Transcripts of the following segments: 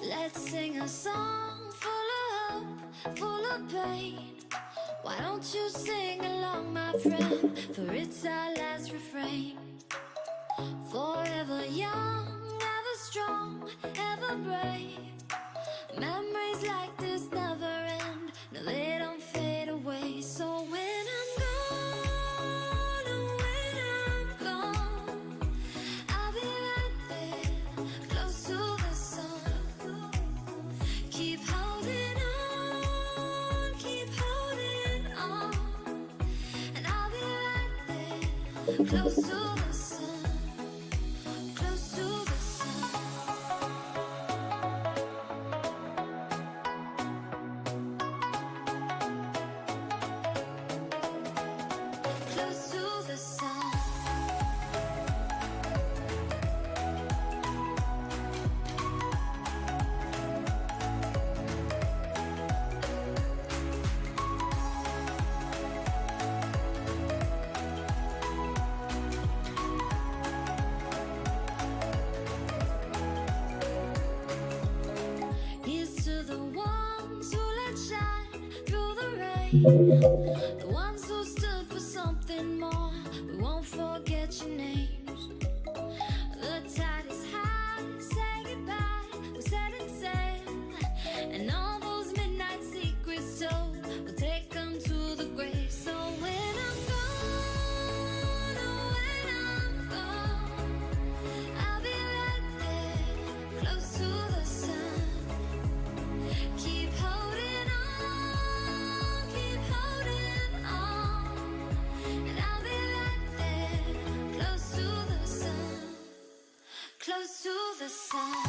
Let's sing a song full of hope, full of pain. Why don't you sing along, my friend? For it's our last refrain. Forever young, ever strong, ever brave. Memories like this never end. No, they don't fade away. So when I'm gone, oh, when I'm gone, I'll be right there, close to the sun. Keep holding on, and I'll be right there, close to the sun, close to the sun. Close to the sun. Here's to the ones who let shine through the rain, the ones who stood for something more. We won't forget your names. The tide is high, say goodbye, we're setting sail, and all those midnight secrets told, we'll take them to the grave. So when I'm gone, oh, when I'm gone, I'll be right there, close to the sun. Keep holding on, and I'll be right there, close to the sun, close to the sun. Close to the sun.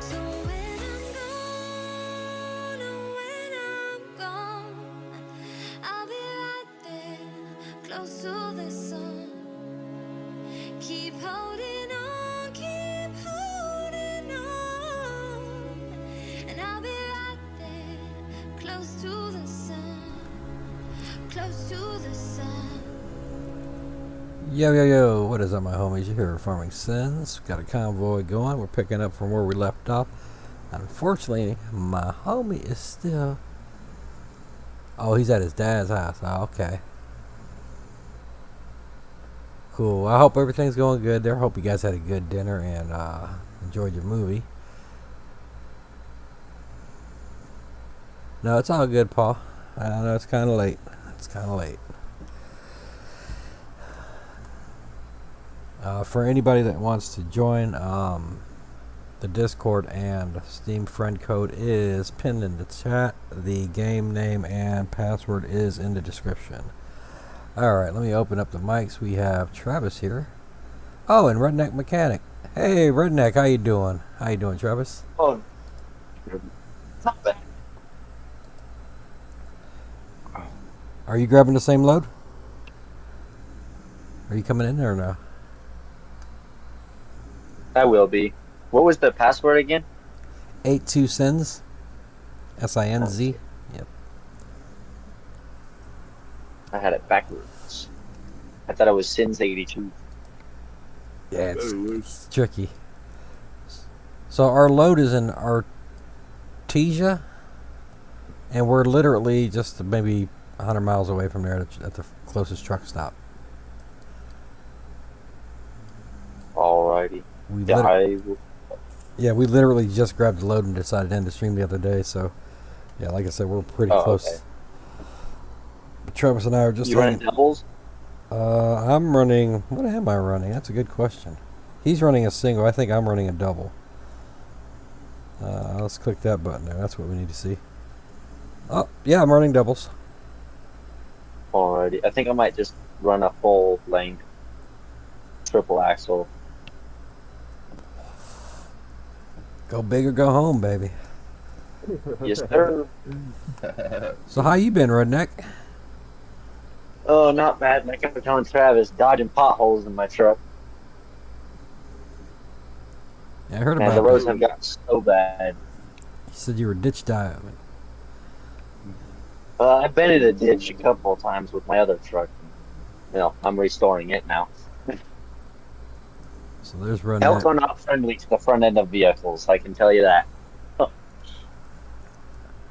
So when I'm gone, oh, when I'm gone, I'll be right there, close to the sun. Keep holding on, and I'll be right there, close to the sun, close to the sun. Yo, what is up, my homies? You're here farming Sinz. Got a convoy going. We're picking up from where we left off. Unfortunately, my homie is still... Oh, he's at his dad's house. Oh, okay. Cool. I hope everything's going good there. Hope you guys had a good dinner and enjoyed your movie. No, it's all good, Paul. I know it's kind of late. For anybody that wants to join the Discord and Steam friend code is pinned in the chat. The game name and password is in the description. Alright, let me open up the mics. We have Travis here. Oh, and Redneck Mechanic. Hey, Redneck, how you doing? How you doing, Travis? Oh, not bad. Are you grabbing the same load? Are you coming in there or no? I will be. What was the password again? 82 Sinz. S-I-N-Z. Yep. I had it backwards. I thought it was Sinz 82. Yeah, it's tricky. So our load is in Artesia, and we're literally just maybe 100 miles away from there at the closest truck stop. Alrighty. Yeah, we literally just grabbed the load and decided to end the stream the other day. So, yeah, like I said, we're pretty close. Okay. But Travis and I are just You running doubles? I'm running... What am I running? That's a good question. He's running a single. I think I'm running a double. Let's click that button there. That's what we need to see. Oh, yeah, I'm running doubles. Alrighty. I think I might just run a full length triple axle. Go big or go home, baby. Yes, sir. So how you been, Redneck? Oh, not bad. Like I was telling Travis, dodging potholes in my truck. Yeah, I heard And the about roads that. have gotten so bad. You said you were ditch diving. I've been in a ditch a couple of times with my other truck. I'm restoring it now. So there's Elks Redneck. are not friendly to the front end of vehicles, I can tell you that. All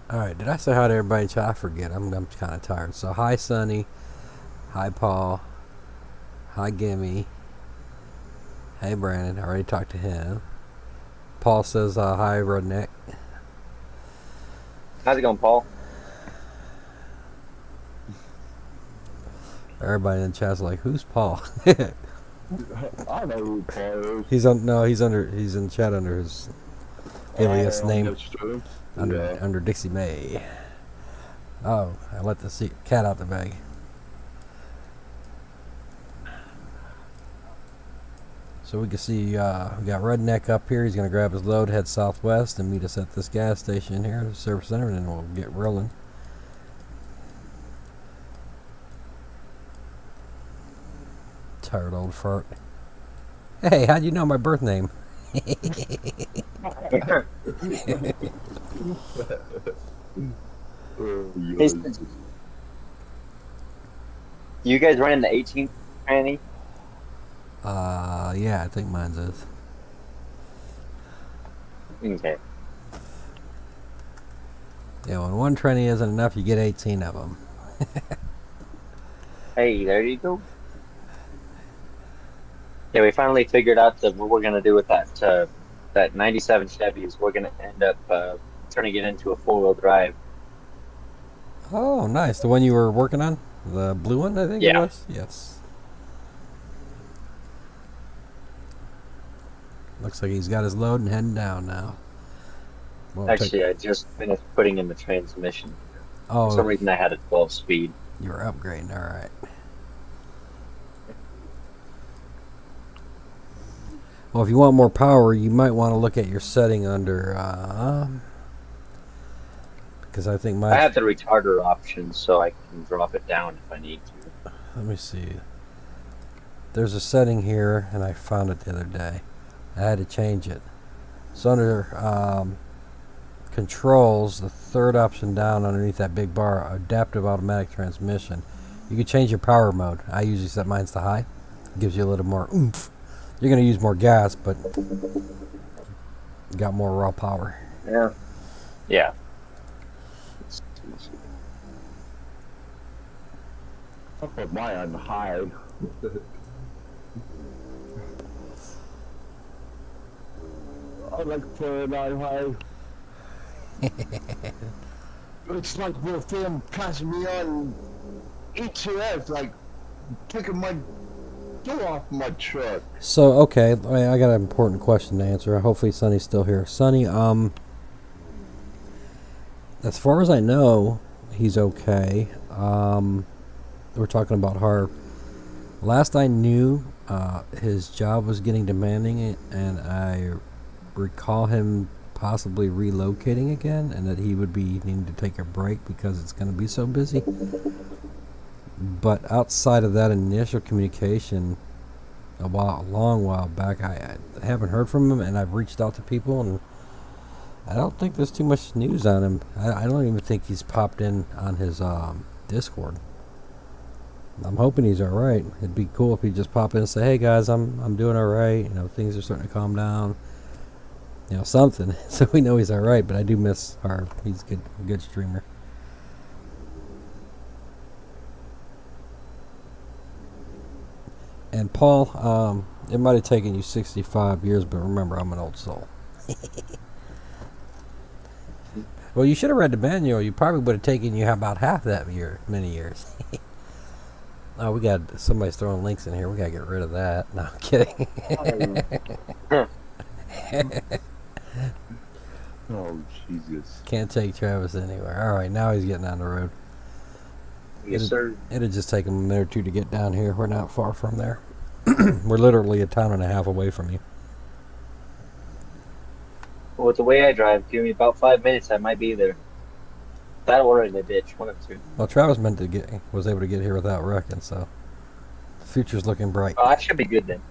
right, did I say hi to everybody? I forget. I'm kind of tired. So hi, Sonny. Hi, Paul. Hi, Gimme. Hey, Brandon. I already talked to him. Paul says hi, Redneck. How's it going, Paul? Everybody in the chat's like, "Who's Paul?" I know who Paul is. He's in chat under his alias name. That's true. Under Dixie May. Oh, I let the cat out the bag. So we can see we got Redneck up here. He's going to grab his load, head southwest, and meet us at this gas station here, the service center, and then we'll get rolling. Tired old fart. Hey, how'd you know my birth name? Hey, you guys running the 18th, Annie? Yeah, I think mine's is. Okay. Yeah, when one tranny isn't enough, you get 18 of them. Hey, there you go. Yeah, we finally figured out that what we're gonna do with that 97 Chevy is we're gonna end up turning it into a four-wheel drive. Oh, nice. The one you were working on? The blue one, I think it Yeah. was? Yes. Looks like he's got his load and heading down now. Well, Actually, I just finished putting in the transmission. For some oh, reason, I had a 12 speed. you were upgrading. All right. Well, if you want more power, you might want to look at your setting under... because I think I have the retarder option, so I can drop it down if I need to. Let me see. There's a setting here, and I found it the other day. I had to change it. So under controls, the third option down underneath that big bar, adaptive automatic transmission, you can change your power mode. I usually set mine to high. It gives you a little more oomph. You're going to use more gas, but you got more raw power. Yeah. Yeah. I put mine on high. I like to put it on high. It's like the film passing me on ATS, like taking my door off my truck. So, okay, I got an important question to answer. Hopefully Sonny's still here. Sonny, as far as I know, he's okay. We're talking about her. Last I knew, his job was getting demanding, and I recall him possibly relocating again, and that he would be needing to take a break because it's going to be so busy. But outside of that initial communication, a long while back, I haven't heard from him, and I've reached out to people, and I don't think there's too much news on him. I don't even think he's popped in on his Discord. I'm hoping he's all right. It'd be cool if he just pop in and say, "Hey guys, I'm doing all right. Things are starting to calm down. Something." So we know he's all right. But I do miss Harv. He's a good streamer. And Paul, it might have taken you 65 years, but remember, I'm an old soul. Well, you should have read the manual. You probably would have taken you about half that many years. Oh, we got somebody's throwing links in here. We gotta get rid of that. No, I'm kidding. Oh, Jesus. Can't take Travis anywhere. All right, now he's getting on the road. Yes, sir. It'd just take him a minute or two to get down here. We're not far from there. We're literally a town and a half away from you. Well, with the way I drive, give me about 5 minutes, I might be there. That or in the ditch, one of the two. Well, Travis was able to get here without wrecking, so the future's looking bright. Oh, that should be good then.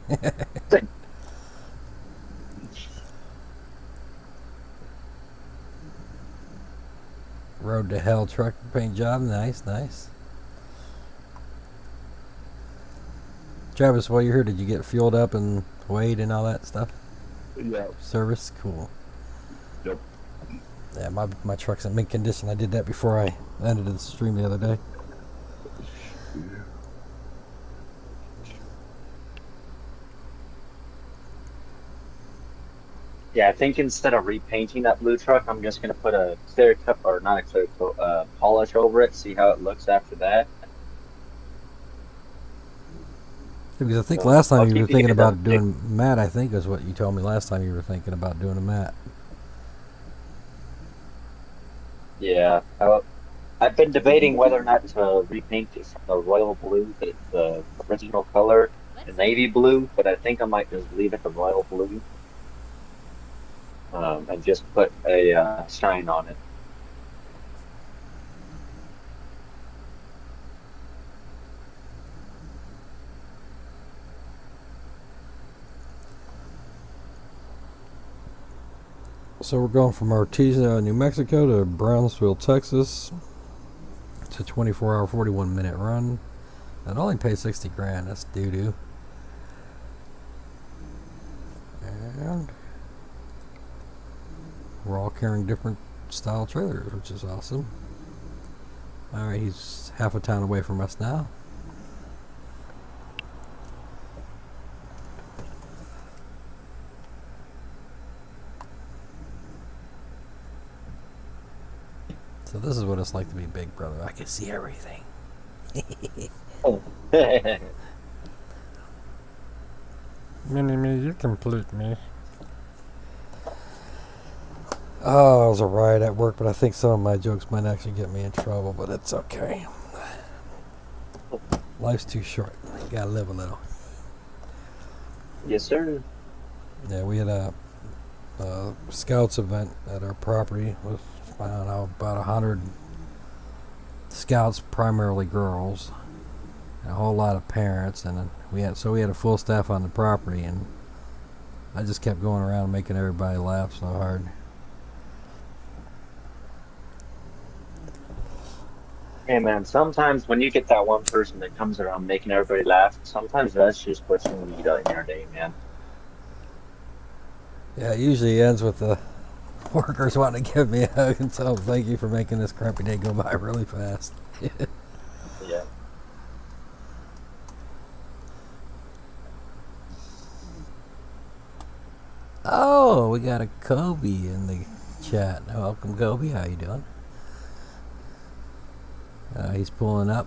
Road to Hell truck paint job. Nice, nice. Travis, while you're here, did you get fueled up and weighed and all that stuff? Yeah. Service? Cool. Yep. Yeah, my truck's in mint condition. I did that before I ended the stream the other day. Yeah, I think instead of repainting that blue truck, I'm just going to put a clear coat, or not a clear coat, polish over it, see how it looks after that. Because I think last time I'll you were keep thinking it about up. doing matte, I think is what you told me last time you were thinking about doing a matte. Yeah, I've been debating whether or not to repaint it from the royal blue, the original color, the navy blue, but I think I might just leave it the royal blue. And just put a shine on it. So we're going from Artesia, New Mexico to Brownsville, Texas. It's a 24-hour, 41-minute run. It only pays 60 grand. That's doo-doo. And we're all carrying different style trailers, which is awesome. Alright, he's half a town away from us now. So this is what it's like to be Big Brother. I can see everything. Mini-me, you complete me. Oh, it was a riot at work, but I think some of my jokes might actually get me in trouble, but it's okay. Life's too short. You gotta live a little. Yes, sir. Yeah, we had a scouts event at our property with, I don't know, about 100 scouts, primarily girls, and a whole lot of parents, and we had a full staff on the property, and I just kept going around making everybody laugh so hard. Hey man, sometimes when you get that one person that comes around making everybody laugh, sometimes that's just what you need in your day, man. Yeah, it usually ends with the workers wanting to give me a hug and tell them thank you for making this crappy day go by really fast. Yeah. Oh, we got a Kobe in the chat. Welcome, Kobe. How you doing? He's pulling up.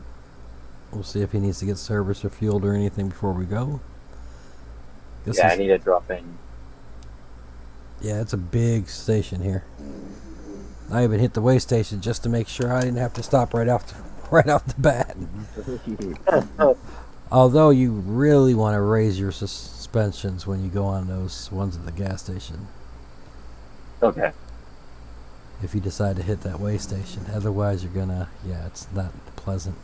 We'll see if he needs to get service or fueled or anything before we go. I need to drop in. Yeah, it's a big station here. I even hit the way station just to make sure I didn't have to stop right off the bat. Although you really want to raise your suspensions when you go on those ones at the gas station. Okay. If you decide to hit that way station. Otherwise, you're gonna, it's not pleasant.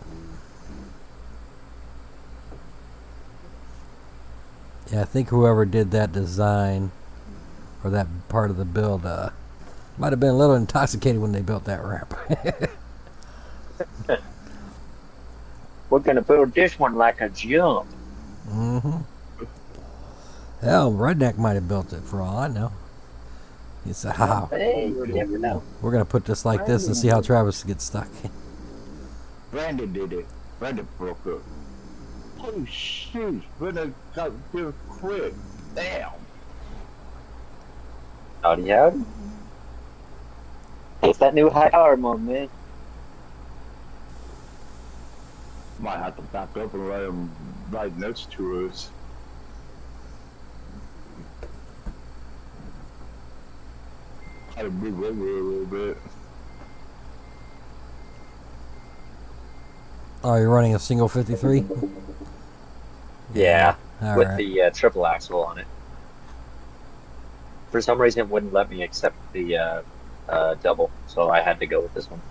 Yeah, I think whoever did that design or that part of the build might have been a little intoxicated when they built that ramp. We're gonna build this one like a jump. Mm-hmm. Hell, Redneck might have built it for all I know. He said, Hey, you never know. we're going to put this like this and see how Travis gets stuck. Brandon did it. Brandon broke up. Holy shit. Brandon got here quick. Damn. Howdy, howdy. It's that new high power mode, man. Might have to back up and let him right next to us. gotta move over a little bit. Oh, you're running a single 53? Yeah, All with right. the triple axle on it. For some reason, it wouldn't let me accept the double, so I had to go with this one.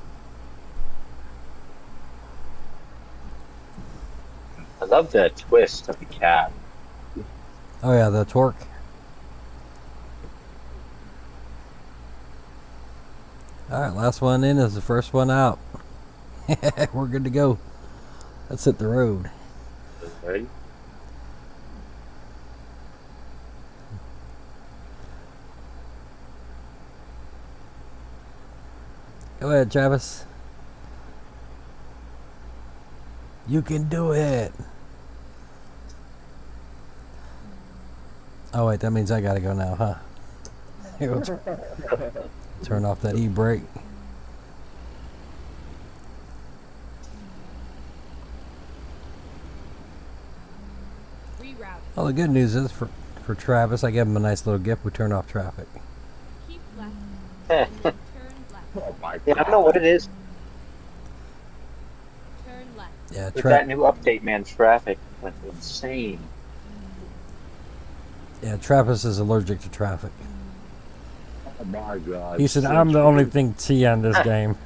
I love the twist of the cab. Oh yeah, the torque. All right, last one in is the first one out. We're good to go. Let's hit the road. Ready? Go ahead, Travis. You can do it. Oh wait, that means I gotta go now, huh? Here, we'll turn off that e-brake. Reroute. Well, the good news is for Travis, I gave him a nice little gift. We turned off traffic. Keep left. Yeah, Turn left. Oh my I god. don't know what it is Turn left. Yeah, with that new update, man. Traffic went insane. Travis is allergic to traffic. Oh my god. He said, "I'm the only thing T on this game."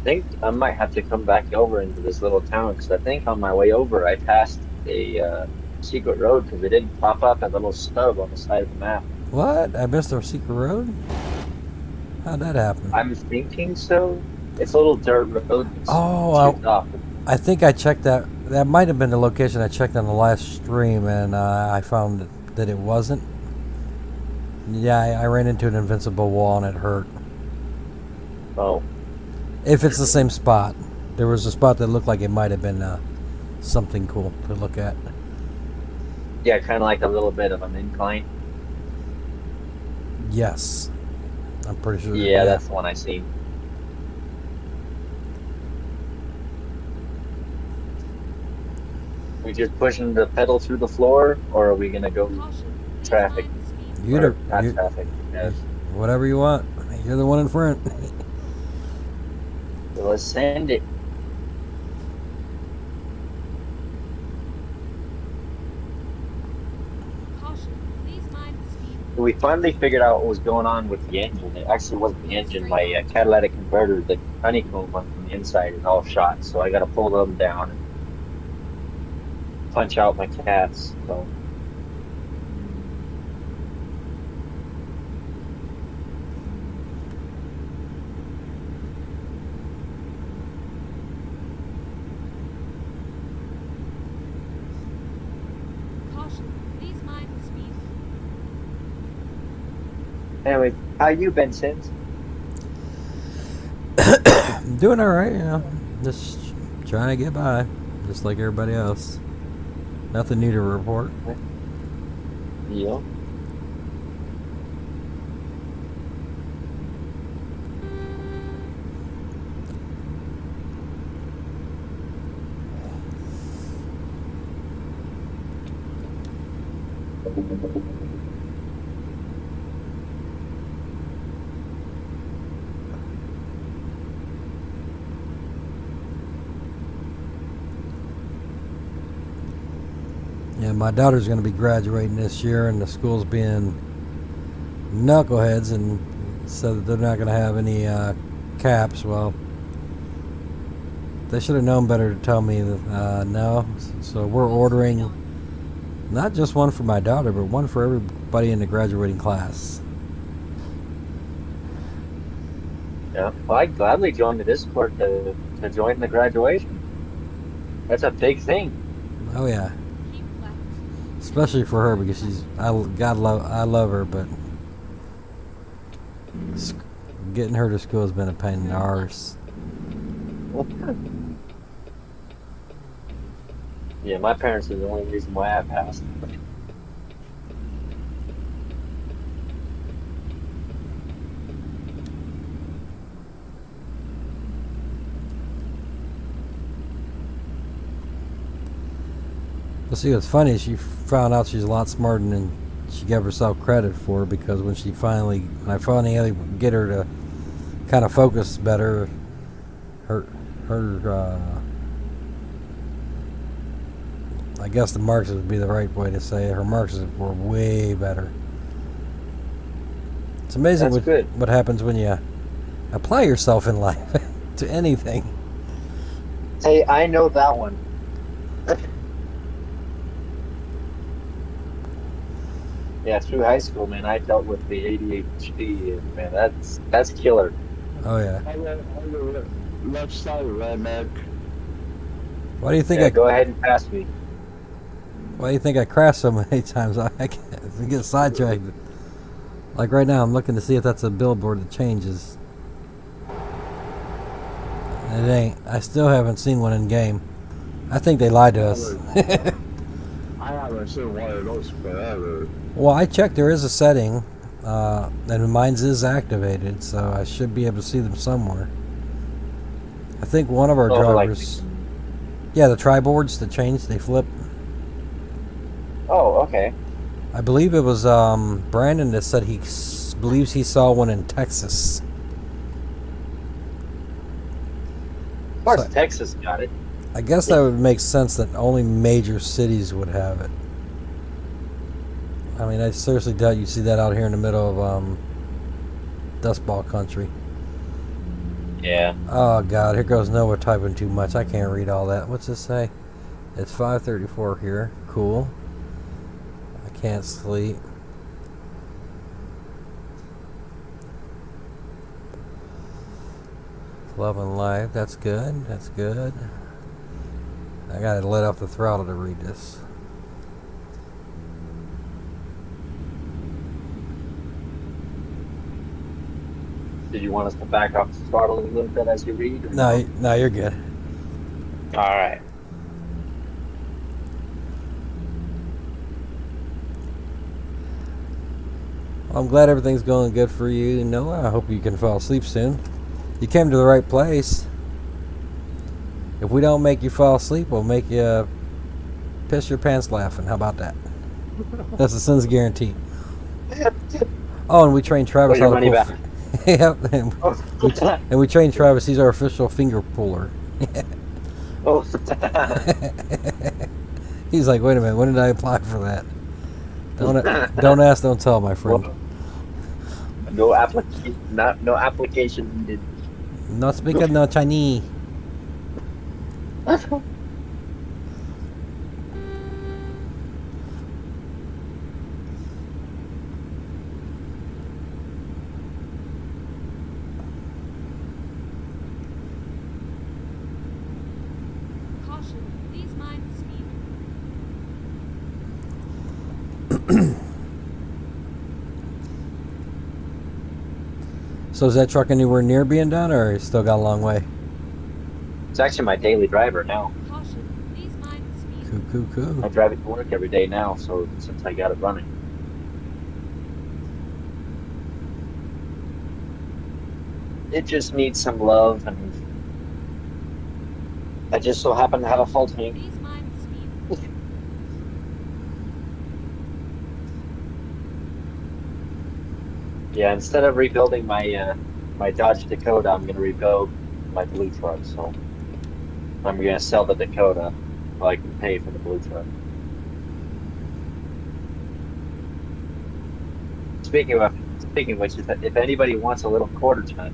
I think I might have to come back over into this little town because I think on my way over I passed a secret road because it didn't pop up a little stub on the side of the map. What? I missed our secret road? How'd that happen? I'm thinking so. It's a little dirt road. That's Oh, chipped off. I think I checked that. That might have been the location I checked on the last stream, and I found that it wasn't. Yeah, I ran into an invincible wall and it hurt. Oh, If it's the same spot. There was a spot that looked like it might have been something cool to look at. yeah, kind of like a little bit of an incline. Yes. I'm pretty sure. Yeah, that's the one I seen. We just pushing the pedal through the floor, or are we gonna go Caution. Please traffic? mind the speed. You Or do, not you, traffic. Yeah. whatever you want. You're the one in front. So let's send it. Caution. Please mind the speed. We finally figured out what was going on with the engine. It actually wasn't the engine. My catalytic converter, the honeycomb one from the inside, is all shot. So I got to pull them down and punch out my cats. So Caution. Please mind the speed. anyway, how you been, Sinz? Doing all right, you know. Just trying to get by, just like everybody else. Nothing new to report. Yeah. Yeah, my daughter's going to be graduating this year, and the school's being knuckleheads and said that they're not going to have any caps. Well, they should have known better to tell me that no. So we're ordering not just one for my daughter, but one for everybody in the graduating class. Yeah. Well, I gladly joined the Discord to join the graduation. That's a big thing. Oh yeah, Keep left. especially for her because I love her, but getting her to school has been a pain in the arse. Yeah, my parents are the only reason why I passed. Well, see, what's funny is she found out she's a lot smarter than she gave herself credit for, because when I finally had to get her to kind of focus better, her I guess the marks would be the right way to say it. Her marks were way better. It's amazing what happens when you apply yourself in life to anything. Hey, I know that one. Yeah, through high school, man, I dealt with the ADHD, and man, that's killer. Oh yeah. I got left side right, Mac. Why do you think Yeah, go ahead and pass me. Why do you think I crash so many times? I get sidetracked. Like right now, I'm looking to see if that's a billboard that changes. It ain't. I still haven't seen one in game. I think they lied to us. I haven't seen one of those forever. Well, I checked. There is a setting, and mine's is activated, so I should be able to see them somewhere. I think one of our drivers. Yeah, the tri-boards that change, they flip. Oh, okay. I believe it was Brandon that said he believes he saw one in Texas. Of course, Texas got it. I guess that would make sense that only major cities would have it. I mean, I seriously doubt you see that out here in the middle of Dust Ball country. Yeah. Oh God, here goes Noah typing too much. I can't read all that. What's this say? It's 5:34 here. Cool. I can't sleep. Love and life. That's good. That's good. I gotta let off the throttle to read this. Did you want us to back off the throttle a little bit as you read? Or No, you're good. All right. Well, I'm glad everything's going good for you, Noah. I hope you can fall asleep soon. You came to the right place. If we don't make you fall asleep, we'll make you piss your pants laughing. How about that? That's the Sinz guarantee. Oh, and we trained Travis how to pull. Yep, and we trained Travis. He's our official finger puller. Oh. He's like, wait a minute, when did I apply for that? Don't ask, don't tell, my friend. Well, no application needed. No speak no Chinese. So is that truck anywhere near being done, or you still got a long way? It's actually my daily driver now. Cool. I drive it to work every day now, so since I got it running. It just needs some love, and I just so happen to have a full tank. Yeah, instead of rebuilding my my Dodge Dakota, I'm gonna rebuild my blue truck. So I'm gonna sell the Dakota so I can pay for the blue truck. Speaking of which, if anybody wants a little quarter ton,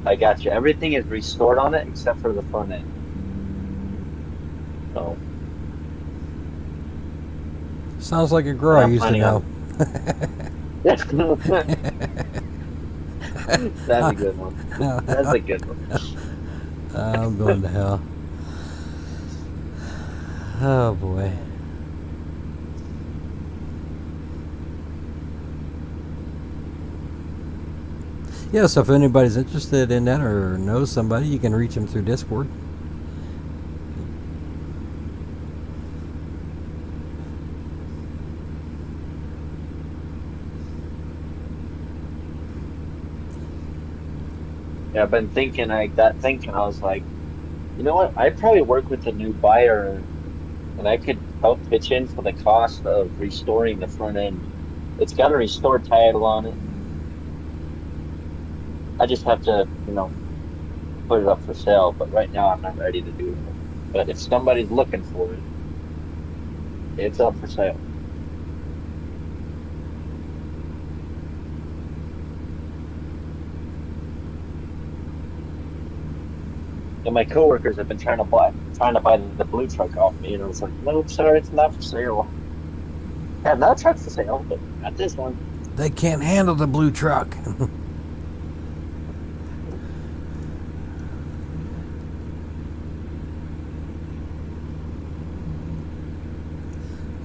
I got you. Everything is restored on it except for the front end. So sounds like a girl I used to know. That's a good one. That's a good one. I'm going to hell. Oh boy. Yeah, so if anybody's interested in that or knows somebody, you can reach them through Discord. Yeah, I've been thinking, I was like, you know what? I'd probably work with a new buyer and I could help pitch in for the cost of restoring the front end. It's got a restore title on it. I just have to, put it up for sale. But right now, I'm not ready to do it. But if somebody's looking for it, it's up for sale. And my coworkers have been trying to buy the blue truck off me, and I was like, nope, sorry, it's not for sale. I have another truck for sale, but not this one. They can't handle the blue truck.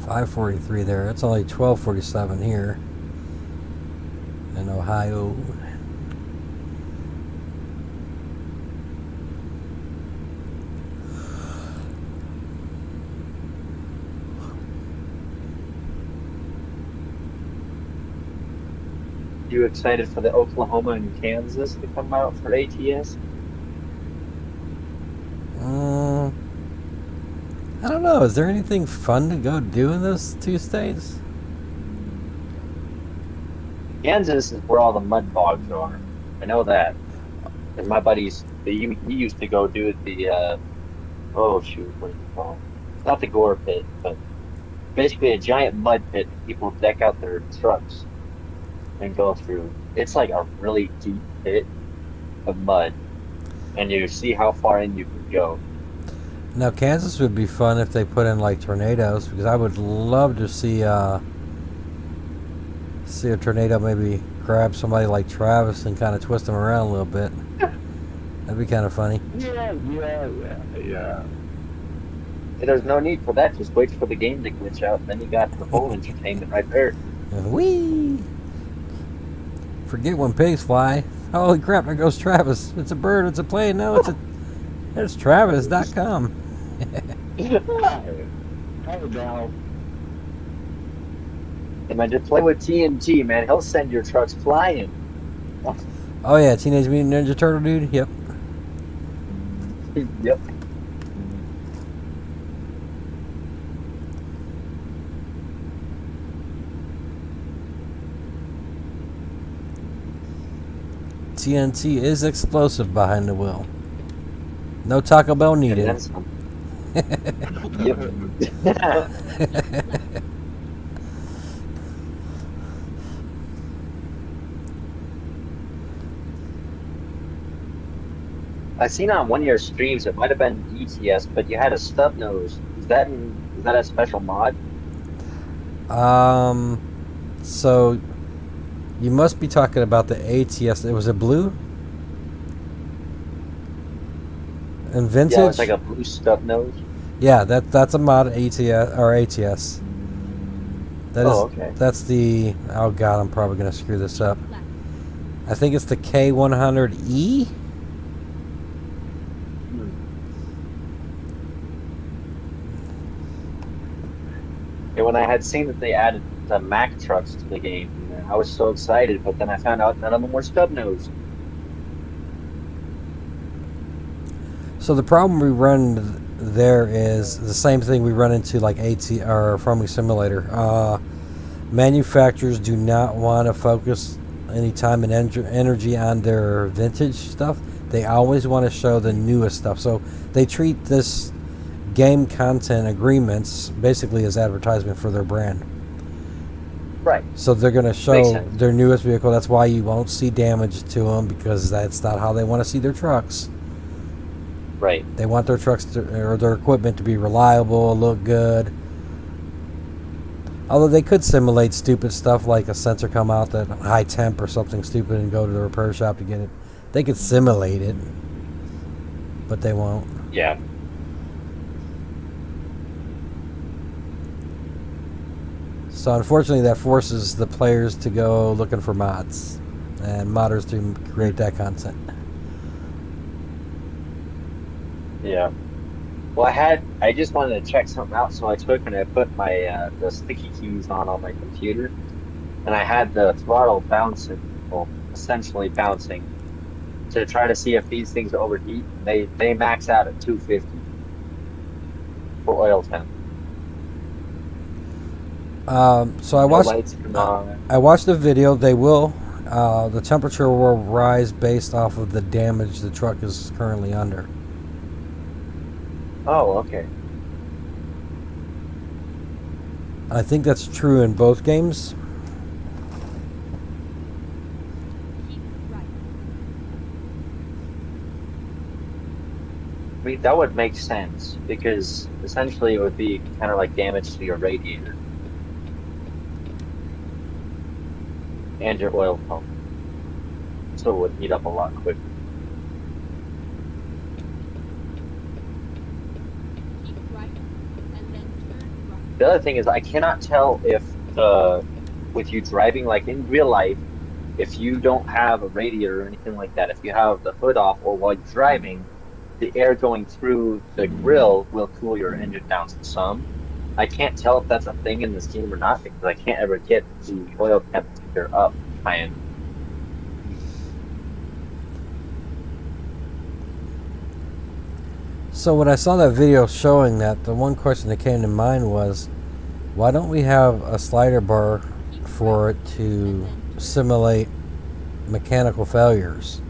$5.43 there. It's only $12.47 here in Ohio. You excited for the Oklahoma and Kansas to come out for ATS? I don't know. Is there anything fun to go do in those two states? Kansas is where all the mud bogs are. I know that. And my buddies, he used to go do the, oh shoot, what is it called? It's not the gore pit, but basically a giant mud pit. People deck out their trucks and go through. It's like a really deep pit of mud, and you see how far in you can go. Now, Kansas would be fun if they put in like tornadoes, because I would love to see a tornado maybe grab somebody like Travis and kind of twist them around a little bit. That'd be kind of funny. Yeah. There's no need for that. Just wait for the game to glitch out, and then you got the whole entertainment right there. Whee! Forget when pigs fly. Holy crap, there goes Travis. It's a bird, it's a plane. No, it's Travis.com. And man, just play with TNT, man. He'll send your trucks flying. Oh yeah, Teenage Mutant Ninja Turtle dude? Yep. Yep. TNT is explosive behind the wheel. No Taco Bell needed. Yep. I seen on one of your streams, it might have been ETS, but you had a stub nose. Is that a special mod? So you must be talking about the ATS. It was a blue and vintage. Yeah, it's like a blue stub nose. Yeah, that's a mod ATS or ATS. That is. Okay. That's the. Oh God, I'm probably gonna screw this up. I think it's the K100E. And when I had seen that they added the Mack trucks to the game, I was so excited, but then I found out none of them were stub nose. So the problem we run there is the same thing we run into like or Farming Simulator. Manufacturers do not want to focus any time and energy on their vintage stuff. They always want to show the newest stuff. So they treat this game content agreements basically as advertisement for their brand. Right. So they're going to show their newest vehicle. That's why you won't see damage to them, because that's not how they want to see their trucks. Right. They want their trucks or their equipment to be reliable, look good. Although they could simulate stupid stuff like a sensor come out that high temp or something stupid and go to the repair shop to get it. They could simulate it, but they won't. Yeah. So unfortunately that forces the players to go looking for mods and modders to create that content. Yeah. Well, I just wanted to check something out, so I took and I put my the sticky keys on my computer, and I had the throttle bouncing, well, essentially bouncing, to try to see if these things overheat. They max out at 250 for oil temp. So I No watched. lights come on. I watched the video. They will. The temperature will rise based off of the damage the truck is currently under. Oh, okay. I think that's true in both games. I mean, that would make sense because essentially it would be kind of like damage to your radiator and your oil pump, so it would heat up a lot quicker. The other thing is I cannot tell if with you driving like in real life, if you don't have a radiator or anything like that, if you have the hood off or while you're driving, the air going through the grill will cool your engine down some. I can't tell if that's a thing in this game or not because I can't ever get the oil temperature up high enough. So when I saw that video showing that, the one question that came to mind was, why don't we have a slider bar for it to simulate mechanical failures?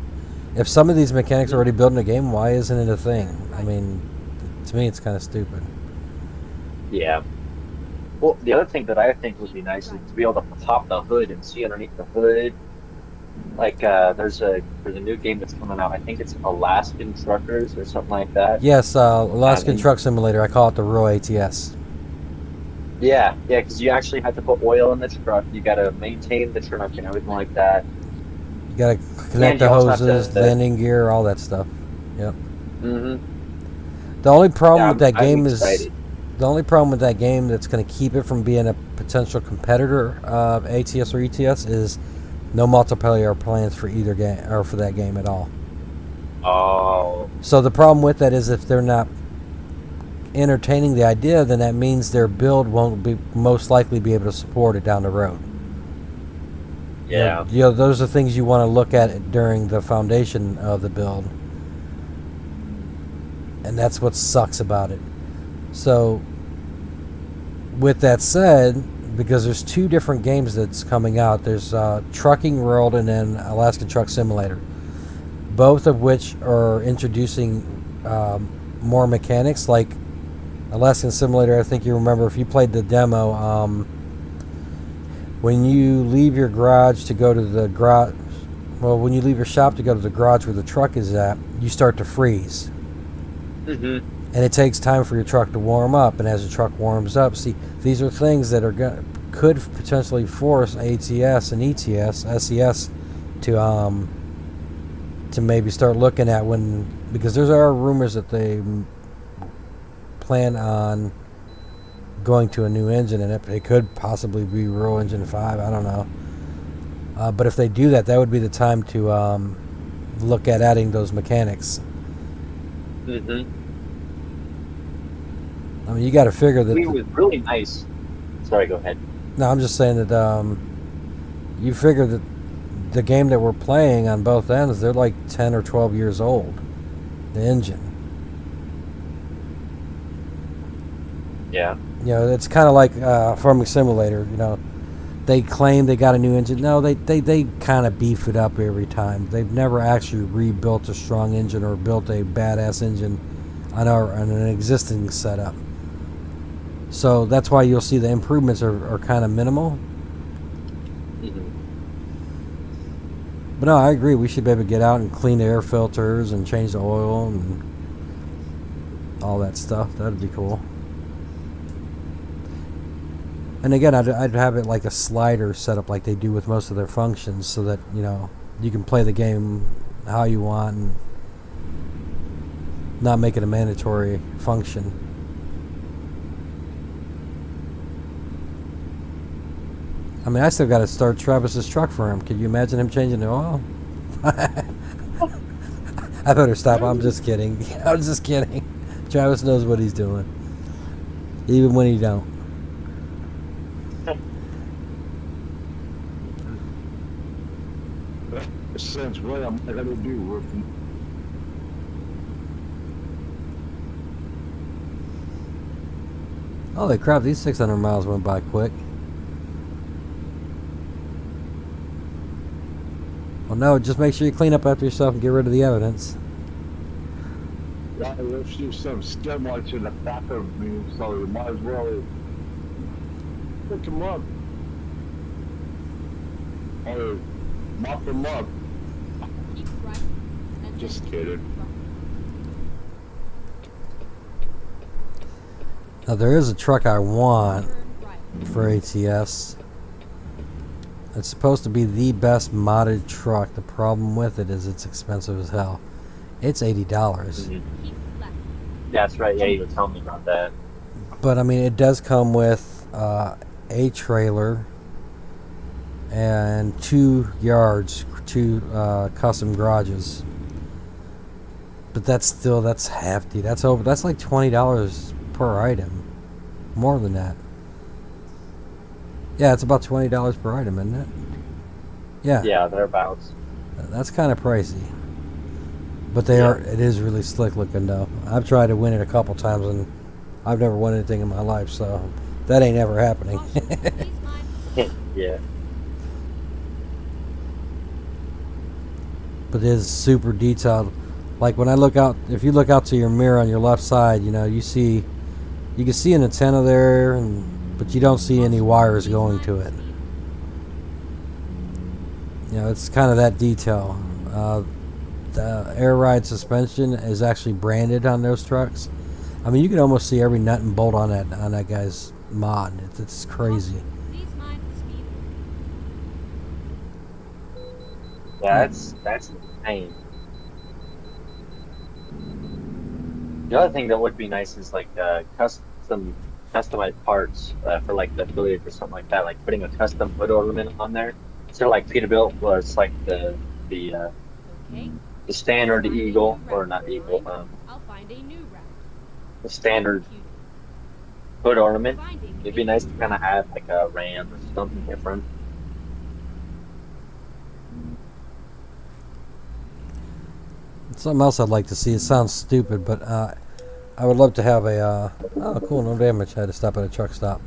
If some of these mechanics are already built in the game, why isn't it a thing? I mean, to me, it's kind of stupid. Yeah. Well, the other thing that I think would be nice is to be able to pop the hood and see underneath the hood. Like there's a new game that's coming out. I think it's Alaskan Truckers or something like that. Yes, Alaskan Truck Simulator. I call it the Roy ATS. Yeah, because you actually have to put oil in the truck. You got to maintain the truck and everything like that. You got to connect the hoses, landing gear, all that stuff. Yep. Mhm. The only problem with that game is excited. the only problem with that game that's going to keep it from being a potential competitor of ATS or ETS is no multiplayer plans for either game or for that game at all. Oh. So the problem with that is if they're not entertaining the idea, then that means their build won't be most likely be able to support it down the road. Yeah. You know, those are things you want to look at during the foundation of the build. And that's what sucks about it. So, with that said, because there's two different games that's coming out, there's Trucking World and then Alaskan Truck Simulator, both of which are introducing more mechanics. Like Alaskan Simulator, I think you remember if you played the demo, when you leave your garage to go to the garage, well, when you leave your shop to go to the garage where the truck is at, you start to freeze. Mhm. And it takes time for your truck to warm up, and as the truck warms up, see, these are things that could potentially force ATS and ETS, SES to maybe start looking at because there are rumors that they plan on going to a new engine, and it could possibly be Real Engine 5, I don't know. But if they do that, that would be the time to look at adding those mechanics. Mhm. I mean, you got to figure that. It was really nice. Sorry, go ahead. No, I'm just saying that you figure that the game that we're playing on both ends, they're like 10 or 12 years old. The engine. Yeah. You know, it's kind of like Farming Simulator. You know, they claim they got a new engine. No, they kind of beef it up every time. They've never actually rebuilt a strong engine or built a badass engine on an existing setup. So that's why you'll see the improvements are kind of minimal. Mhm. But no, I agree. We should be able to get out and clean the air filters and change the oil and all that stuff. That'd be cool. And again, I'd have it like a slider set up like they do with most of their functions, so that you know you can play the game how you want and not make it a mandatory function. I mean, I still got to start Travis's truck for him. Could you imagine him changing the oil? I better stop. I'm just kidding. I'm just kidding. Travis knows what he's doing, even when he don't. Since what I'm gonna do working. Holy crap! These 600 miles went by quick. no, just make sure you clean up after yourself and get rid of the evidence. Yeah, there's just some skid marks in the back of me, so you might as well pick them up. Or mop them up. Just kidding. Now there is a truck I want for ATS. It's supposed to be the best modded truck. The problem with it is it's expensive as hell. It's $80. That's right. Yeah, you were telling me about that. But I mean, it does come with a trailer and 2 yards, 2 custom garages. But that's hefty. That's like $20 per item. More than that. Yeah, it's about $20 per item, isn't it? Yeah. Yeah, thereabouts. That's kind of pricey. But it is really slick looking though. I've tried to win it a couple times and I've never won anything in my life, so that ain't ever happening. Yeah. But it is super detailed. Like when I look out, if you look out to your mirror on your left side, you know, you can see an antenna there, but you don't see any wires going to it. You know, it's kind of that detail. The air ride suspension is actually branded on those trucks. I mean, you can almost see every nut and bolt on that guy's mod. It's crazy. Yeah, that's insane. The other thing that would be nice is like customized parts for like the affiliate or something like that, like putting a custom hood ornament on there. So like Peterbilt was like the standard eagle, or not eagle, the standard hood ornament. It'd be nice to kind of have like a ram or something different. Something else I'd like to see. It sounds stupid, but I would love to have a. Oh, cool! No damage. I had to stop at a truck stop,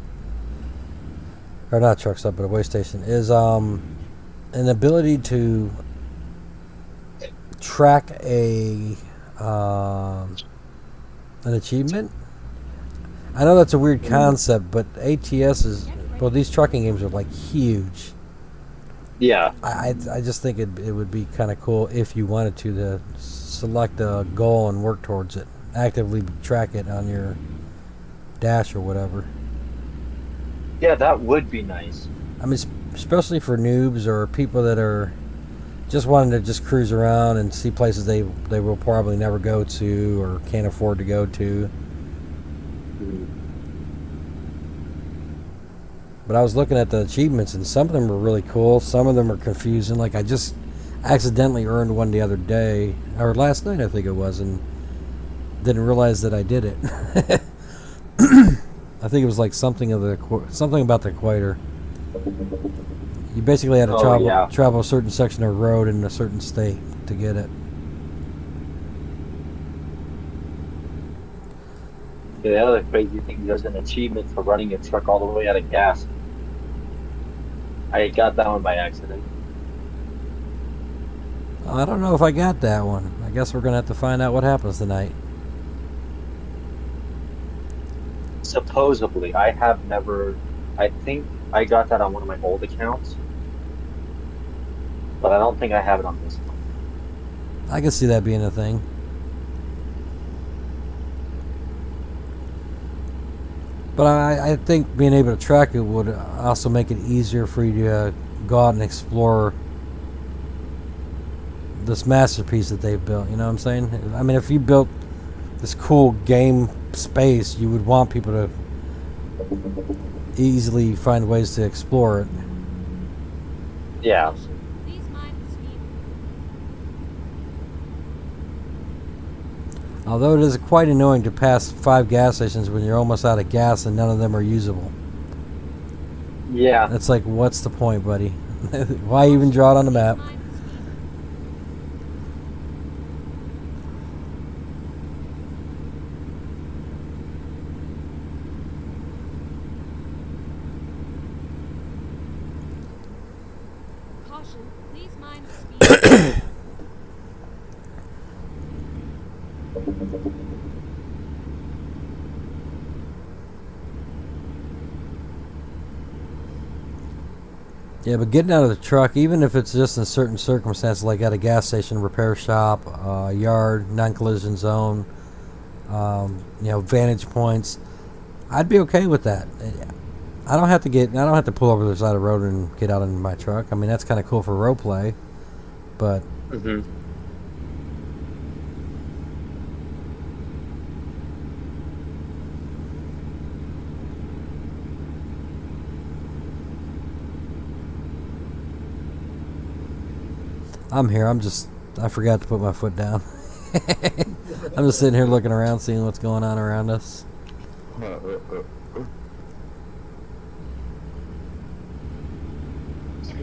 or not truck stop, but a way station. Is an ability to track an achievement. I know that's a weird concept, but ATS is. Well, these trucking games are like huge. Yeah. I just think it would be kind of cool if you wanted to select a goal and work towards it. Actively track it on your dash or whatever. Yeah, that would be nice. I mean, especially for noobs or people that are just wanting to just cruise around and see places they will probably never go to or can't afford to go to. But I was looking at the achievements, and some of them were really cool. Some of them are confusing. Like, I just accidentally earned one the other day, or last night I think it was, and didn't realize that I did it. I think it was like something about the equator. You basically had to travel a certain section of road in a certain state to get it. The other crazy thing, there's an achievement for running a truck all the way out of gas. I got that one by accident. I don't know if I got that one. I guess we're going to have to find out what happens tonight. Supposedly, I have never. I think I got that on one of my old accounts, but I don't think I have it on this one. I can see that being a thing. But I think being able to track it would also make it easier for you to go out and explore this masterpiece that they've built. You know what I'm saying? I mean, if you built this cool game space, you would want people to easily find ways to explore it. Yeah. Although it is quite annoying to pass 5 gas stations when you're almost out of gas and none of them are usable. Yeah. It's like, what's the point, buddy? Why even draw it on the map? Caution, please mind the speed. Yeah, but getting out of the truck, even if it's just in certain circumstances, like at a gas station, repair shop, yard, non-collision zone, vantage points, I'd be okay with that. I don't have to pull over to the side of the road and get out in my truck. I mean, that's kind of cool for role play, but Mm-hmm. I'm here. I forgot to put my foot down. I'm just sitting here looking around, seeing what's going on around us.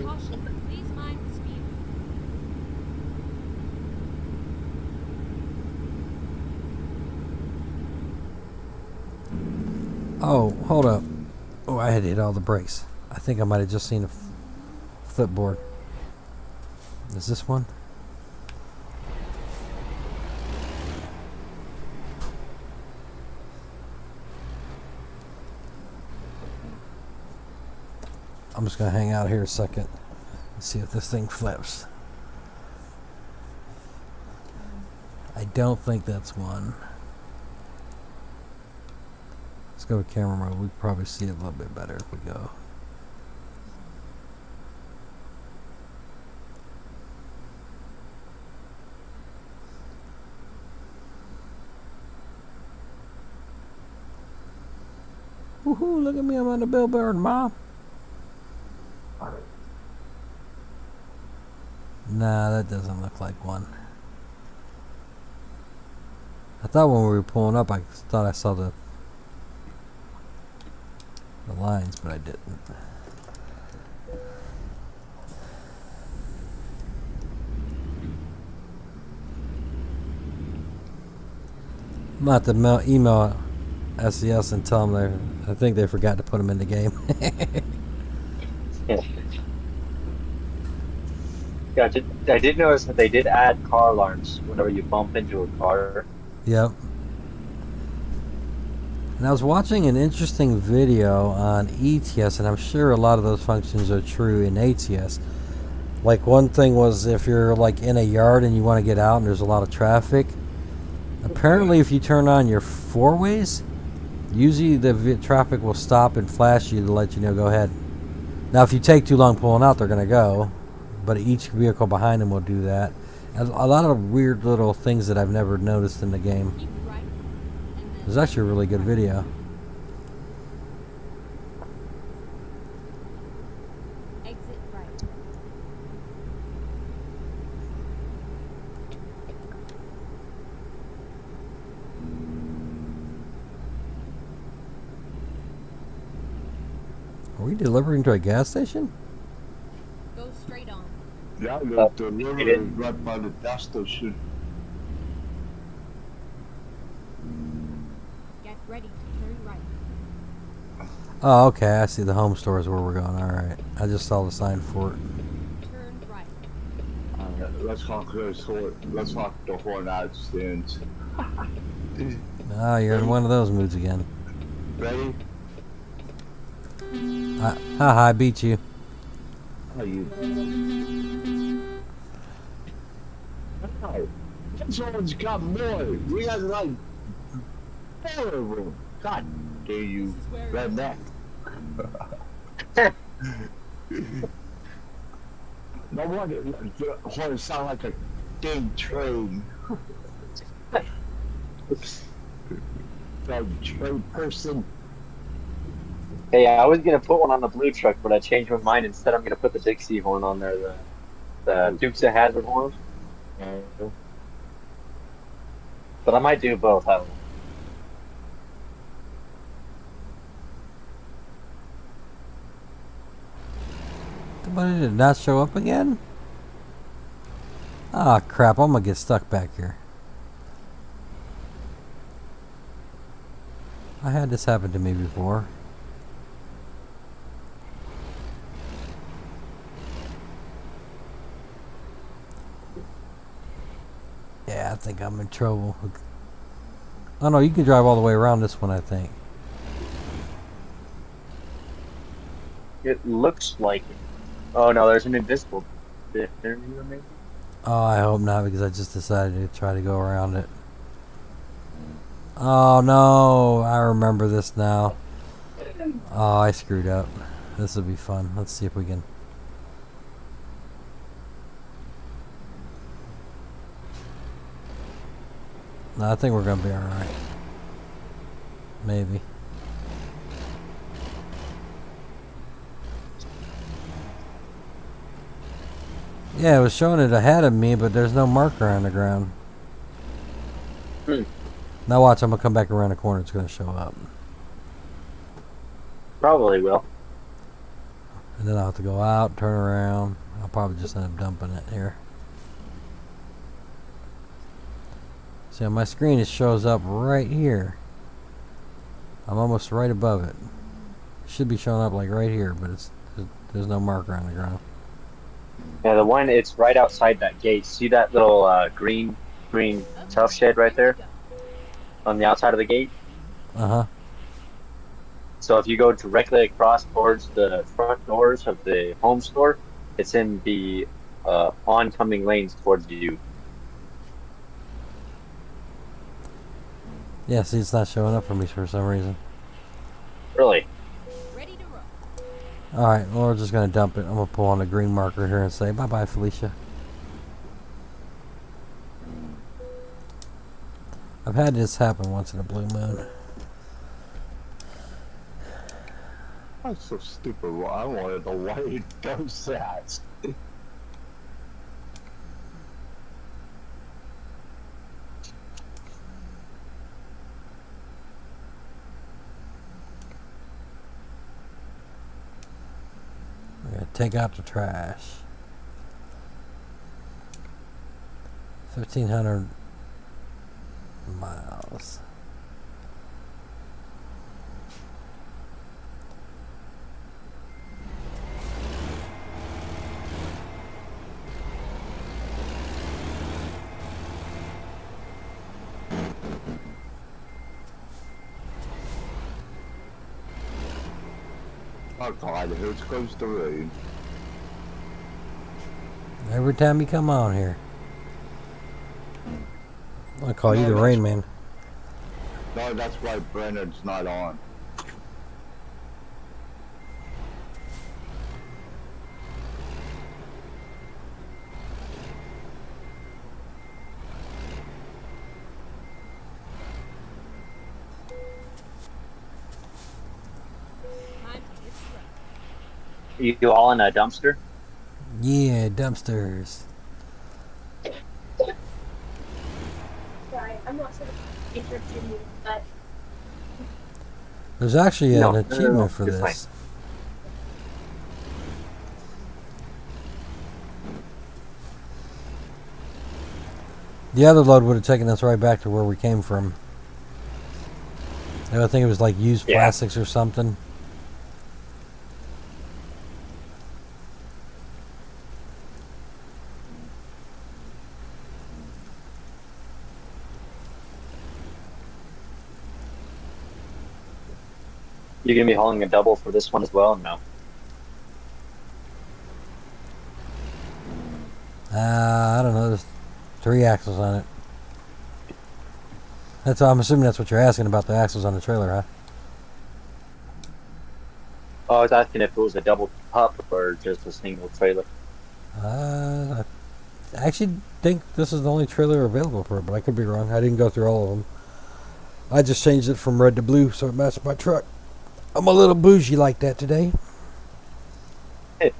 Caution, please mind the speed. Oh, hold up. Oh, I had to hit all the brakes. I think I might have just seen a flipboard. Is this one? I'm just going to hang out here a second and see if this thing flips. I don't think that's one. Let's go with camera mode. We can probably see it a little bit better if we go. Woohoo, look at me, I'm on the billboard, Mom. Nah, that doesn't look like one. I thought when we were pulling up, I thought I saw the lines, but I didn't. I'm about to email SES and tell them I think they forgot to put them in the game. Yeah, I did notice that they did add car alarms whenever you bump into a car. Yep. And I was watching an interesting video on ETS, and I'm sure a lot of those functions are true in ATS. Like, one thing was if you're like in a yard and you want to get out and there's a lot of traffic, apparently if you turn on your four ways, usually the traffic will stop and flash you to let you know go ahead. Now if you take too long pulling out, they're going to go, but each vehicle behind them will do that. And a lot of weird little things that I've never noticed in the game. Keep right. It was actually a really good video. Exit right. Are we delivering to a gas station? Go straight on. Yeah, the river is right by the gas station. Get ready to turn right. Oh, okay. I see the home store is where we're going. All right. I just saw the sign for it. Turn right. Let's talk the horn out stands. Ah, you're in one of those moods again. Ready? Haha, I beat you. How you? Wow. Someone's got more. We got like 4 of them. God dare you, redneck. No wonder the horns sound like a dang train. That train person. Hey, I was gonna put one on the blue truck, but I changed my mind. Instead, I'm gonna put the Dixie horn on there, the Dukes of Hazzard horn. But I might do both. I don't know. Somebody did not show up again? Ah, crap. I'm going to get stuck back here. I had this happen to me before. Yeah, I think I'm in trouble. Oh no, you can drive all the way around this one, I think. It looks like it. Oh no, there's an invisible bit there, maybe? Oh, I hope not, because I just decided to try to go around it. Oh no, I remember this now. Oh, I screwed up. This will be fun. Let's see if we can. No, I think we're gonna be alright. Maybe. Yeah, it was showing it ahead of me, but there's no marker on the ground. Now watch, I'm gonna come back around the corner. It's gonna show up. Probably will. And then I'll have to go out, turn around. I'll probably just end up dumping it here. See, on my screen it shows up right here. I'm almost right above it. Should be showing up like right here, but there's no marker on the ground. Yeah, the one, it's right outside that gate. See that little green tough shed right there on the outside of the gate? Uh-huh. So if you go directly across towards the front doors of the home store, it's in the oncoming lanes towards you. Yeah, see, it's not showing up for me for some reason. Really? Ready to roll. Alright, well, we're just going to dump it. I'm going to pull on the green marker here and say bye-bye, Felicia. I've had this happen once in a blue moon. That's so stupid. Well, I wanted the white ghost hats. We're going to take out the trash. 1,500 miles. Oh God, here goes the rain. Every time you come on here. I call you No, the that's- Rain Man. No, that's why Brennan's not on. Time to hit the road. You all in a dumpster? Yeah, dumpsters. Sorry, I'm not sure if interested in you, but There's actually No, an no, achievement no, for you're this. The other load would have taken us right back to where we came from. I think it was like used Yeah. plastics or something. You gonna be hauling a double for this one as well? No. I don't know. There's 3 axles on it. I'm assuming that's what you're asking about, the axles on the trailer, huh? Oh, I was asking if it was a double pup or just a single trailer. I actually think this is the only trailer available for it, but I could be wrong. I didn't go through all of them. I just changed it from red to blue so it matched my truck. I'm a little bougie like that today. Hey.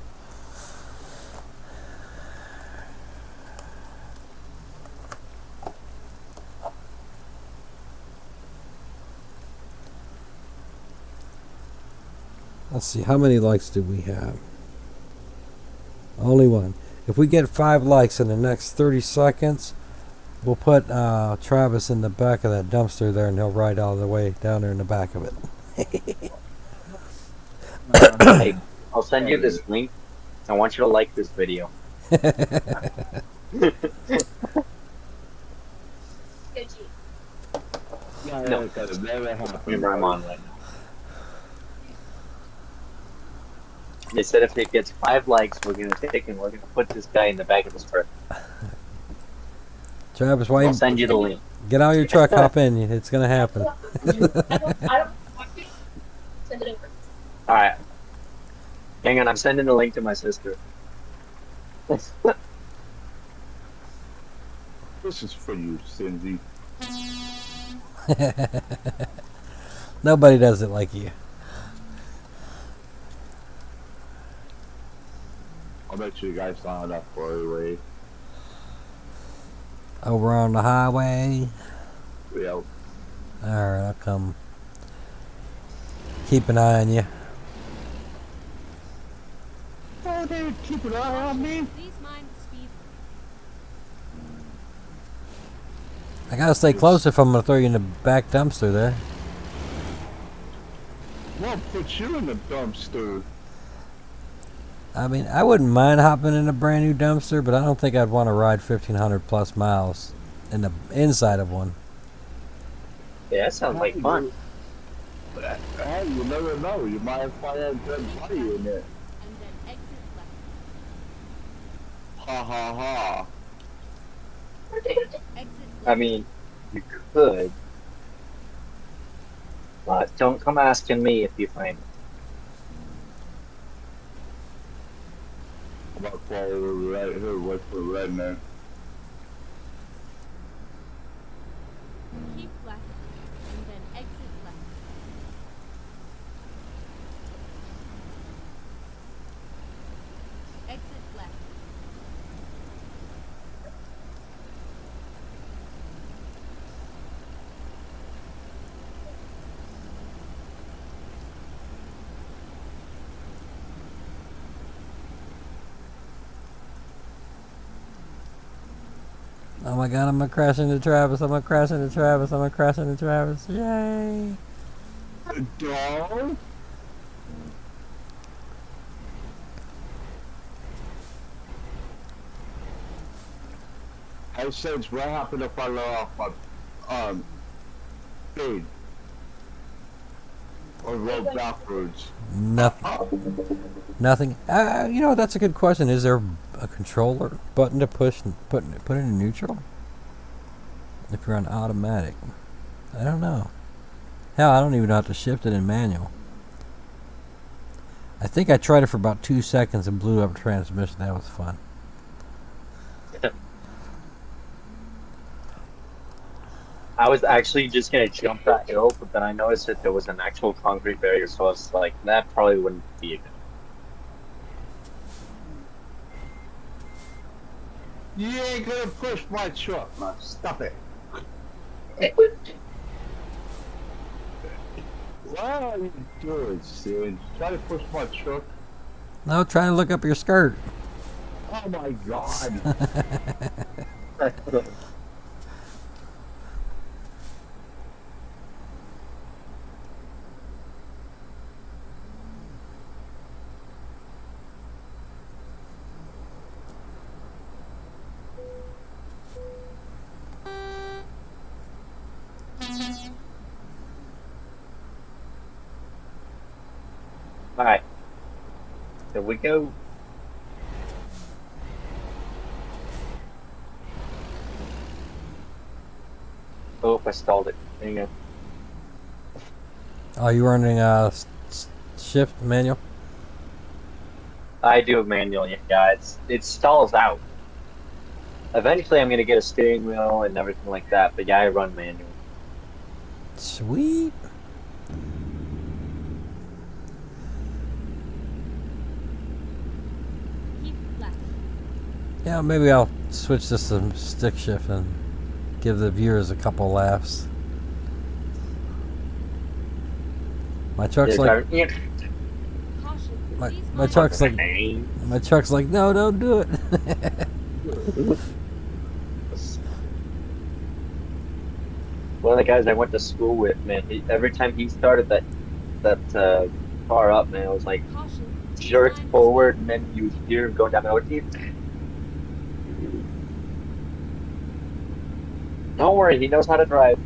Let's see, how many likes do we have? Only one. If we get 5 likes in the next 30 seconds, we'll put Travis in the back of that dumpster there, and he'll ride all the way down there in the back of it. Hey, I'll send you this link. I want you to like this video. good G. No, that could never happen. remember I'm on right now. They said if it gets 5 likes, we're gonna take and we're gonna put this guy in the back of his truck. Travis, why I'll you send you the link. get out of your truck, hop in. It's gonna happen. I don't send it over. All right. Hang on, I'm sending the link to my sister. This is for you, Cindy. Nobody does it like you. I'll bet you guys signed up for it anyway. Over on the highway. Yeah. Alright, I'll come. Keep an eye on you. Oh, they keep an eye on me. Please mind the speed limit. I gotta stay close if I'm gonna throw you in the back dumpster there. Well, put you in the dumpster. I mean, I wouldn't mind hopping in a brand new dumpster, but I don't think I'd want to ride 1,500 plus miles in the inside of one. Yeah, that sounds like fun. Hey, you never know. You might find a dead body in there. And then exit left. Ha ha ha. Exit I left. mean, you could. But don't come asking me if you find it. I'm about to follow right here, wait for the red man. Keep left. And then exit left. Exit left. Oh my god, I'm gonna crash into Travis. I'm gonna crash into Travis. I'm gonna crash into Travis. Yay! Dog? Hey, Sinz, what happened if I let off my, speed? Or roll backwards? Nothing. Nothing. You know, that's a good question. Is there a controller button to push and put it in neutral? If you're on automatic, I don't know. Hell, I don't even know how to shift it in manual. I think I tried it for about 2 seconds and blew up transmission. That was fun. I was actually just gonna jump that hill, but then I noticed that there was an actual concrete barrier, so I was like, that probably wouldn't be a good. You ain't gonna push my truck, man. Stop it. What are you doing, Sid? Try to push my truck? No, trying to look up your skirt. Oh my god. Alright. Here we go. Oh, I stalled it. Hang on. Oh, you running shift manual? I do a manual, yeah. It stalls out. Eventually, I'm gonna get a steering wheel and everything like that, but yeah, I run manual. Sweet. Keep left. Yeah, maybe I'll switch this to stick shift and give the viewers a couple laughs. My truck's like Caution. my, Please my mind truck's the like my truck's like, no, don't do it. One of the guys I went to school with, man, every time he started that car up, man, it was like Caution. Please jerk mind the forward, and then you hear him going down the road. Don't worry, he knows how to drive.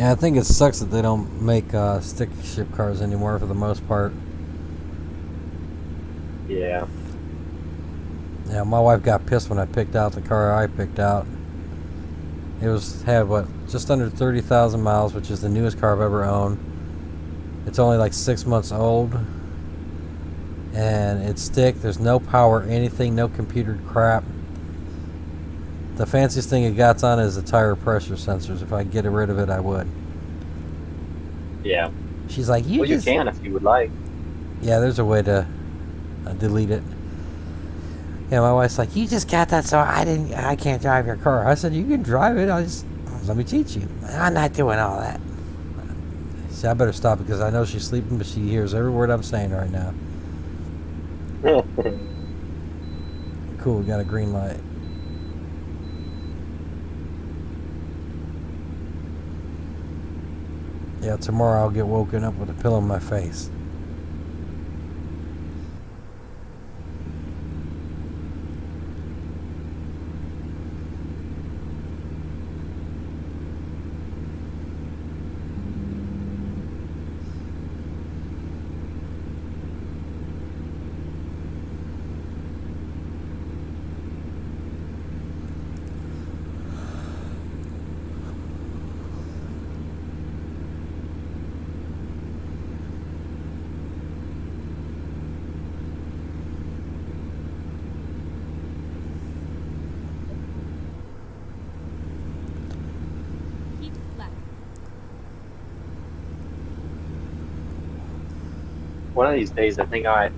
Yeah, I think it sucks that they don't make stick shift cars anymore for the most part. Yeah. Yeah, my wife got pissed when I picked out the car I picked out. It had what, just under 30,000 miles, which is the newest car I've ever owned. It's only like 6 months old, and it's stick. There's no power, anything, no computered crap. The fanciest thing it got on is the tire pressure sensors. If I could get rid of it, I would. Yeah. She's like, Well, you can if you would like. Yeah, there's a way to delete it. Yeah, my wife's like, you just got that, so I can't drive your car. I said, you can drive it. Let me teach you. I'm not doing all that. See, I better stop because I know she's sleeping, but she hears every word I'm saying right now. Cool, we got a green light. Yeah, tomorrow I'll get woken up with a pillow in my face. Keep left. One of these days, I think I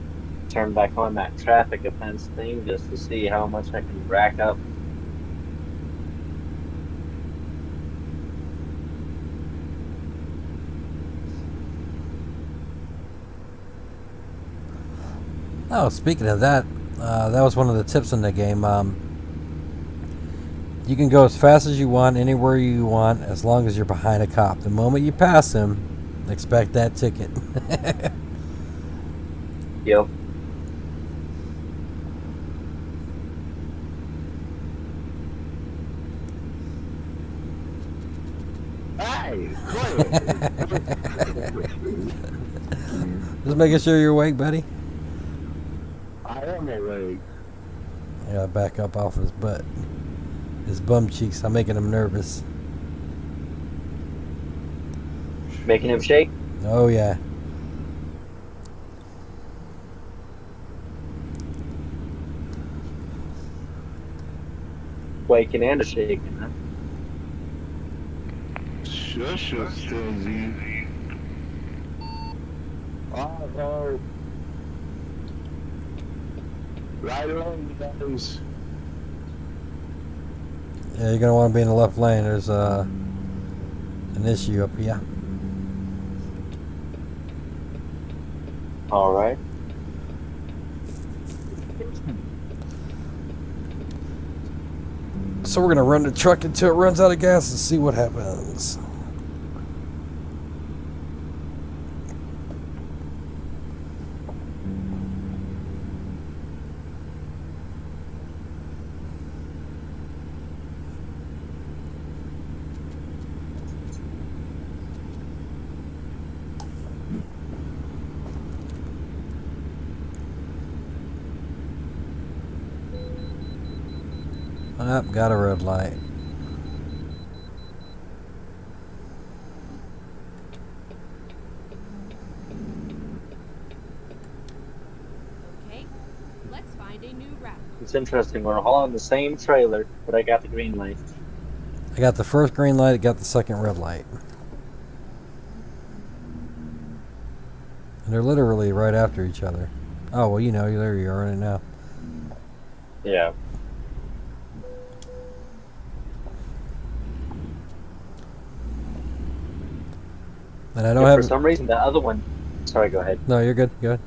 turn back on that traffic offense thing just to see how much I can rack up. Oh, speaking of that, that was one of the tips in the game. You can go as fast as you want, anywhere you want, as long as you're behind a cop. The moment you pass him, expect that ticket. Yep. Hey, quiet. Just making sure you're awake, buddy. I am awake. I gotta back up off his butt. His bum cheeks, I'm making him nervous. Making him shake. Oh, yeah. Waking and a shaking, huh? Shush, Stingy. Oh, right on, guys. Yeah, you're gonna want to be in the left lane. There's an issue up here. All right. So we're gonna run the truck until it runs out of gas and see what happens. Got a red light. Okay, let's find a new route. It's interesting. We're all on the same trailer, but I got the green light. I got the first green light, I got the second red light. And they're literally right after each other. Oh, well, you know, there you are right now. Yeah. And I don't Yeah, have... for some reason, the other one... Sorry, go ahead. No, you're good. Go ahead.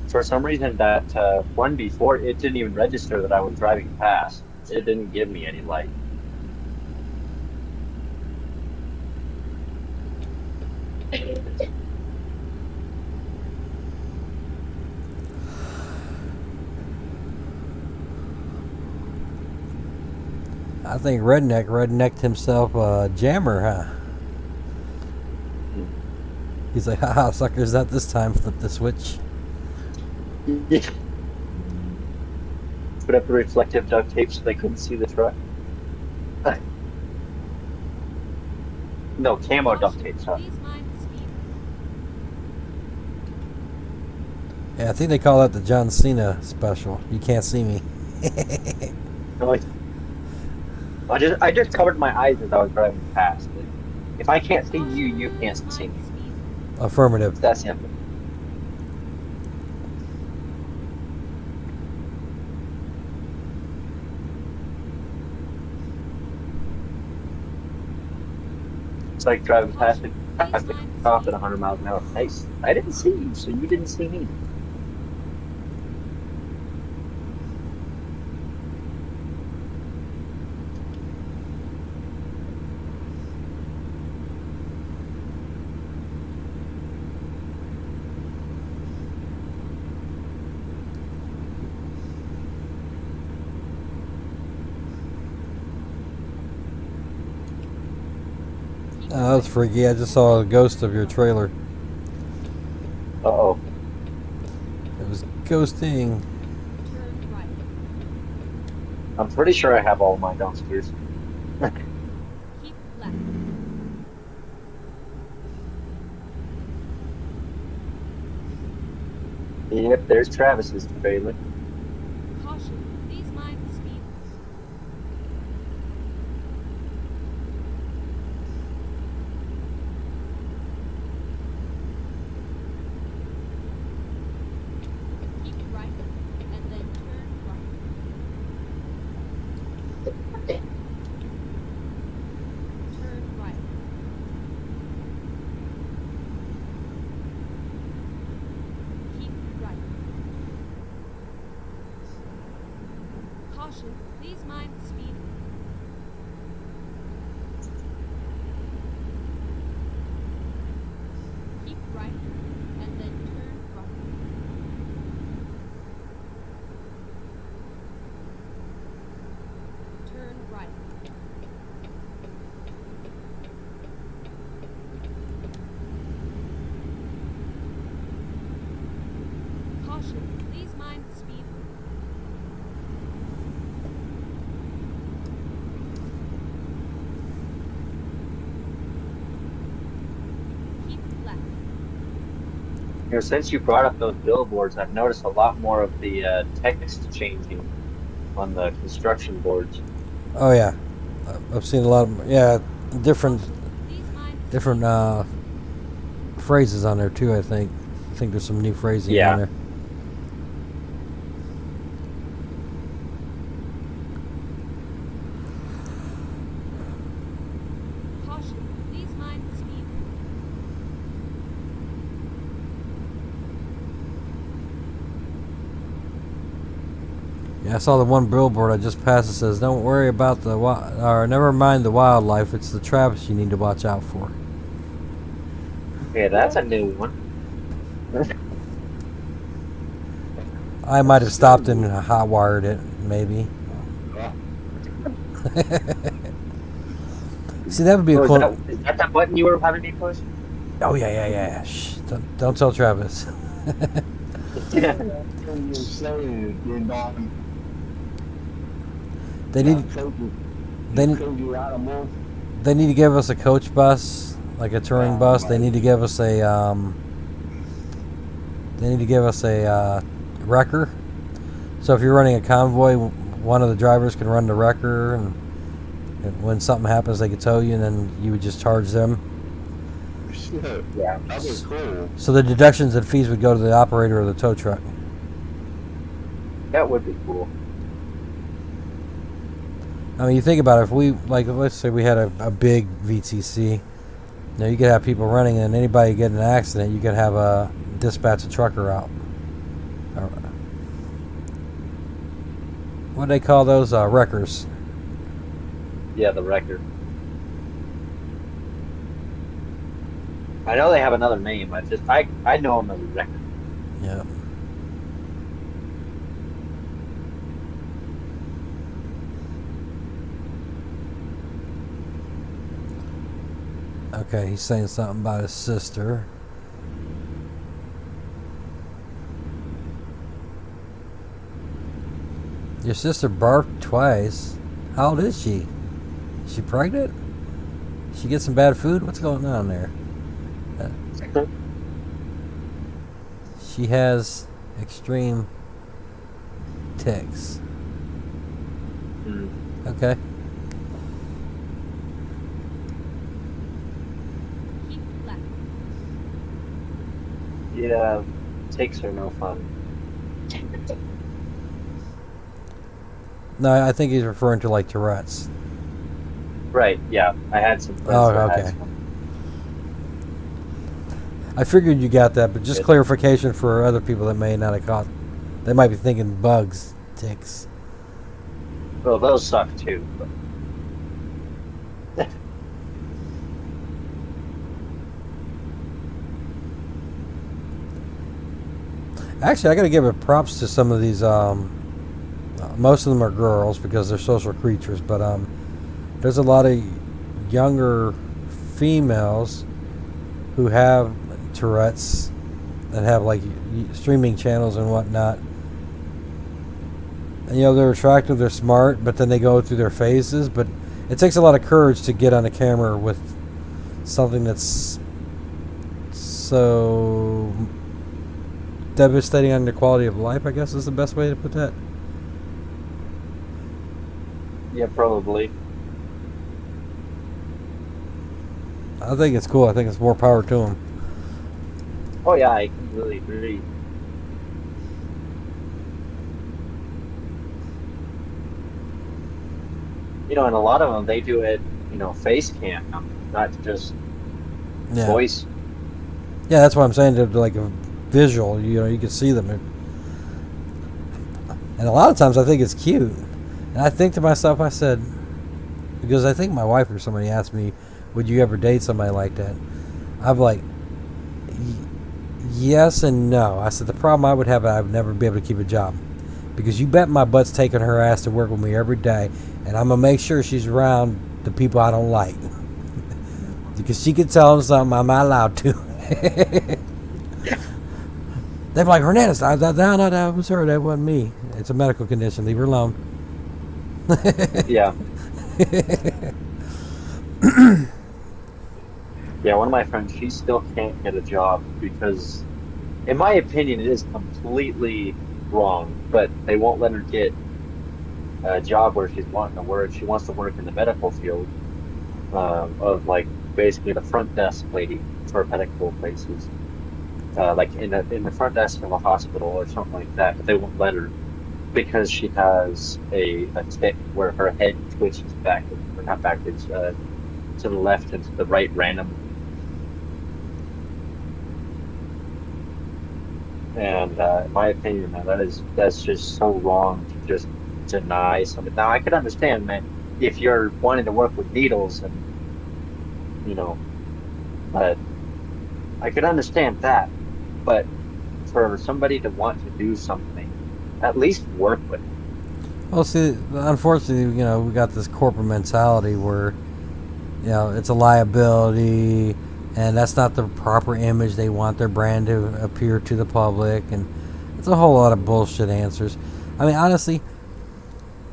For some reason, that one before, it didn't even register that I was driving past. It didn't give me any light. I think rednecked himself a jammer, huh? He's like, haha, suckers, not this time. Flip the switch. Yeah. Put up the reflective duct tape so they couldn't see the truck. No, camo duct tape, sorry. Please mind the speed. Yeah, I think they call that the John Cena special. You can't see me. No, I just covered my eyes as I was driving past. If I can't see you, you can't see me. Affirmative. It's that simple. It's like driving past the cop at 100 miles an hour. Nice. I didn't see you, so you didn't see me. Oh, that was freaky. I just saw a ghost of your trailer. Uh-oh. It was ghosting. Turn right. I'm pretty sure I have all mine downstairs. Keep left. Yep, there's Travis's trailer. Caution. Please mind the speed. Keep right and then turn right. Turn right. Keep right. Caution. Please mind the speed. Keep right and then turn right. Turn right. Caution. Please mind the speed. Keep left. You know, since you brought up those billboards, I've noticed a lot more of the text changing on the construction boards. Oh yeah, I've seen a lot of different Please mind the different phrases on there too. I think there's some new phrasing Yeah. on there. Caution. Please mind the speed. Yeah, I saw the one billboard I just passed that says, "Don't worry about or never mind the wildlife. It's the traps you need to watch out for." Yeah, that's a new one. I might have stopped and hot wired it, maybe. See, that would be a Oh, cool. is that the button you were having me push? Oh yeah. Shh, don't tell Travis. Yeah. You're saying you're not. They need they need Crazy animal. they need to give us a coach bus, like a touring bus. They need to give us a wrecker. So if you're running a convoy, one of the drivers can run the wrecker, and when something happens, they could tow you, and then you would just charge them. Shit. Yeah. That'd be cool. So the deductions and fees would go to the operator of the tow truck. That would be cool. I mean, you think about it, if we, like, let's say we had a big VTC, you could have people running, and anybody get in an accident, you could have a dispatch a trucker out. What do they call those? Wreckers. Yeah, the record. I know they have another name. I know them as a record. Yeah. Okay, he's saying something about his sister. Your sister barked twice. How old is she? Is she pregnant? She get some bad food? What's going on there? She has extreme tics. Okay. Keep left. Yeah, takes are no fun. No, I think he's referring to like Tourette's. Right, yeah. I had some friends Oh, that okay. had some. I figured you got that, but just Yes. clarification for other people that may not have caught. They might be thinking bugs, ticks. Well, those suck too. But Actually, I got to give it props to some of these. Most of them are girls because they're social creatures, but there's a lot of younger females who have Tourette's that have like streaming channels and whatnot. And, you know, they're attractive, they're smart, but then they go through their phases. But it takes a lot of courage to get on a camera with something that's so devastating on the quality of life, I guess is the best way to put that. yeah, probably. I think it's cool. I think it's more power to them. Oh yeah, I completely agree. You know, and a lot of them they do it, you know, face cam, not just Yeah. voice. Yeah, that's what I'm saying. They're like a visual. You know, you can see them. And a lot of times I think it's cute. And I think to myself, I said, because I think my wife or somebody asked me, would you ever date somebody like that? I'm like, yes and no. I said, the problem I would have, I would never be able to keep a job. Because you bet my butt's taking her ass to work with me every day. And I'm going to make sure she's around the people I don't like. Because she could tell them something I'm not allowed to. They're like, Hernandez, no, that was her. That wasn't me. It's a medical condition. Leave her alone. Yeah. Yeah, one of my friends, she still can't get a job because, in my opinion, it is completely wrong, but they won't let her get a job where she's wanting to work. She wants to work in the medical field, of like basically the front desk lady for medical places, like in the front desk of a hospital or something like that. But they won't let her because she has a tic where her head twitches back, or not backwards, to the left and to the right randomly. And in my opinion, man, that's just so wrong to just deny something. Now I could understand, man, if you're wanting to work with needles and you know, but I could understand that. But for somebody to want to do something, at least work with it. Well, see, unfortunately, you know, we got this corporate mentality where, you know, it's a liability, and that's not the proper image they want their brand to appear to the public, and it's a whole lot of bullshit answers. I mean, honestly,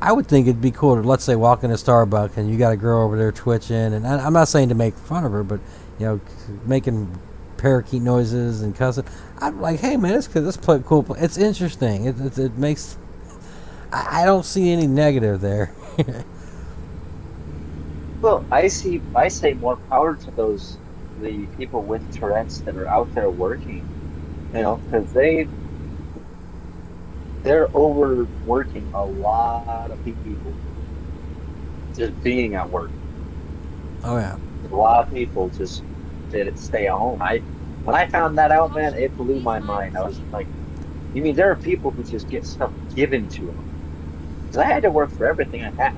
I would think it'd be cool to, let's say, walk into Starbucks and you got a girl over there twitching, and I'm not saying to make fun of her, but, you know, making parakeet noises and cussing. I'm like, hey, man, this cool. It's interesting. It makes... I don't see any negative there. Well, I say more power to the people with Tourette's that are out there working, you know, because they're overworking a lot of people just being at work. Oh, yeah. A lot of people just did stay at home. When I found that out, man, it blew my mind. I was like, you mean there are people who just get stuff given to them? Because I had to work for everything I had.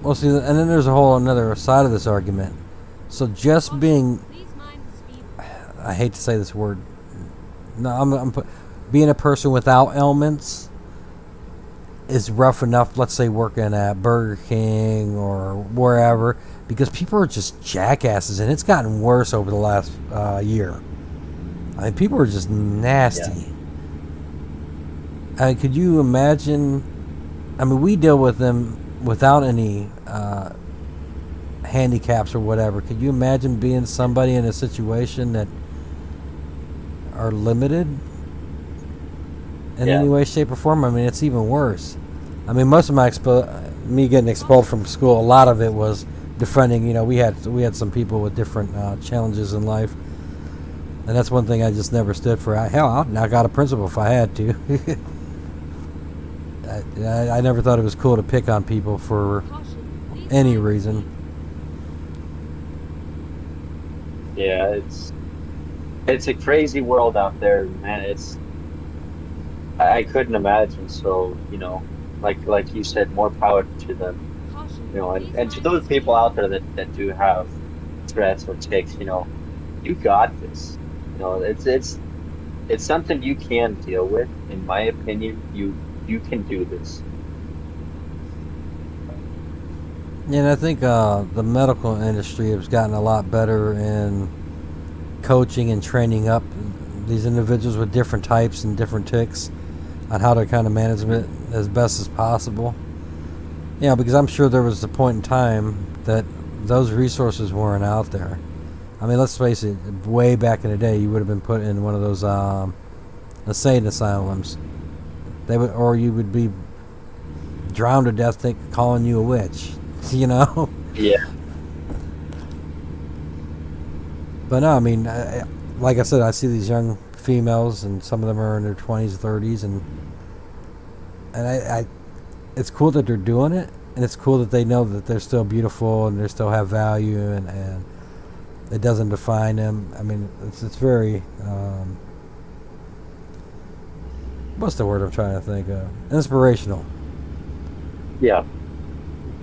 Well, see, and then there's a whole another side of this argument. So just being... Please mind the speed. I hate to say this word. No, being a person without ailments is rough enough. Let's say working at Burger King or wherever, because people are just jackasses, and it's gotten worse over the last year. I mean, people are just nasty. Could you imagine? I mean, we deal with them without any handicaps or whatever. Could you imagine being somebody in a situation that are limited in any way, shape, or form? I mean, it's even worse. I mean, most of me getting expelled from school, a lot of it was defending. You know, we had some people with different challenges in life, and that's one thing I just never stood for. Hell, I'd knock out a principal if I had to. I never thought it was cool to pick on people for any reason. Yeah, it's a crazy world out there, man. I couldn't imagine. So, you know, like you said, more power to them. You know, and to those people out there that do have threats or tics, you know, you got this. You know, it's something you can deal with. In my opinion, you can do this. Yeah, and I think the medical industry has gotten a lot better in coaching and training up these individuals with different types and different tics on how to kind of manage it as best as possible. You know, because I'm sure there was a point in time that those resources weren't out there. I mean, let's face it, way back in the day, you would have been put in one of those insane asylums. Or you would be drowned to death calling you a witch, you know? Yeah. But no, I mean, like I said, I see these young females, and some of them are in their 20s, 30s, and it's cool that they're doing it, and it's cool that they know that they're still beautiful and they still have value, and it doesn't define them. I mean, it's very what's the word I'm trying to think of? Inspirational. Yeah.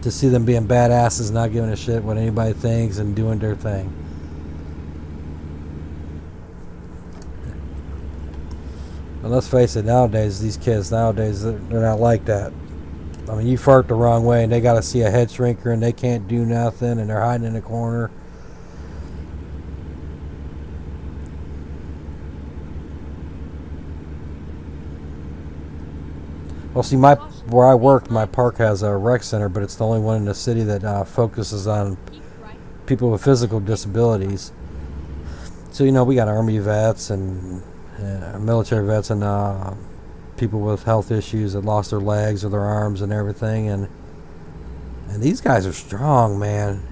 To see them being badasses, not giving a shit what anybody thinks, and doing their thing. But let's face it, nowadays, these kids nowadays, they're not like that. I mean, you fart the wrong way and they got to see a head shrinker and they can't do nothing and they're hiding in a corner. Well, see, where I work, my park has a rec center, but it's the only one in the city that focuses on people with physical disabilities. So, you know, we got Army vets and military vets and people with health issues that lost their legs or their arms and everything. And these guys are strong, man.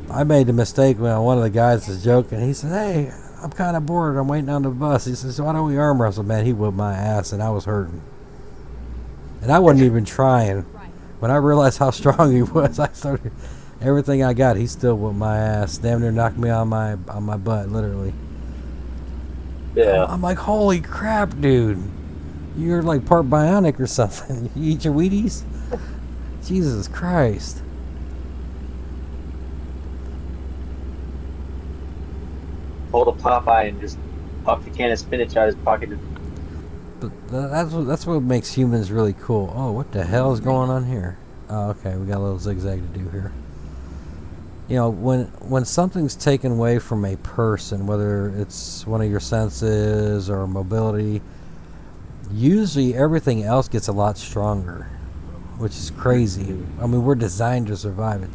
I made the mistake when one of the guys was joking. He said, "Hey, I'm kind of bored. I'm waiting on the bus." He says, "Why don't we arm wrestle?" Man, he whooped my ass, and I was hurting. And I wasn't even trying. When I realized how strong he was, I started everything I got. He still whooped my ass. Damn near knocked me on my butt, literally. Yeah. I'm like, holy crap, dude. You're like part bionic or something. You eat your Wheaties? Jesus Christ. Hold a Popeye and just pop the can of spinach out of his pocket. But that's what makes humans really cool. Oh, what the hell is going on here? Oh, okay, we got a little zigzag to do here. You know, when something's taken away from a person, whether it's one of your senses or mobility, usually everything else gets a lot stronger, which is crazy. I mean, we're designed to survive it.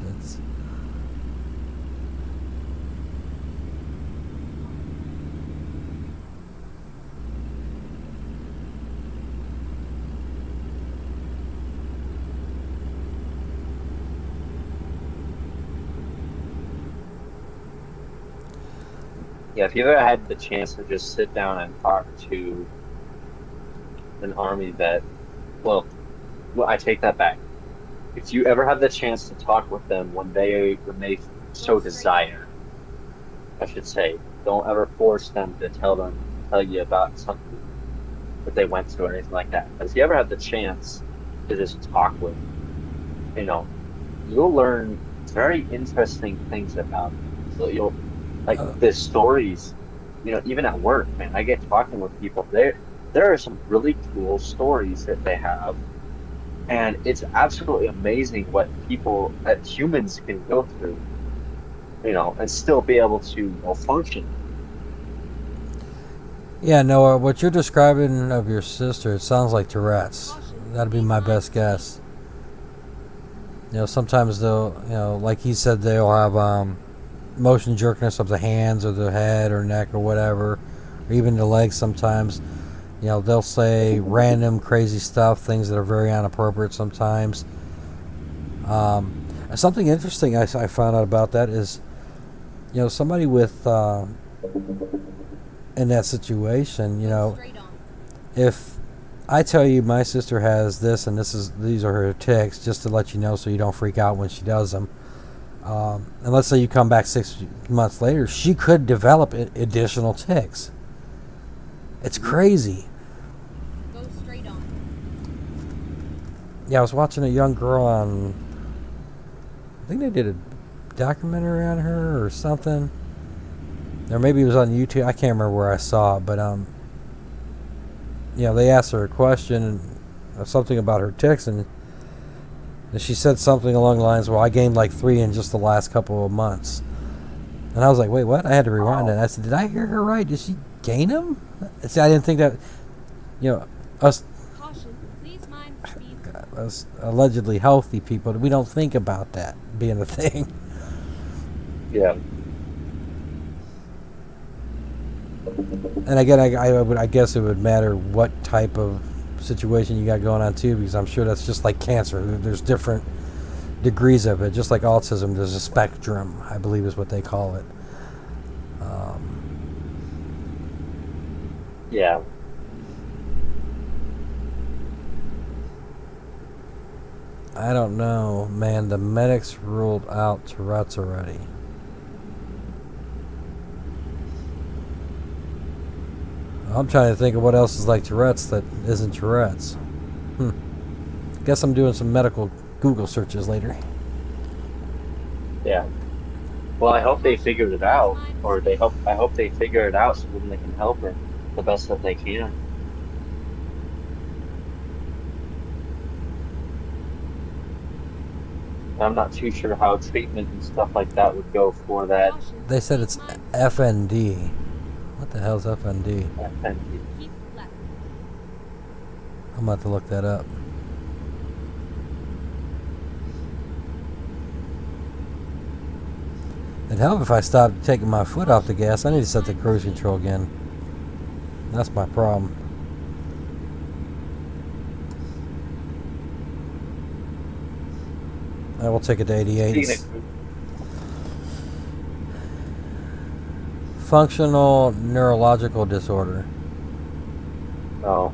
Yeah, if you've ever had the chance to just sit down and talk to an Army vet, well, I take that back. If you ever have the chance to talk with them when they so desire, I should say, don't ever force them to tell you about something that they went through or anything like that. But if you ever have the chance to just talk with them, you know, you'll learn very interesting things about them. So you'll the stories, you know, even at work, man, I get talking with people. There are some really cool stories that they have, And it's absolutely amazing what people, that humans can go through, and still be able to, function. Yeah, Noah, what you're describing of your sister, it sounds like Tourette's. That'd be my best guess. Sometimes they'll, like he said, they'll have motion jerkness of the hands or the head or neck or whatever, or even the legs sometimes. They'll say random crazy stuff, things that are very inappropriate sometimes. Something interesting I found out about that is, somebody with in that situation, if I tell you my sister has this and these are her tics, just to let you know so you don't freak out when she does them. And let's say you come back 6 months later, she could develop additional tics. It's crazy. Go straight on. Yeah, I was watching a young girl on, I think they did a documentary on her or something. Or maybe it was on YouTube. I can't remember where I saw it, but they asked her a question, something about her tics, and she said something along the lines, well, I gained like 3 in just the last couple of months. And I was like, wait, what? I had to rewind it. I said, did I hear her right? Did she gain them? See, I didn't think that, us Caution, please mind speed. us allegedly healthy people, we don't think about that being a thing. Yeah. And again, I guess it would matter what type of situation you got going on too, because I'm sure that's just like cancer. There's different degrees of it, just like autism. There's a spectrum, I believe, is what they call it. Yeah. I don't know, man. The medics ruled out Tourette's already. I'm trying to think of what else is like Tourette's that isn't Tourette's. Guess I'm doing some medical Google searches later. Yeah. Well, I hope they figured it out, or I hope they figure it out so then they can help her the best that they can. I'm not too sure how treatment and stuff like that would go for that. They said it's FND. What the hell's FND? Keep left. I'm about to look that up. It'd help if I stopped taking my foot off the gas. I need to set the cruise control again. That's my problem. I will take it to 88. Functional neurological disorder. Oh,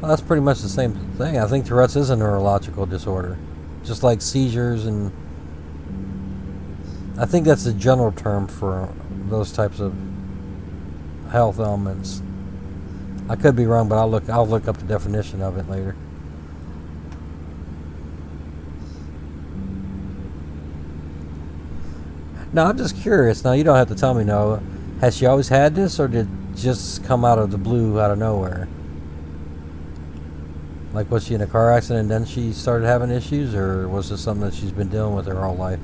Well, that's pretty much the same thing. I think Tourette's is a neurological disorder. Just like seizures, and I think that's the general term for those types of health ailments. I could be wrong, but I'll look up the definition of it later. Now, I'm just curious. Now, you don't have to tell me, no. Has she always had this, or did it just come out of the blue, out of nowhere? Like, was she in a car accident and then she started having issues, or was this something that she's been dealing with her whole life?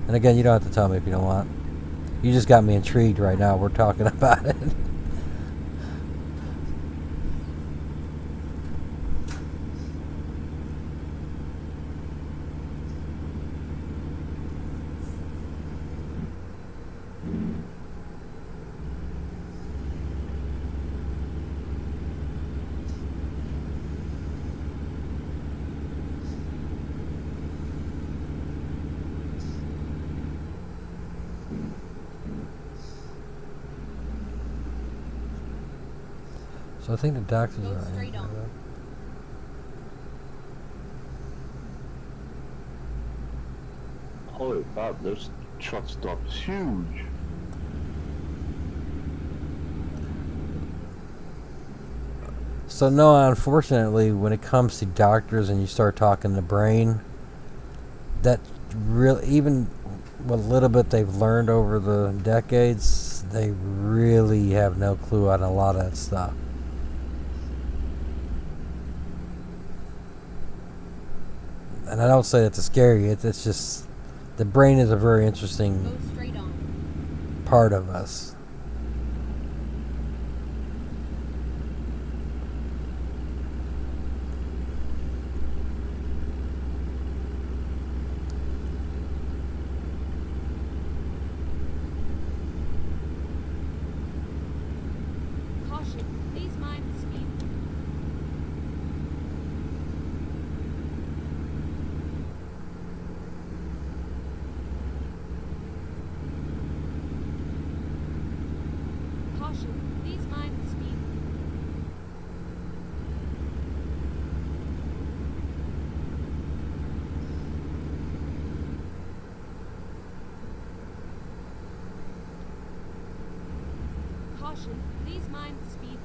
And again, you don't have to tell me if you don't want. You just got me intrigued right now. We're talking about it. So I think the doctors Go are straight on. Holy crap, this truck stop is huge. So no, unfortunately, when it comes to doctors and you start talking the brain, that really, even what little bit they've learned over the decades, they really have no clue on a lot of that stuff. and I don't say that to scare you. It's just the brain is a very interesting Go straight on. part of us. Caution, please mind the speed. Caution, please mind the speed. Caution, please mind the speed.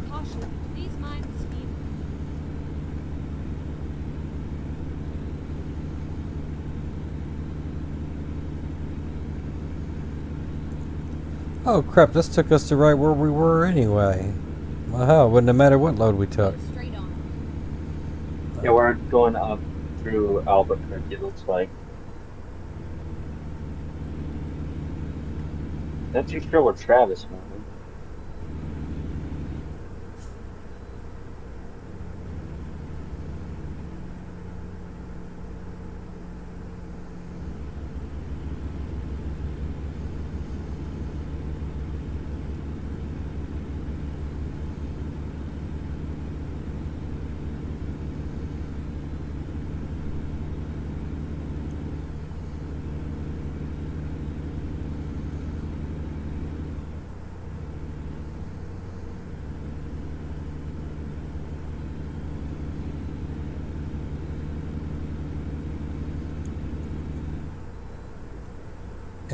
Caution, please mind the speed. Oh crap, this took us to right where we were anyway. Well, hell, wouldn't have mattered what load we took. Go straight on. Yeah, we're going up through Albuquerque, it looks like. Not too sure where Travis went.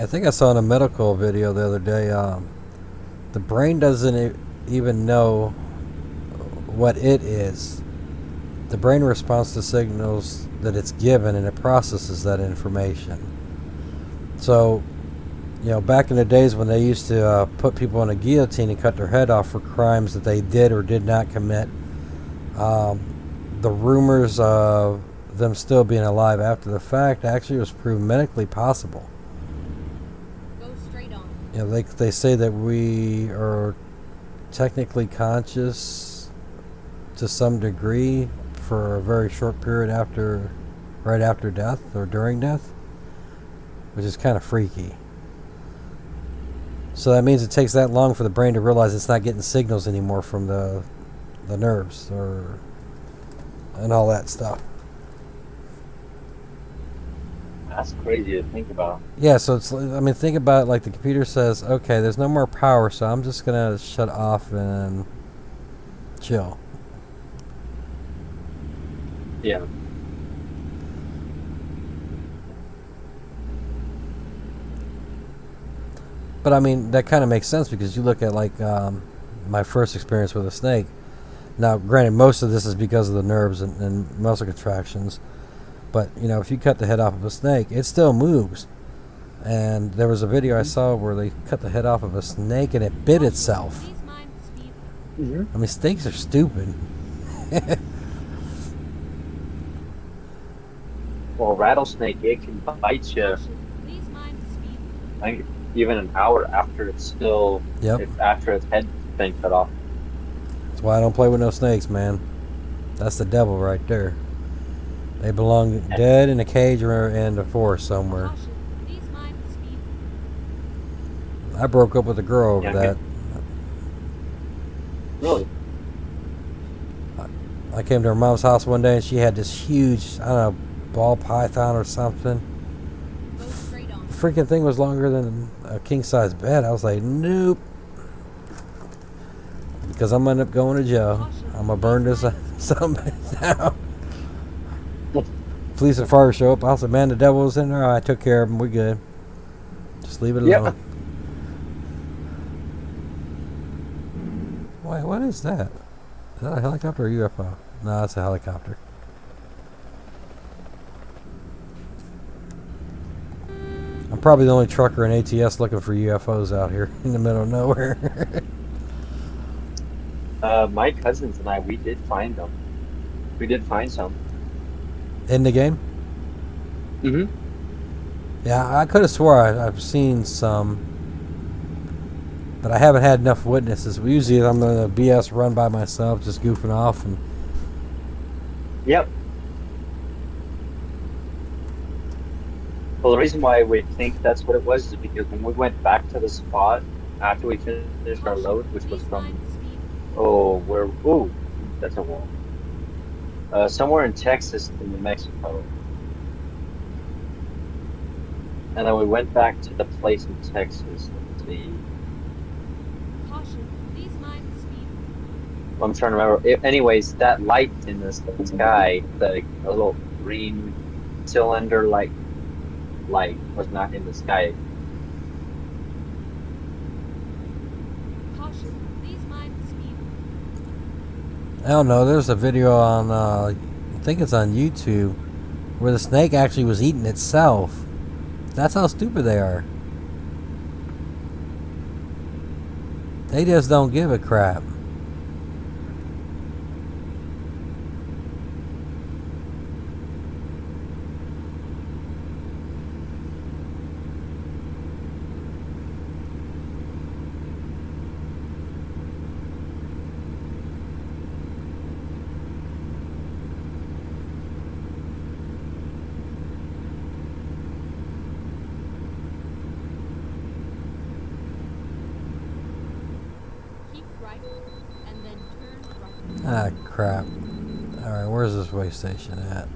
I think I saw in a medical video the other day, the brain doesn't even know what it is. The brain responds to signals that it's given and it processes that information. So, you know, back in the days when they used to put people on a guillotine and cut their head off for crimes that they did or did not commit, the rumors of them still being alive after the fact actually was proved medically possible. Go straight on. You know, they say that we are technically conscious to some degree for a very short period after, right after death or during death, which is kind of freaky. So that means it takes that long for the brain to realize it's not getting signals anymore from the nerves and all that stuff. That's crazy to think about. Yeah, so it's, I mean, think about it like the computer says, okay, there's no more power, so I'm just going to shut off and chill. Yeah. But I mean, that kind of makes sense because you look at like my first experience with a snake. Now, granted, most of this is because of the nerves and muscle contractions. But, you know, if you cut the head off of a snake, it still moves. And there was a video I saw where they cut the head off of a snake and it bit itself. Please mind the speed. Mm-hmm. I mean, snakes are stupid. Well, rattlesnake, it can bite you Caution, please mind the speed. like even an hour after it's still, Yep. after its head's been cut off. That's why I don't play with no snakes, man. That's the devil right there. They belong dead in a cage or in a forest somewhere. Caution, please mind the speed. I broke up with a girl over Yeah, that. Really? I came to her mom's house one day and she had this huge, I don't know, ball python or something. Go straight on. The freaking thing was longer than a king-size bed. I was like, nope. Because I'm going to end up going to jail. I'm going to burn this something down. Police and fire show up. I said, man, the devil was in there. I took care of him. We good. Just leave it alone. Yep. Wait, what is that? Is that a helicopter or a UFO? No, it's a helicopter. I'm probably the only trucker in ATS looking for UFOs out here in the middle of nowhere. My cousins and I, we did find them. We did find some. In the game? Mm-hmm. Yeah, I could have swore I've seen some, but I haven't had enough witnesses. Usually I'm in a BS run by myself, just goofing off. And Yep. Well, the reason why we think that's what it was is because when we went back to the spot after we finished our load, which was from, that's a wall. Somewhere in Texas to New Mexico. And then we went back to the place in Texas. Let's see. Caution, please mind the speed. I'm trying to remember. Anyways, that light in the sky, the little green cylinder light was not in the sky. Caution, please mind the speed. I don't know. There's a video on, I think it's on YouTube, where the snake actually was eating itself. That's how stupid they are. They just don't give a crap. Keep right, and then turn right. Ah, crap. Alright, where's this way station at?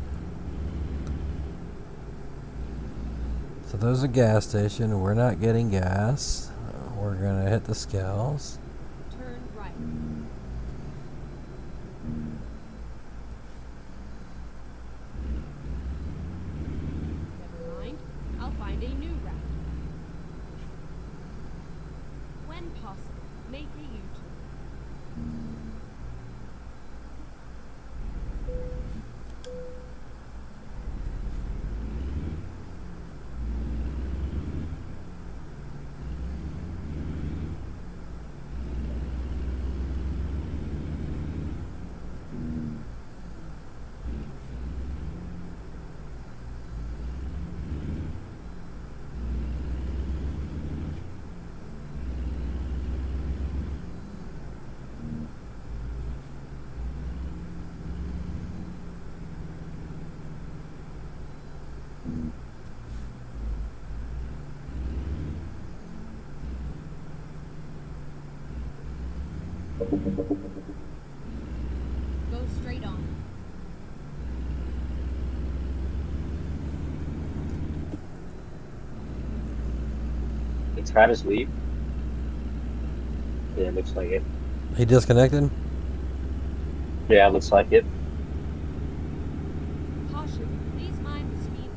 So there's a gas station. We're not getting gas. We're gonna hit the scales. Turn right. Never mind. I'll find a new route. When possible, make a U-turn. Go straight on. Did Travis leave? Yeah, looks like it. He disconnected? Yeah, looks like it. Caution, please mind the speed.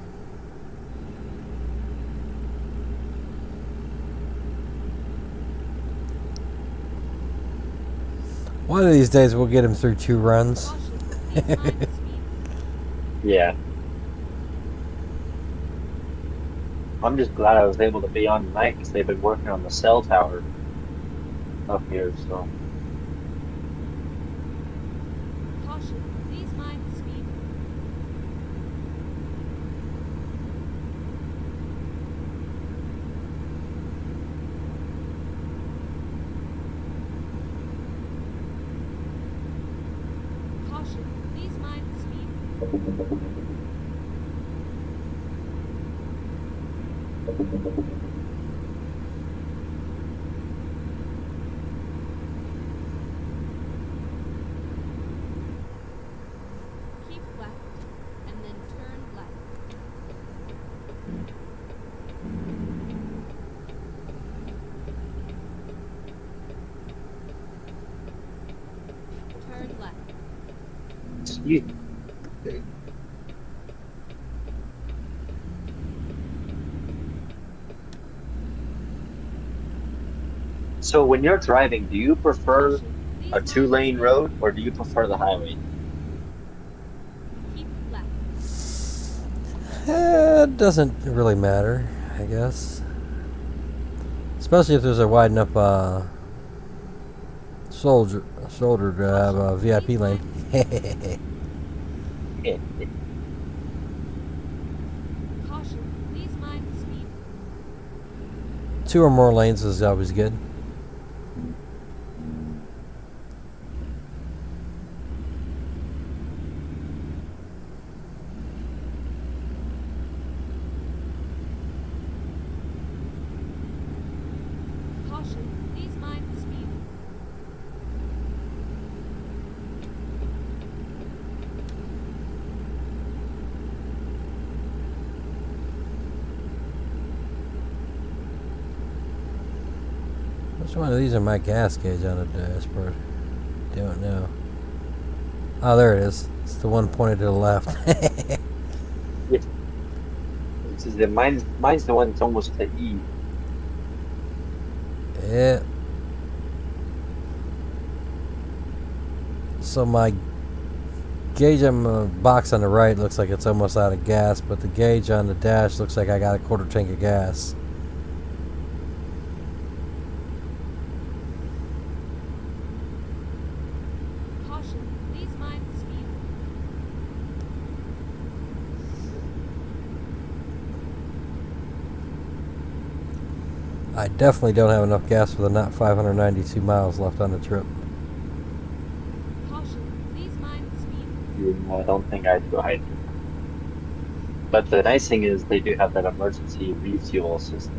One of these days we'll get him through 2 runs. Caution, please mind the speed. Yeah. I'm just glad I was able to be on tonight because they've been working on the cell tower up here, so. Caution, please mind the speed. Caution, please mind the speed. Keep left, and then turn left. Turn left. Excuse me. So when you're driving, do you prefer Caution, please a mind the 2-lane speed. road or do you prefer the highway? Keep left. It doesn't really matter. I guess. Especially if there's a wide enough shoulder to have a VIP lane. Caution, please mind the speed. 2 or more lanes is always good. Caution, please mind the speed. Which one of these are my gas gauge on the dashboard? Don't know. Oh, there it is. It's the one pointed to the left. This is mine's the one that's almost to E. Yeah. So my gauge on the box on the right looks like it's almost out of gas, but the gauge on the dash looks like I got a quarter tank of gas. Caution, please mind the speed. I definitely don't have enough gas for the not 592 miles left on the trip. Caution, please mind the speed. I don't think I'd go hide. But the nice thing is they do have that emergency refuel system.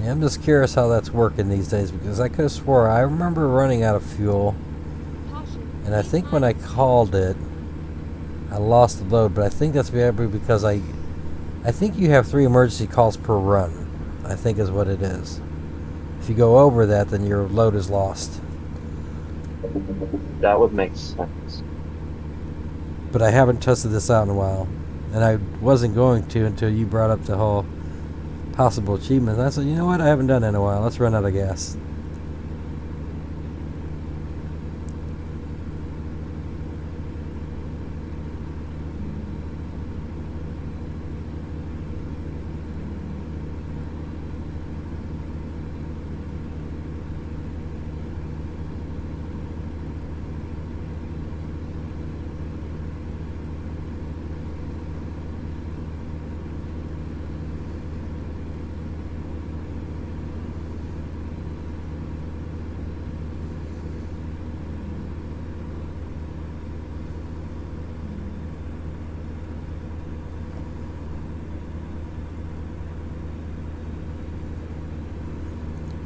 Yeah, I'm just curious how that's working these days because I could have swore I remember running out of fuel, Caution, and I please think when I mind the speed. called it, I lost the load. But I think that's probably because I think you have 3 emergency calls per run. I think is what it is. If you go over that, then your load is lost. That would make sense. But I haven't tested this out in a while, and I wasn't going to until you brought up the whole possible achievement. I said, you know what? I haven't done that in a while. Let's run out of gas.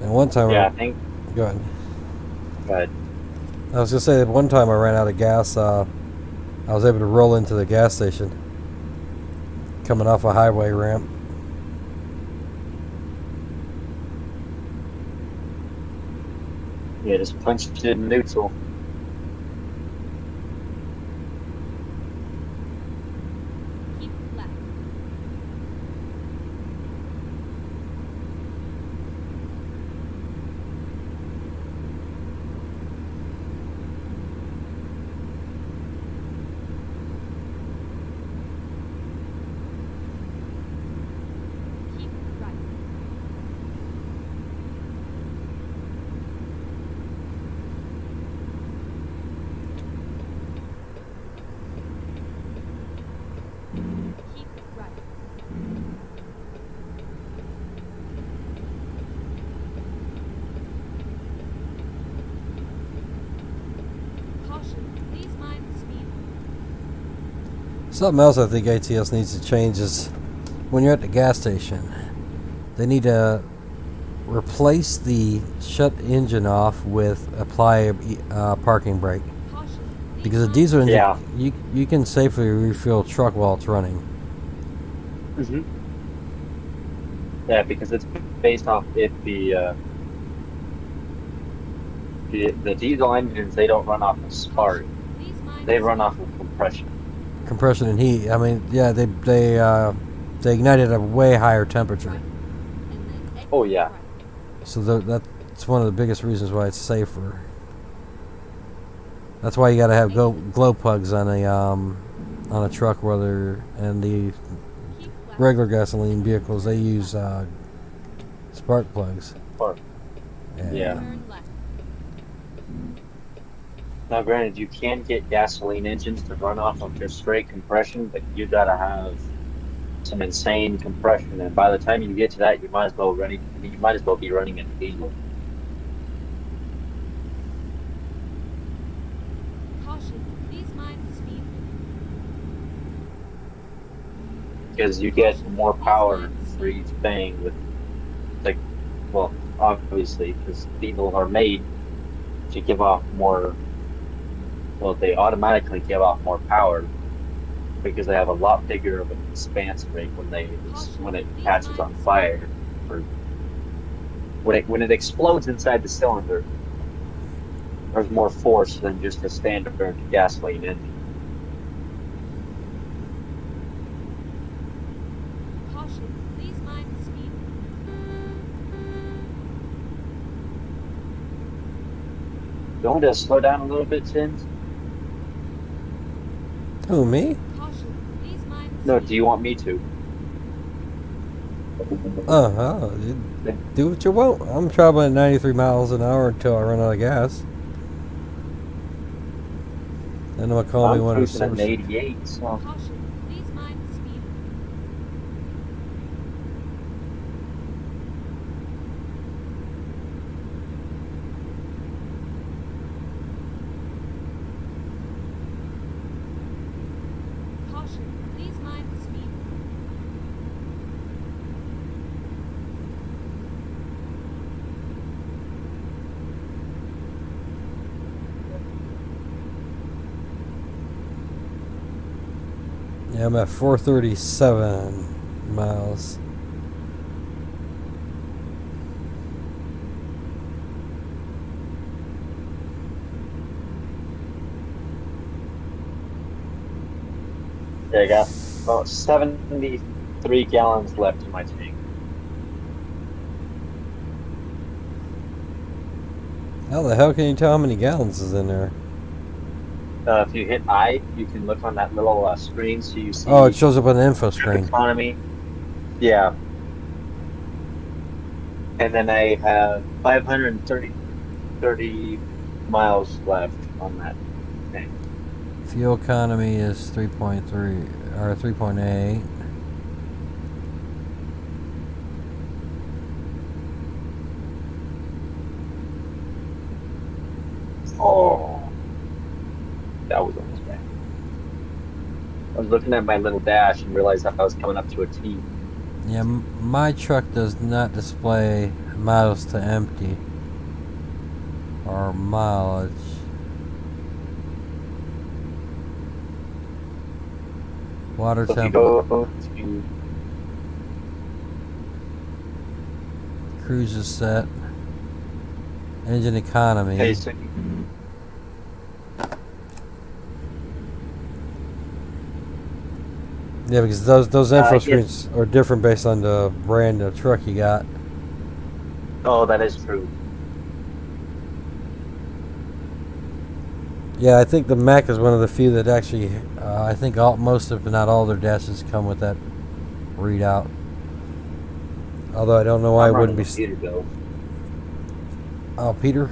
And one time, Yeah, I think. go ahead. But I was gonna say that one time I ran out of gas. I was able to roll into the gas station coming off a highway ramp. yeah, just punched it in neutral. Keep left. Keep right. Keep right. Caution, please mind the speed. Something else I think ATS needs to change is when you're at the gas station, they need to replace the shut engine off with apply parking brake. Caution, please Because a mind diesel engine, Yeah. you can safely refuel a truck while it's running. Mm-hmm. Yeah, because it's based off if the diesel engines, they don't run off of spark, Please mind they the run speed. off of compression. Compression and heat. I mean, yeah, they ignite at a way higher temperature. And then exit Oh, yeah. right. So that's one of the biggest reasons why it's safer. That's why you got to have glow plugs on a truck, whether and the Keep left. regular gasoline vehicles, they use spark plugs. Or, yeah. Turn left. Now, granted, you can get gasoline engines to run off of just straight compression, but you gotta have some insane compression, and by the time you get to that, you might as well be running a diesel. Caution, please mind the speed. Because you get more power for each thing with, like, well, obviously, because diesel are made to give off more, well, they automatically give off more power because they have a lot bigger of an expanse rate when it catches on fire, or when it explodes inside the cylinder. There's more force than just a standard gasoline engine. Caution, please mind the speed. You want to slow down a little bit, Sinz? Who, me? Caution, please mind the No, speed. do you want me to? Do what you want. I'm traveling at 93 miles an hour until I run out of gas. Then they'll call me I'm one of the cruising at an service. 88, so Caution, please mind the speed. Caution, please mind the speed. Yeah, I'm at 437 miles. yeah, I got about 73 gallons left in my tank. How the hell can you tell how many gallons is in there? If you hit I, you can look on that little screen so you see Oh, it shows up on the info trip screen. economy. Yeah. And then I have 530 miles left on that tank. Fuel economy is 3.3 or 3.8. Oh, that was almost bad. I was looking at my little dash and realized that I was coming up to a T. Yeah, my truck does not display miles to empty or mileage. Water So if you temp, go to cruise is set. Engine economy. okay, so Yeah, because those info yeah. screens are different based on the brand of truck you got. Oh, that is true. Yeah, I think the Mac is one of the few that actually, I think most if not all their dashes come with that readout. Although I don't know why it I'm wouldn't running be. a Peterbilt. Oh, Peter?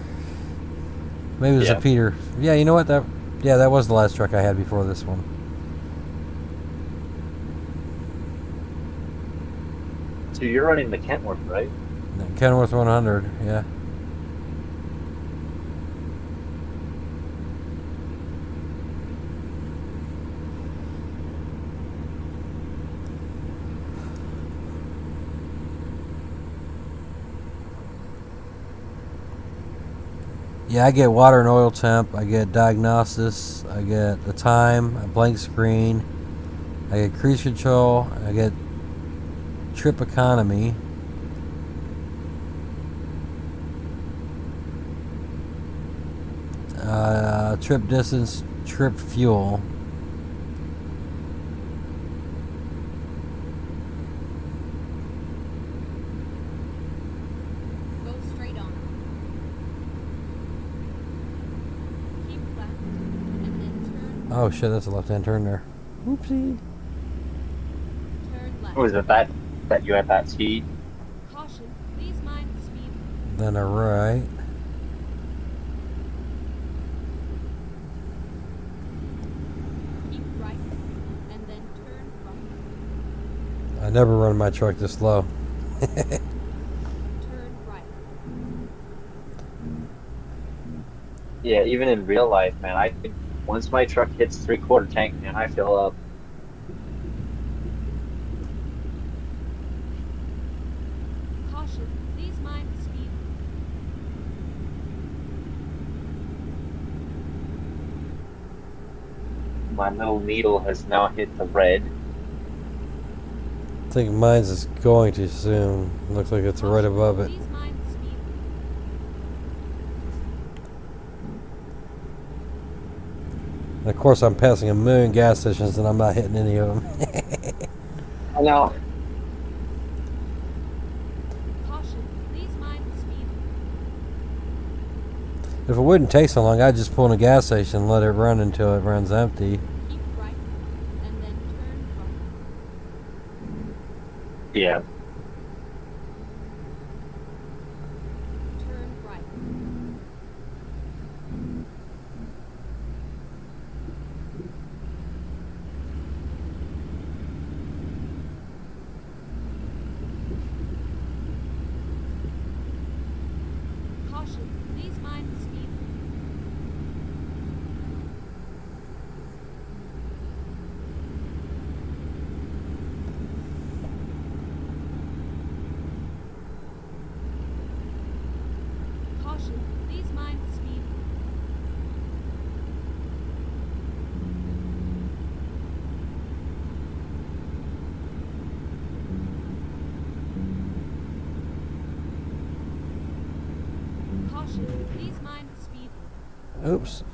Maybe it was Yeah. a Peter. Yeah, you know what? That was the last truck I had before this one. So you're running the Kentworth, right? The Kenworth 100, yeah. Yeah, I get water and oil temp, I get diagnosis, I get the time, a blank screen, I get cruise control, I get trip economy. Trip distance, trip fuel. Go straight on. Keep left and then turn Oh shit, that's a left-hand turn there. Oopsie. turn left. Was it that you had that speed? Caution, please mind the speed. Then a right. Keep right, and then turn right. I never run my truck this slow. Turn right. Yeah, even in real life, man, once my truck hits 3/4 tank, man, I fill up. Caution, please mind the speed. My little needle has now hit the red. I think mine's is going too soon. Looks like it's right above it. Please mind the speed. And of course, I'm passing a million gas stations and I'm not hitting any of them. I know. Caution, please mind the speed. If it wouldn't take so long, I'd just pull in a gas station and let it run until it runs empty. Keep right, and then turn right. Yeah. Turn right. Caution, please mind the speed. Caution, please mind the speed. Caution, please mind the speed. Oops.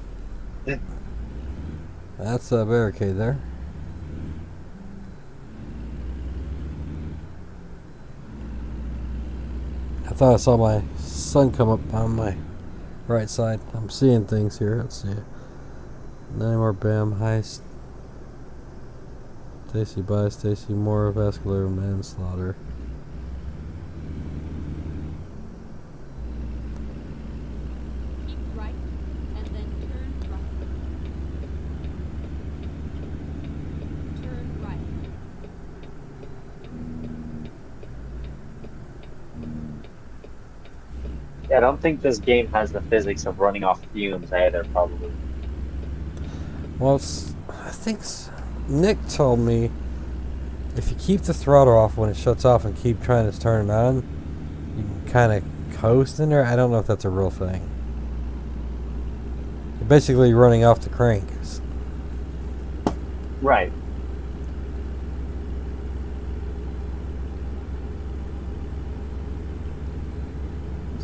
That's a barricade there. I thought I saw my sun come up on my right side. I'm seeing things here. Let's see. Nine more BAM. High. Stacy by Stacy Moore. Vascular manslaughter. Keep right, and then turn right. Turn right. Yeah, I don't think this game has the physics of running off fumes either, probably. Well, I think Nick told me if you keep the throttle off when it shuts off and keep trying to turn it on, you can kind of coast in there. I don't know if that's a real thing. You're basically running off the crank. Right.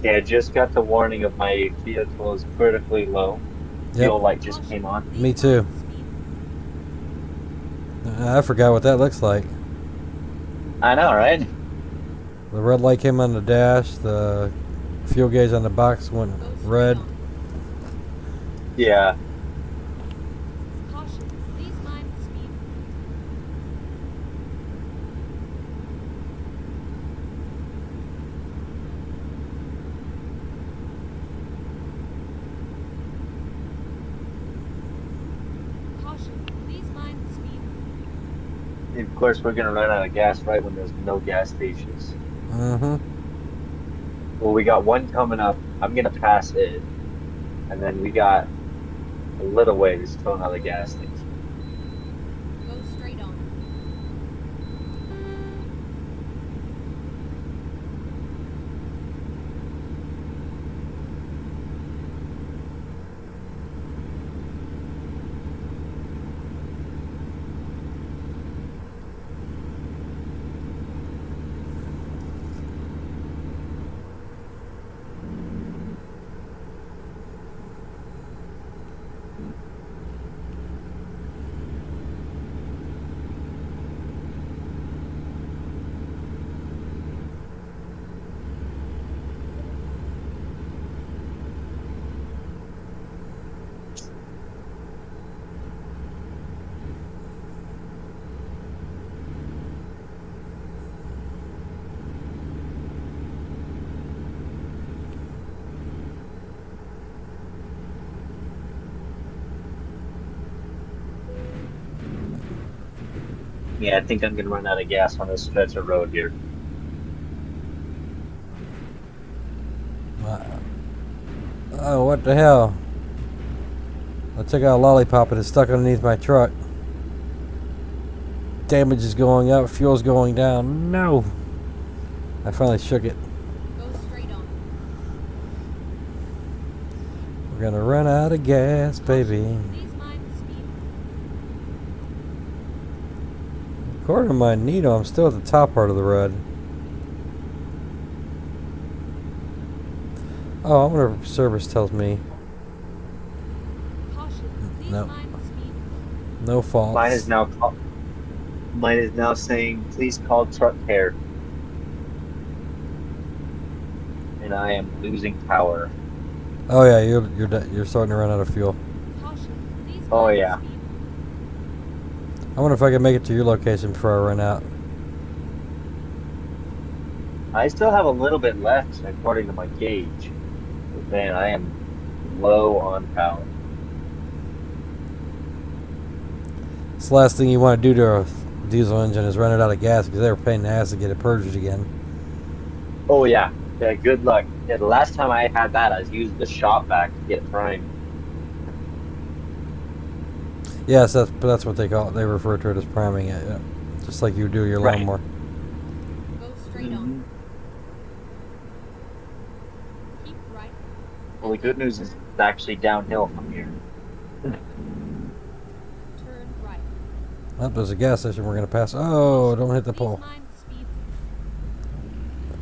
Yeah, I just got the warning of my vehicle is critically low. Fuel light just came on. Me too. I forgot what that looks like. I know, right? The red light came on the dash. The fuel gauge on the box went red. Yeah. Caution, please mind the speed. Caution, please mind the speed. Of course, we're gonna run out of gas right when there's no gas stations. Mm-hmm. Well, we got one coming up. I'm gonna pass it, and then we got a little ways to another gas station. Go straight on. Yeah, I think I'm gonna run out of gas on this stretch of road here. Oh, what the hell? I took out a lollipop and it's stuck underneath my truck. Damage is going up, fuel's going down. No! I finally shook it. Go straight on. We're gonna run out of gas, baby. Please mind the speed. According to my needle, I'm still at the top part of the road. Oh, I wonder if service tells me. Caution. Please No. mind the speed. No faults. Mine is now saying, please call truck care. And I am losing power. Oh yeah, you're starting to run out of fuel. Caution. Please mind Oh the yeah. speed. I wonder if I can make it to your location before I run out. I still have a little bit left according to my gauge. But man, I am low on power. It's the last thing you want to do to a diesel engine is run it out of gas because they were paying the ass to get it purged again. Oh yeah. Yeah, good luck. Yeah, the last time I had that, I was using the shop vac to get primed. Yes, that's what they call it. They refer to it as priming it, yeah. Just like you do your Right. lawnmower. Go straight on. Keep right. Well, the good news is it's actually downhill from here. Turn right. Oh, there's a gas station we're gonna pass. Oh, don't hit the Please pole. mind the speed.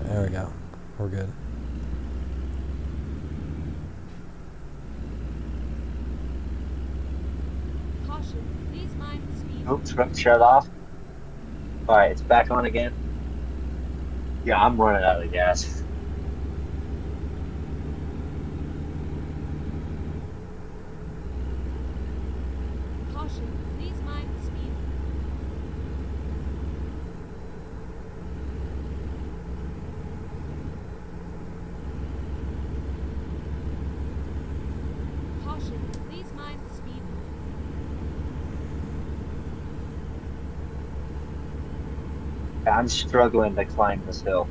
There we go. We're good. Caution. Please mind the speed. Oh, truck shut off. Alright, it's back on again. Yeah, I'm running out of gas. Caution. Please mind the speed. Caution. Please mind the speed. I'm struggling to climb this hill.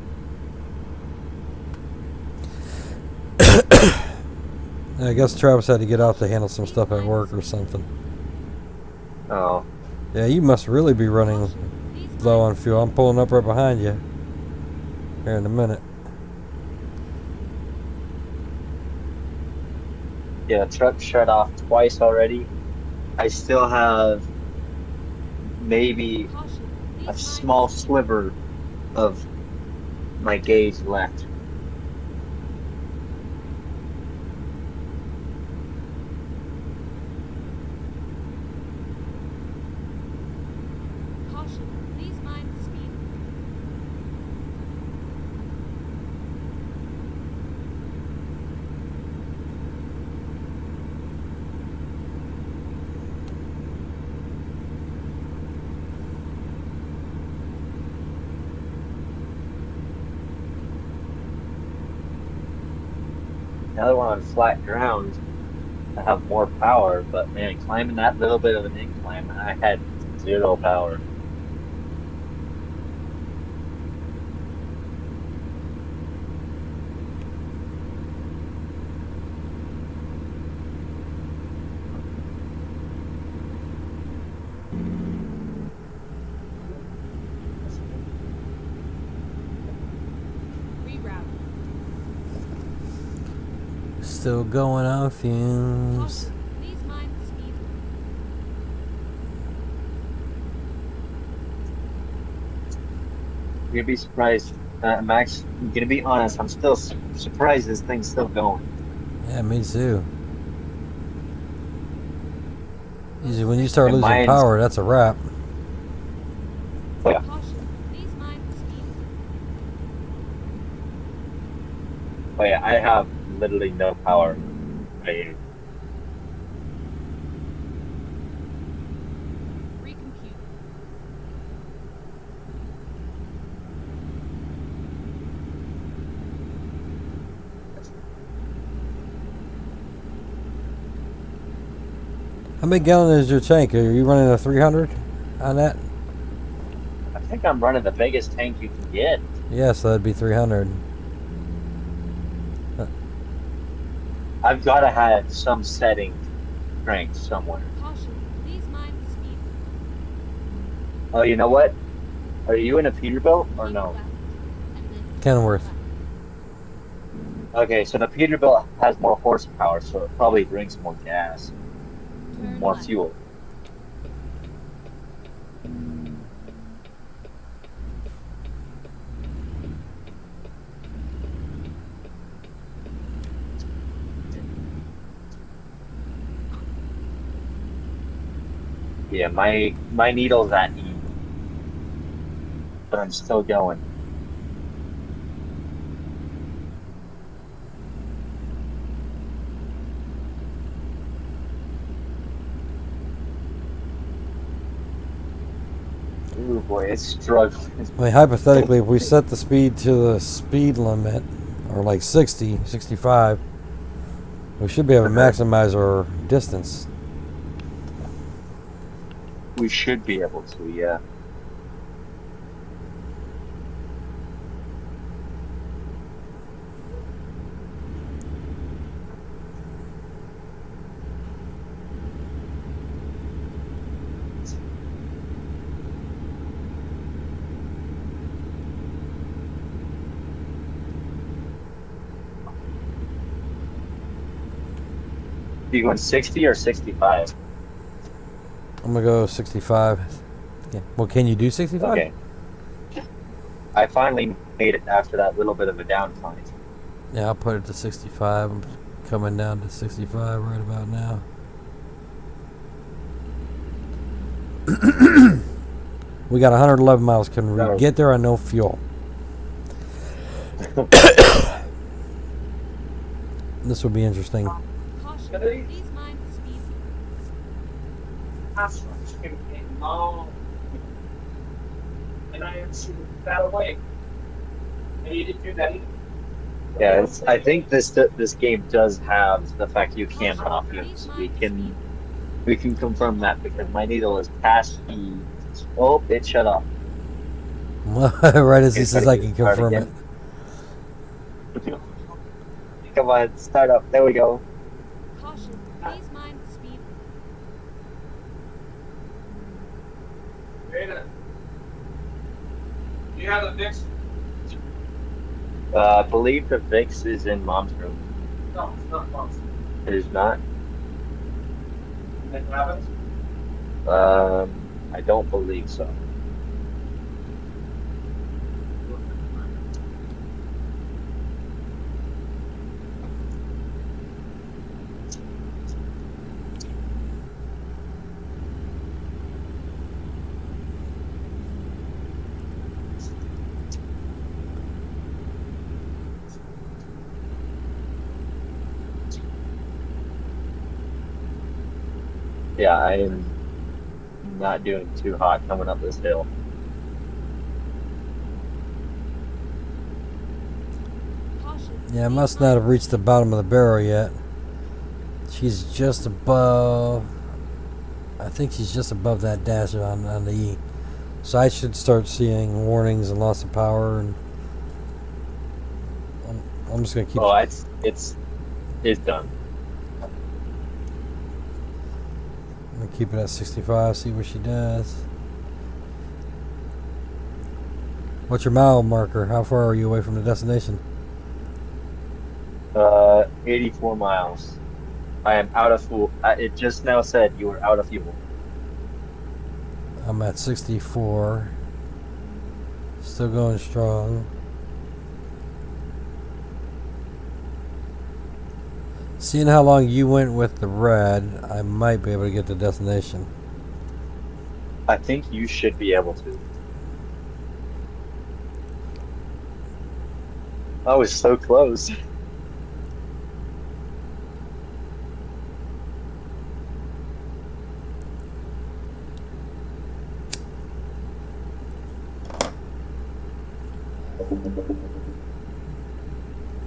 I guess Travis had to get out to handle some stuff at work or something. Oh, Yeah, you must really be running Caution. Please low mind on fuel. I'm pulling up right behind you here in a minute. yeah, truck shut off twice already. I still have maybe Caution. Please a mind small the speed. sliver of my gauge left. Caution. Please mind the speed. Now that we're on flat ground, I have more power, but man, climbing that little bit of an incline, I had zero power. Reroute. Still going on fumes. Caution. Please mind the speed. You're gonna be surprised, Max. I'm gonna be honest. I'm still surprised this thing's still going. Yeah, me too. Usually when you start And losing mine's- power, that's a wrap. Yeah. Caution. Please mind the speed. But yeah, I have literally no power. I, Recompute. How many gallon is your tank? Are you running a 300 on that? think I'm running the biggest tank you can get. Yeah, so that'd be 300. I've got to have some setting cranked somewhere. Caution, please mind the speed. Oh, you know what? Are you in a Peterbilt or Keep no? left, and then Kenworth. Okay, so the Peterbilt has more horsepower, so it probably drinks more gas, turn more left. fuel. Yeah, my needle's at E, but I'm still going. Ooh boy, it's struggling. I mean, hypothetically, if we set the speed to the speed limit, or like 60, 65, we should be able to maximize our distance. We should be able to, yeah. You going 60 or 65? I'm gonna go 65. Yeah. Well, can you do 65? Okay. I finally made it after that little bit of a downtime. Yeah, I'll put it to 65. I'm coming down to 65 right about now. We got 111 miles. Can we get there on no fuel? This would be interesting. Caution, please mind the speed. And I am shooting that away. And you didn't do that either. Yeah, I think this game does have the fact you can run off fumes. We can confirm that because my needle is past E. Oh, it shut off. Right as he says I can confirm it. Come on, start up. There we go. Caution, please mind the speed. Data. You have a mix? I believe the Vix is in Mom's room. No, it's not close. It is not. It happens? I don't believe so. Yeah, I am not doing too hot coming up this hill. Caution. Yeah, I must not have reached the bottom of the barrel yet. She's just above. I think she's just above that dash on the E. So I should start seeing warnings and loss of power. And I'm just gonna keep. Oh, it's done. I'm gonna keep it at 65. See what she does. What's your mile marker? How far are you away from the destination? 84 miles. I am out of fuel. It just now said you were out of fuel. I'm at 64. Still going strong. Seeing how long you went with the red, I might be able to get to destination. I think you should be able to. I was so close.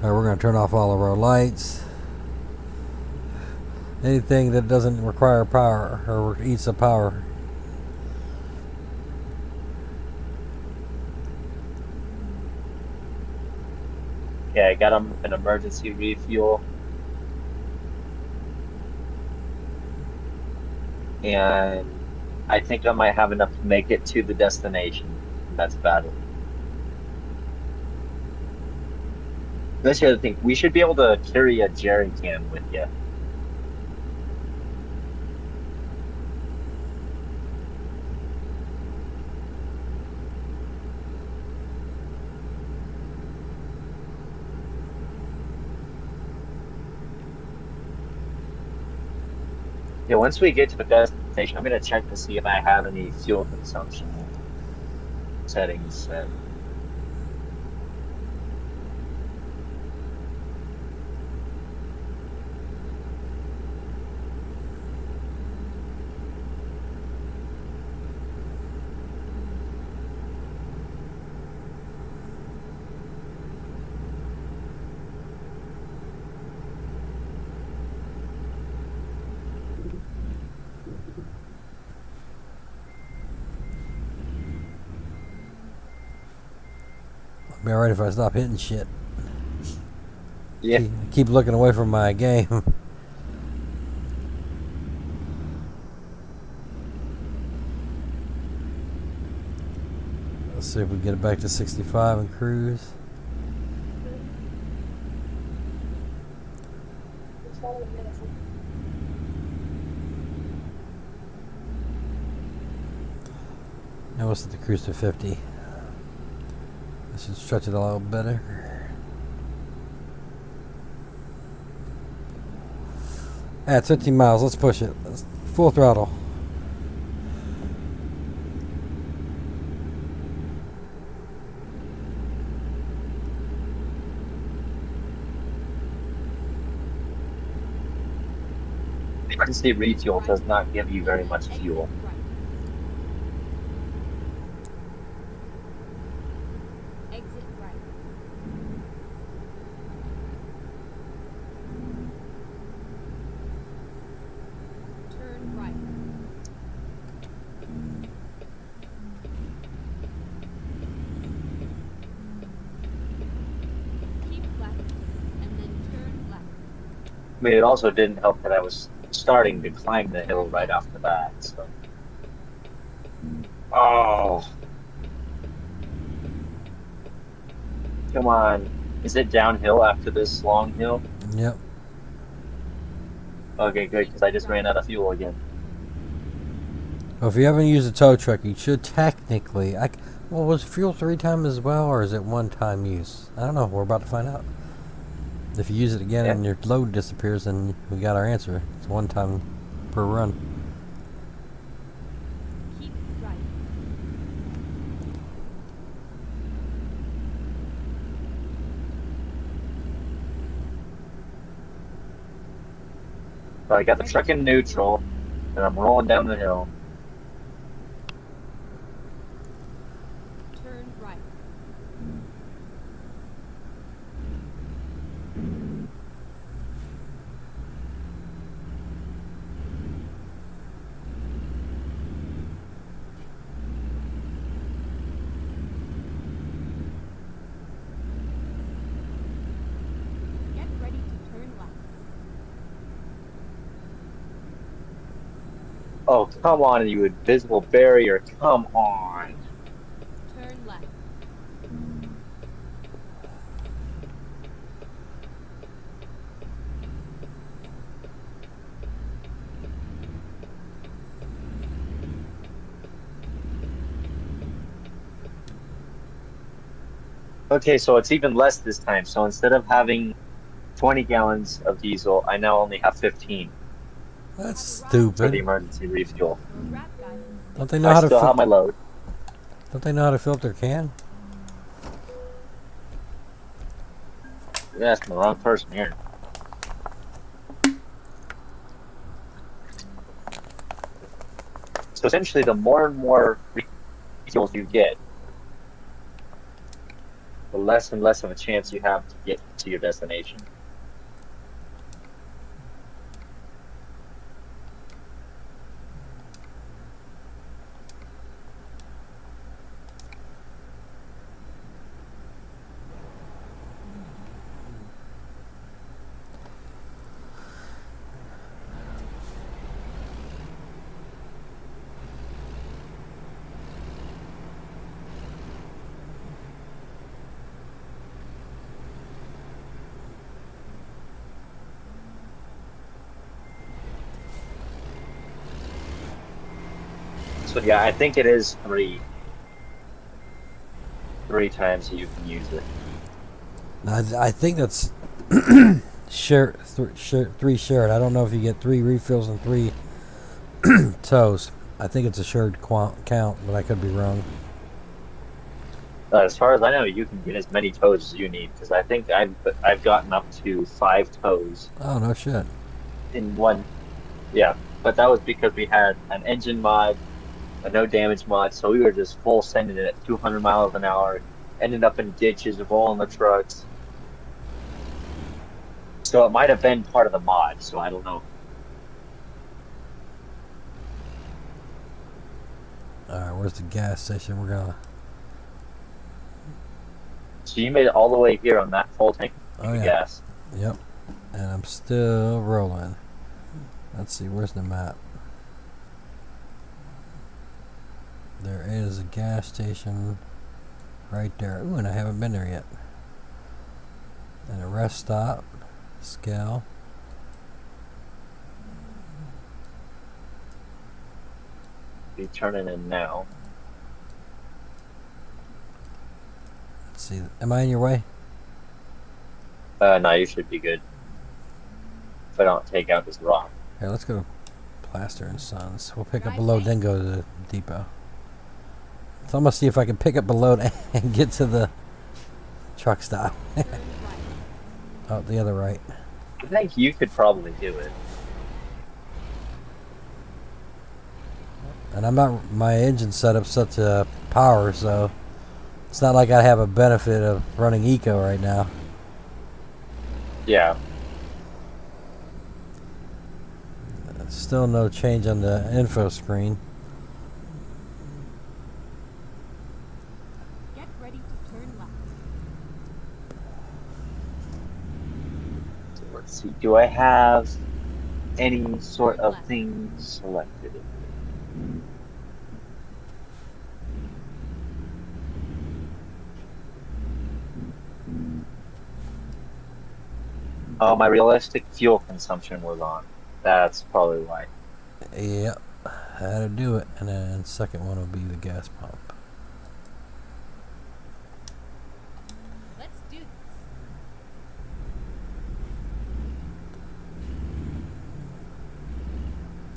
Alright, we're going to turn off all of our lights. Anything that doesn't require power or eats the power. Okay, I got him an emergency refuel, and I think I might have enough to make it to the destination. And that's about it. That's the other thing. We should be able to carry a jerry can with you. Yeah, once we get to the destination, I'm gonna check to see if I have any fuel consumption settings set. I'll be alright if I stop hitting shit. Yeah. Keep looking away from my game. Let's see if we can get it back to 65 and cruise. And we'll set the cruise to 50. I should stretch it a little better. It's 15 miles. Let's push it. Full throttle. The emergency refuel does not give you very much fuel. Exit right. Turn right. Keep left and then turn left. I mean, it also didn't help that I was starting to climb the hill right off the bat, so. Oh. Come on. Is it downhill after this long hill? Yep. Okay, good, because I just ran out of fuel again. Well, if you haven't used a tow truck, you should technically. Well, was fuel 3 times as well, or is it 1 time use? I don't know. We're about to find out. If you use it again and your load disappears, then we got our answer. It's 1 time per run. Keep right. So I got the truck in neutral, and I'm rolling down the hill. Turn right. Get ready to turn left. Oh, come on, you invisible barrier. Come on. Turn left. Okay, so it's even less this time. So instead of having 20 gallons of diesel, I now only have 15 That's for the stupid. emergency refuel. Your wrap guide. Don't they know I how to still have my load. Don't they know how to fill up their can? You're asking the wrong person here. So essentially, the more and more refuels you get, the less and less of a chance you have to get to your destination. So yeah, I think it is three times you can use it. Now, I think that's three shared. I don't know if you get 3 refills and 3 tows. I think it's a shared count, but I could be wrong. As far as I know, you can get as many toes as you need because I think I've gotten up to 5 toes Oh, no shit. in one. Yeah, but that was because we had an engine mod, a no damage mod, so we were just full sending it at 200 miles an hour, ended up in ditches, rolling the trucks. So it might have been part of the mod, so I don't know. Alright, where's the gas station? We're gonna... So you made it all the way here on that full tank Oh, of yeah. gas. Yep. And I'm still rolling. Let's see, where's the map? There is a gas station right there. Ooh, and I haven't been there yet. And a rest stop. Scale. Be turning in now. Let's see. Am I in your way? No, you should be good. If I don't take out this rock. Here, let's go to Plaster and Sons. We'll pick up a load, then go to the depot. So I'm gonna see if I can pick up a load and get to the truck stop. Oh, the other right. I think you could probably do it. And I'm not, my engine setup's set to power, so it's not like I have a benefit of running eco right now. Yeah. Still no change on the info screen. Get ready to turn left. So let's see. Do I have any sort of thing selected? Oh, my realistic fuel consumption was on. That's probably why. Yep, how to do it. And then second one will be the gas pump. Let's do this.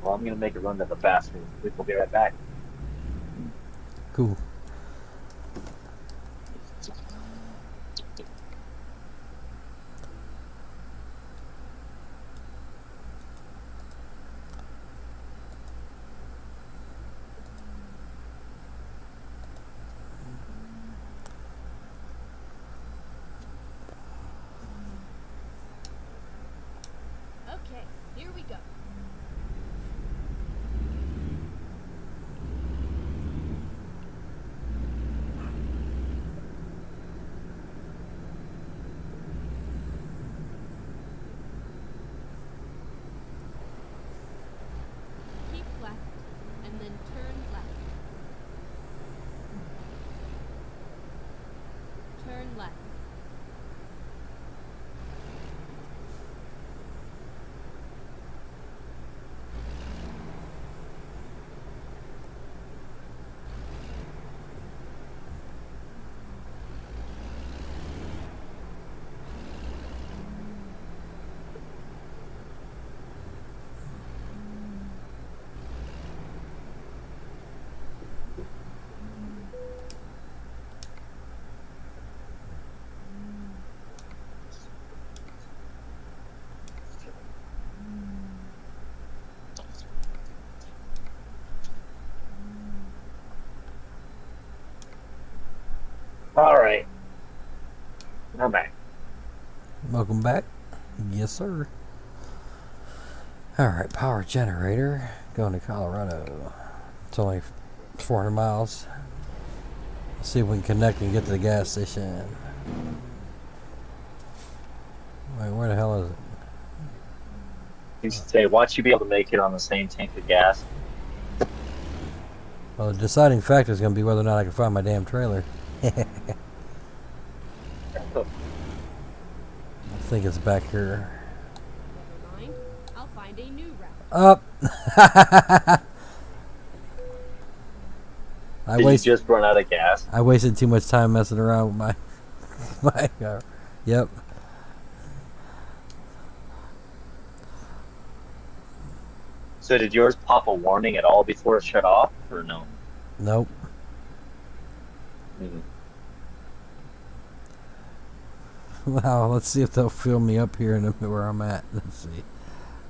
Well, I'm gonna make a run to the bathroom. We'll be right back. Cool. Okay, here we go. Keep left and then turn left. Turn left. Alright. I'm back. Welcome back. Yes, sir. Alright, power generator. Going to Colorado. It's only 400 miles. Let's see if we can connect and get to the gas station. Wait, where the hell is it? You should say, why don't you be able to make it on the same tank of gas? Well, the deciding factor is going to be whether or not I can find my damn trailer. I think it's back here. Never mind. I'll find a new route. Up. Did you just run out of gas? I wasted too much time messing around with my car. Yep. So did yours pop a warning at all before it shut off, or no? Nope. Mm. Wow, let's see if they'll fill me up here in where I'm at. Let's see.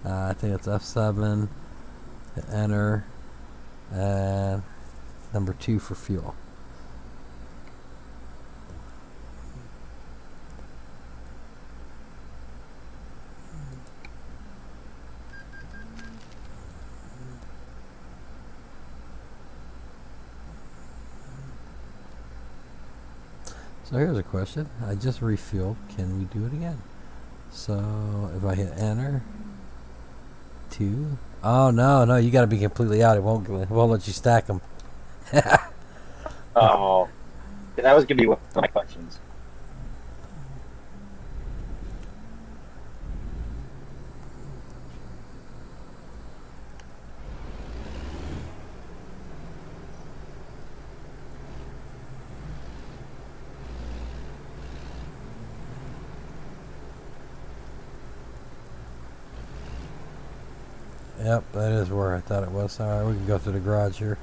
I think it's F7. Hit enter. And number 2 for fuel. So here's a question. I just refueled. Can we do it again? So if I hit enter, 2. Oh no, you got to be completely out. It won't let you stack them. Oh, that was gonna be one of my questions. Yep, that is where I thought it was. Alright, we can go through the garage here.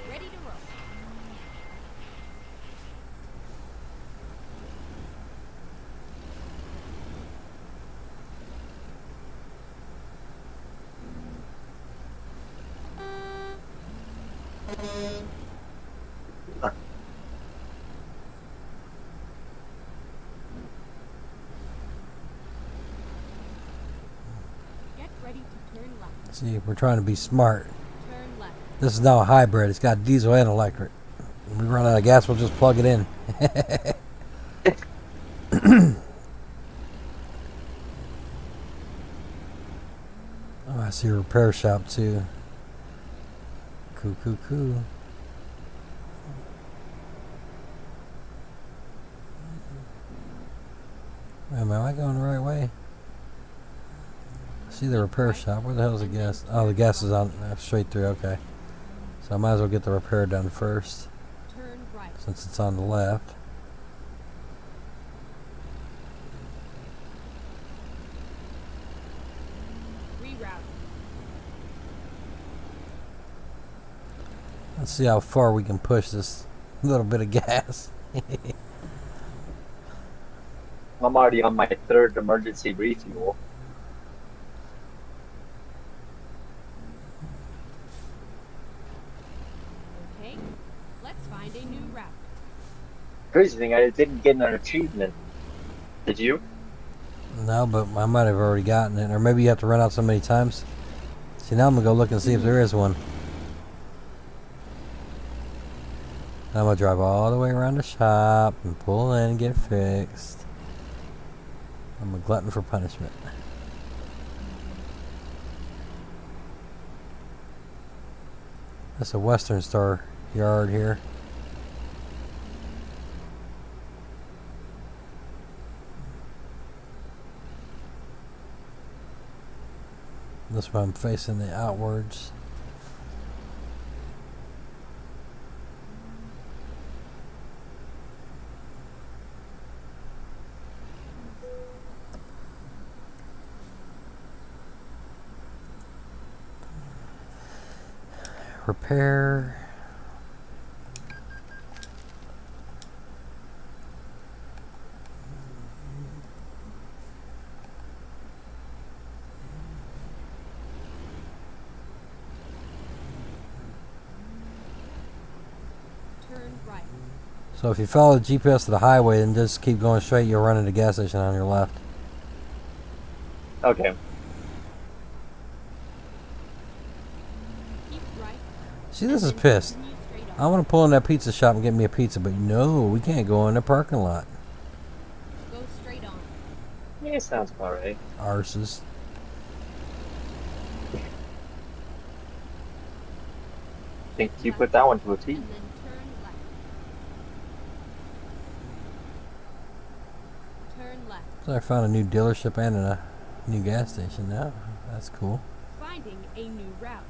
Ready to roll. Get ready to turn left. See, we're trying to be smart. Turn left. This is now a hybrid. It's got diesel and electric. When we run out of gas, we'll just plug it in. Oh, I see a repair shop too. Cool. Wait a minute, am I going the right way? I see the repair shop. Where the hell is the gas? Oh, the gas is on straight through. Okay. So I might as well get the repair done first, Turn right. since it's on the left. Reroute. Let's see how far we can push this little bit of gas. I'm already on my 3rd emergency refuel. Okay. Let's find a new route. Crazy thing, I didn't get an achievement. Did you? No, but I might have already gotten it. Or maybe you have to run out so many times. See, now I'm going to go look and see if there is one. I'm going to drive all the way around the shop and pull in and get fixed. I'm a glutton for punishment. That's a Western Star yard here. That's why I'm facing the outwards. Repair. right. So if you follow the GPS to the highway and just keep going straight, you'll run into the gas station on your left. Okay. Keep right. See, this and is then pissed. continue straight I on. want to pull in that pizza shop and get me a pizza, but no, we can't go in the parking lot. Go straight on. Yeah, sounds about right. Arses. Think you put that one to a T. And then turn left. Turn left. So I found a new dealership and a new gas station now. That's cool. Finding a new route.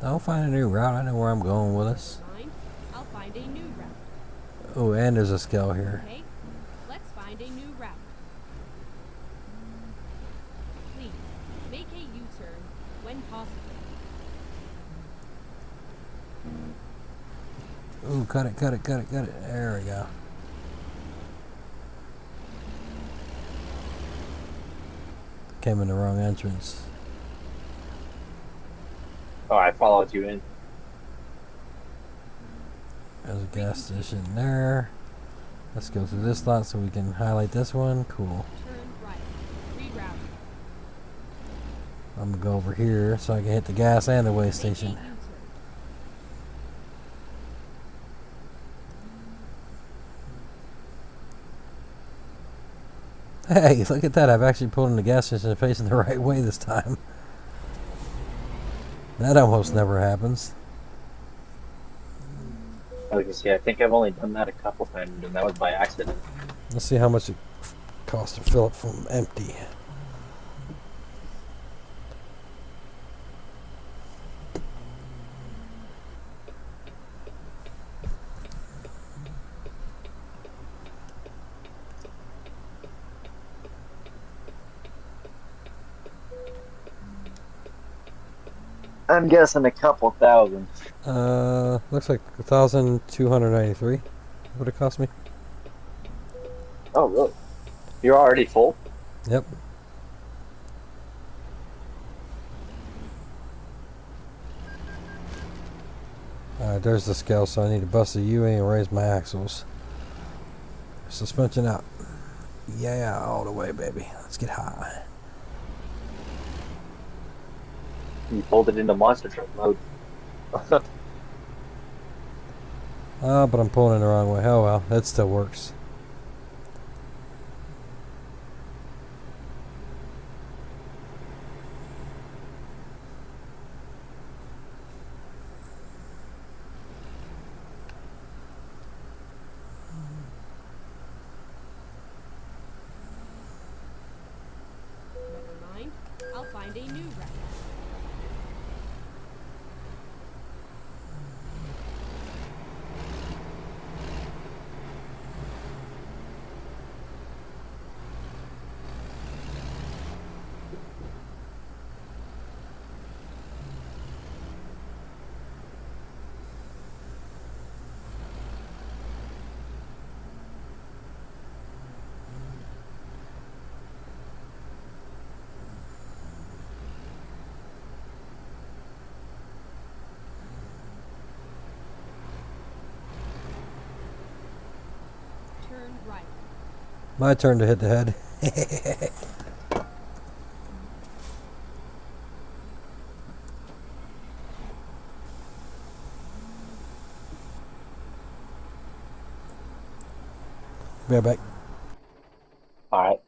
I'll find a new route. I know where I'm going with this. Never mind. I'll find a new route. Oh, and there's a scale here. Okay, let's find a new route. Please, make a U-turn when possible. Ooh, cut it, cut it, cut it, cut it. There we go. Came in the wrong entrance. Oh, I followed you in. There's a gas station there. Let's go through this lot so we can highlight this one. Cool. Turn right. Reroute. I'm gonna go over here so I can hit the gas and the way Make a station. U-turn. Hey, look at that. I've actually pulled in the gas station facing the right way this time. That almost never happens. I was gonna say, I think I've only done that a couple times, and that was by accident. Let's see how much it costs to fill it from empty. I'm guessing a couple thousand. Looks like 1,293 would it cost me. Oh, really? You're already full? Yep. Alright, there's the scale, so I need to bust the U and raise my axles. Suspension out. Yeah, all the way, baby. Let's get high. You pulled it into monster truck mode. But I'm pulling in the wrong way. Oh well, it still works. Never mind. I'll find a new route. Turn right. My turn to hit the head. Be right back. Alright.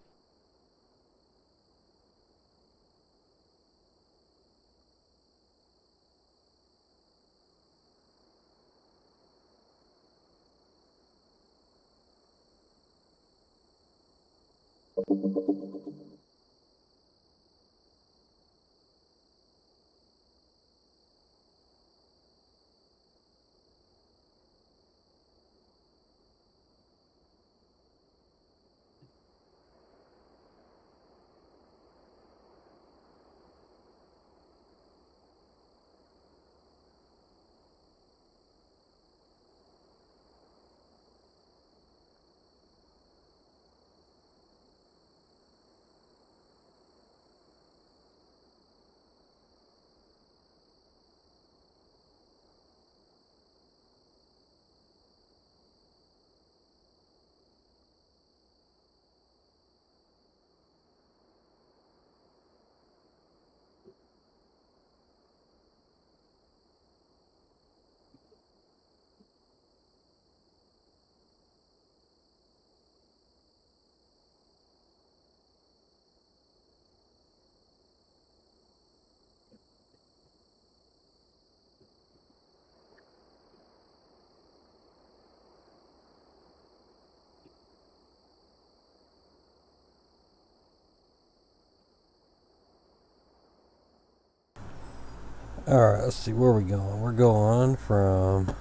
Alright, let's see where we're going. We're going from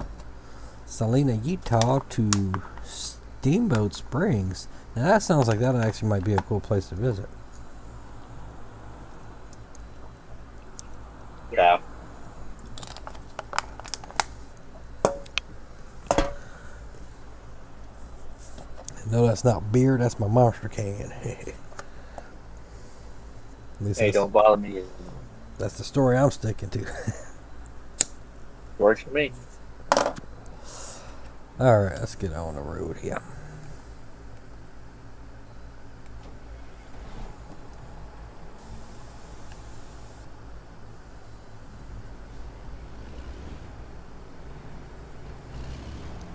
Salina, Utah to Steamboat Springs. Now that sounds like that actually might be a cool place to visit. Yeah. No, that's not beer. That's my monster can. At least Hey, don't bother me. that's the story I'm sticking to. Works for me. Alright, let's get on the road here.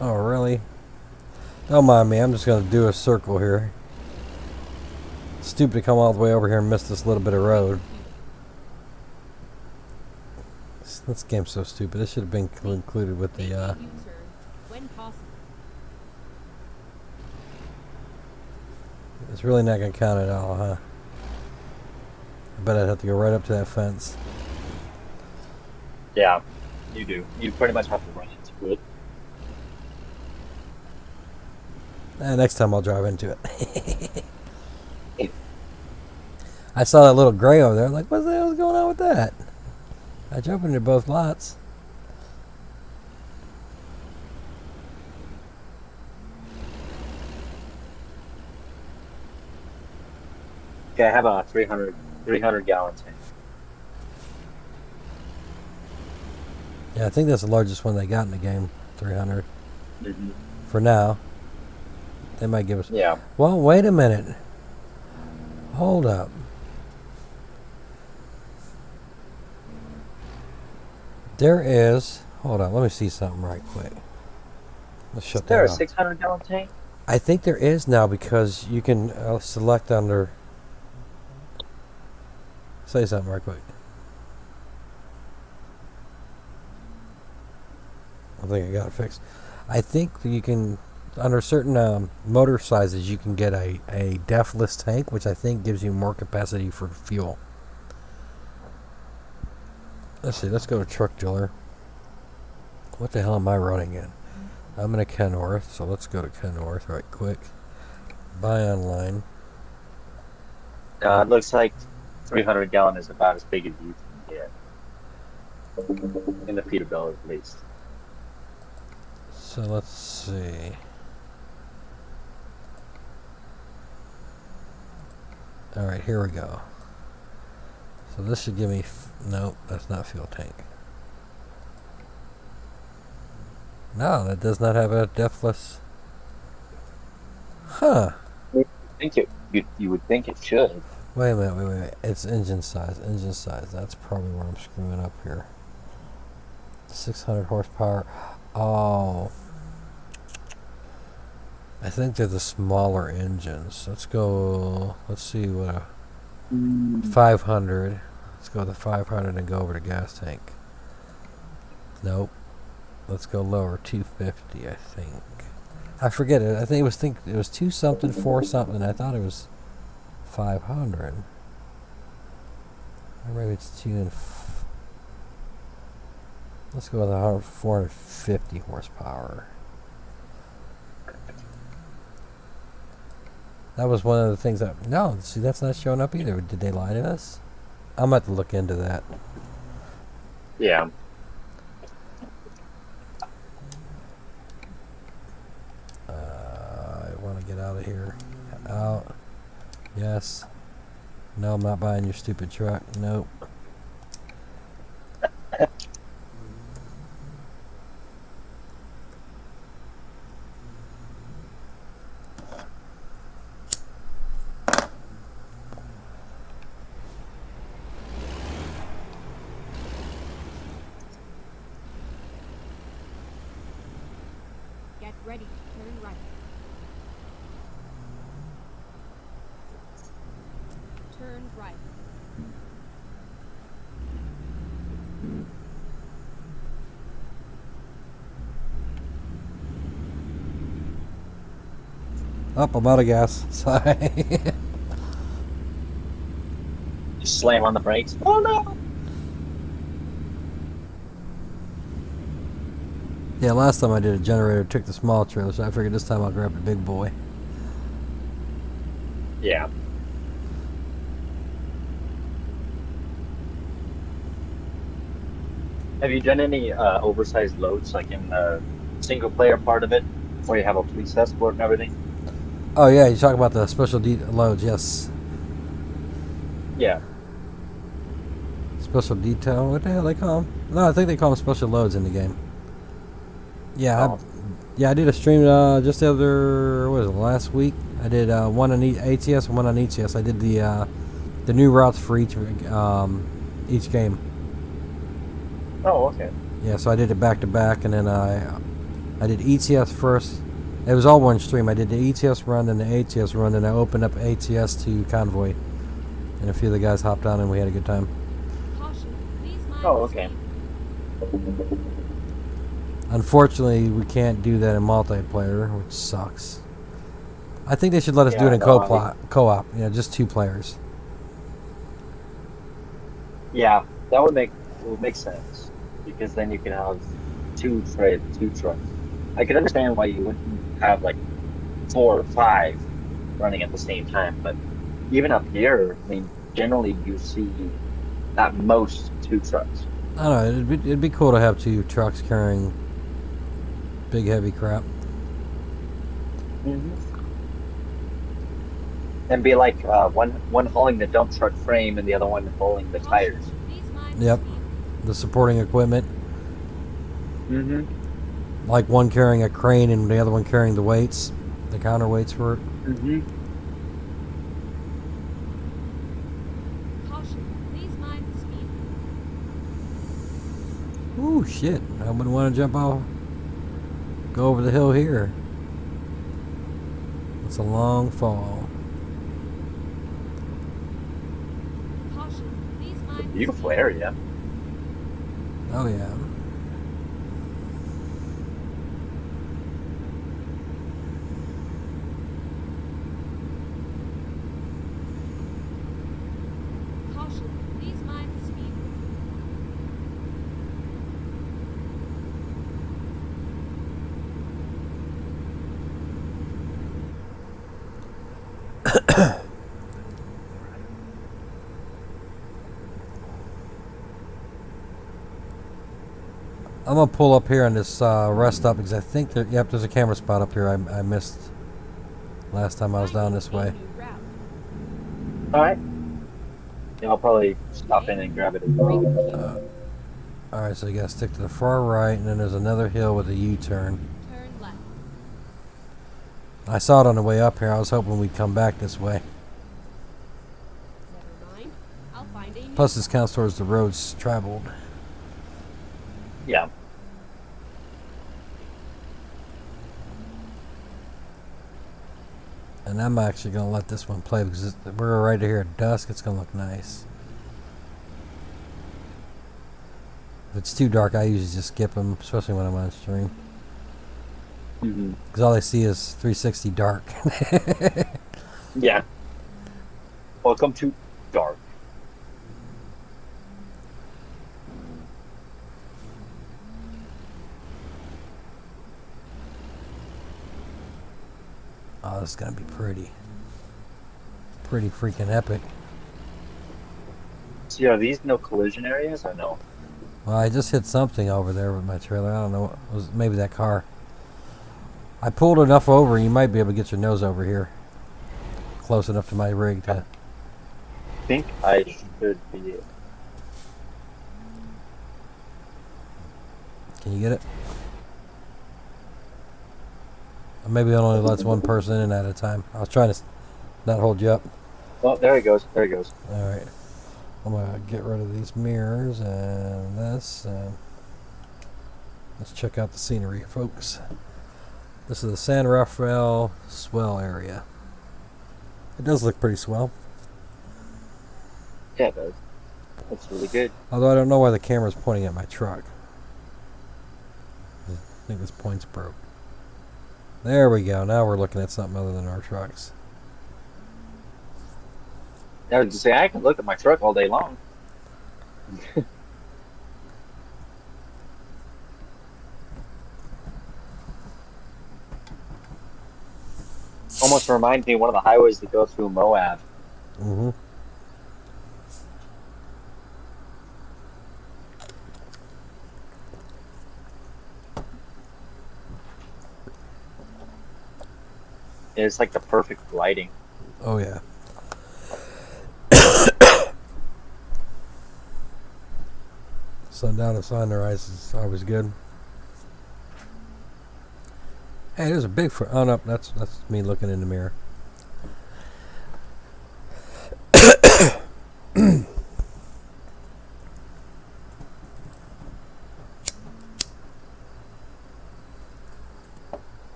Oh, really? Don't mind me. I'm just going to do a circle here. Stupid to come all the way over here and miss this little bit of road. This game's so stupid. This should have been included with the, U-turn when possible. It's really not going to count at all, huh? I bet I'd have to go right up to that fence. Yeah, you do. You pretty much have to run into it. Next time I'll drive into it. I saw that little gray over there. I'm like, what the hell is going on with that? I jump into both lots. Okay, I have a 300 gallon tank. Yeah, I think that's the largest one they got in the game. 300. Mm-hmm. For now. They might give us... Yeah. Well, wait a minute. Hold up. There is... Hold on, let me see something right quick. Let's shut Is there a that off. 600 gallon tank? I think there is now because you can select under... Say something right quick. I think I got it fixed. I think you can... Under certain motor sizes, you can get a defless tank, which I think gives you more capacity for fuel. Let's see, let's go to Truck Dealer. What the hell am I running in? I'm in a Kenworth, so let's go to Kenworth right quick. Buy online. It looks like 300 gallon is about as big as you can get. In the Peterbilt, at least. So let's see. Alright, here we go. So this should give me... Nope, that's not fuel tank. No, that does not have a defless... Huh. You would think it should. Wait a minute, wait. It's engine size. Engine size. That's probably where I'm screwing up here. 600 horsepower. Oh. I think they're the smaller engines. Let's go... Let's see what a... 500. Let's go with the 500 and go over to gas tank. Nope. Let's go lower. 250, I think. I forget it. I think it was 2 something, 4 something. I thought it was 500. Or maybe it's 2 and... Let's go with 450 horsepower. That was one of the things that... No, see, that's not showing up either. Did they lie to us? I'm about to look into that. Yeah. I want to get out of here. Out. Yes. No, I'm not buying your stupid truck. Nope. Get ready to turn right. Turn right. Up, I'm out of gas. Sorry. Just slam on the brakes. Oh no! Yeah, last time I did a generator, took the small trailer, so I figured this time I'll grab the big boy. Yeah. Have you done any oversized loads, like in the single player part of it, where you have a police escort and everything? Oh yeah, you talk about the special loads, yes. Yeah. Special detail, what the hell they call them? No, I think they call them special loads in the game. Yeah, Oh. I did a stream just the other, what was it, last week? I did one on ATS and one on ETS. I did the new routes for each game. Oh, okay. Yeah, so I did it back to back, and then I did ETS first. It was all one stream. I did the ETS run and the ATS run, and I opened up ATS to Convoy, and a few of the guys hopped on, and we had a good time. Caution, please mind Oh, the okay. speed. Unfortunately, we can't do that in multiplayer, which sucks. I think they should let us do it Yeah, in no, co-op. You know, just 2 players. Yeah, that would make sense, because then you can have two trucks. I can understand why you wouldn't have like 4 or 5 running at the same time, but even up here, I mean, generally you see at most 2 trucks. I don't know. It'd be cool to have 2 trucks carrying big heavy crap. Mm-hmm. And be like one hauling the dump truck frame and the other one hauling the tires. Please mind the Yep, speed. the supporting equipment. Mm-hmm. Like one carrying a crane and the other one carrying the weights, the counterweights for it. Mm-hmm. Caution, please mind the speed. Ooh, shit. I wouldn't want to jump off. Go over the hill here. It's a long fall. Caution, please mind the Beautiful speed. area. Oh, yeah. Caution, please mind the speed. I'm going to pull up here on this rest stop because I think there's a camera spot up here I missed last time I was down this way. A new route. All right. Yeah, I'll probably stop in and grab it as well. Alright, so you got to stick to the far right, and then there's another hill with a U-turn. Turn left. I saw it on the way up here. I was hoping we'd come back this way. Never mind. I'll find a new. Plus, this counts towards the roads traveled. Yeah. And I'm actually going to let this one play because we're right here at dusk. It's going to look nice. If it's too dark, I usually just skip them, especially when I'm on stream. Mm-hmm. Because all I see is 360 dark. Yeah. Welcome to dark. Oh, this is going to be pretty. Pretty freaking epic. So are these no collision areas? I know. Well, I just hit something over there with my trailer. I don't know. It was maybe that car. I pulled enough over. You might be able to get your nose over here. Close enough to my rig to... I think I should be. Can you get it? Or maybe it only lets one person in at a time. I was trying to not hold you up. Oh, there he goes. There he goes. Alright. I'm going to get rid of these mirrors and this. And let's check out the scenery, folks. This is the San Rafael swell area. It does look pretty swell. Yeah, it does. That's really good. Although I don't know why the camera's pointing at my truck. I think this point's broke. There we go. Now we're looking at something other than our trucks. I was just say I can look at my truck all day long. almost reminds me of one of the highways that go through Moab. Mm-hmm. It's like the perfect lighting. Oh yeah. Sundown and sunrise is always good. Hey, there's a Bigfoot. Oh no, that's me looking in the mirror.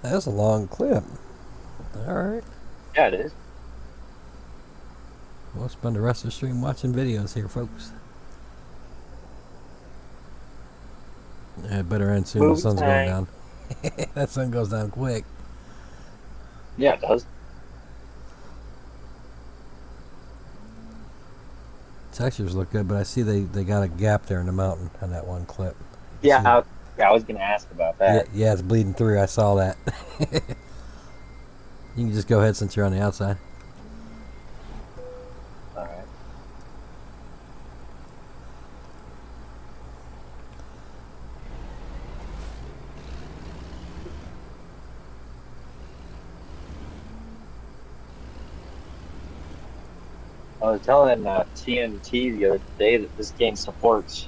That's a long clip. All right. Yeah, it is. We'll spend the rest of the stream watching videos here, folks. Yeah, it better end soon. The Movie sun's time. going down. That sun goes down quick. Yeah, it does. Textures look good, but I see they got a gap there in the mountain on that one clip. Yeah, I was gonna ask about that. Yeah, it's bleeding through. I saw that. You can just go ahead since you're on the outside. All right. I was telling TNT the other day that this game supports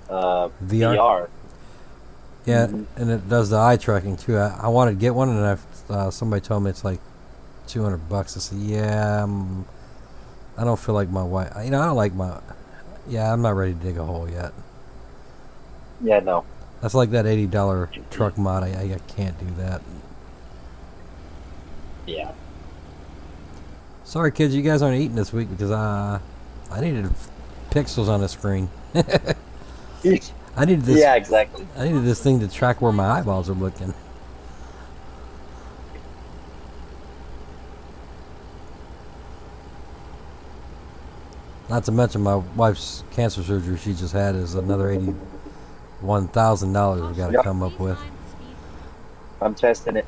VR. Yeah, Mhm. and it does the eye tracking too. I wanted to get one, and somebody told me it's like $200. I said, yeah, I don't feel like my wife. I don't like my. Yeah, I'm not ready to dig a hole yet. Yeah, no. That's like that $80 truck mod. I can't do that. Yeah. Sorry, kids, you guys aren't eating this week because I needed pixels on the screen. I needed this. Yeah, exactly. I needed this thing to track where my eyeballs are looking. Not to mention my wife's cancer surgery she just had is another $81,000 we got to Yep. come up with. I'm testing it.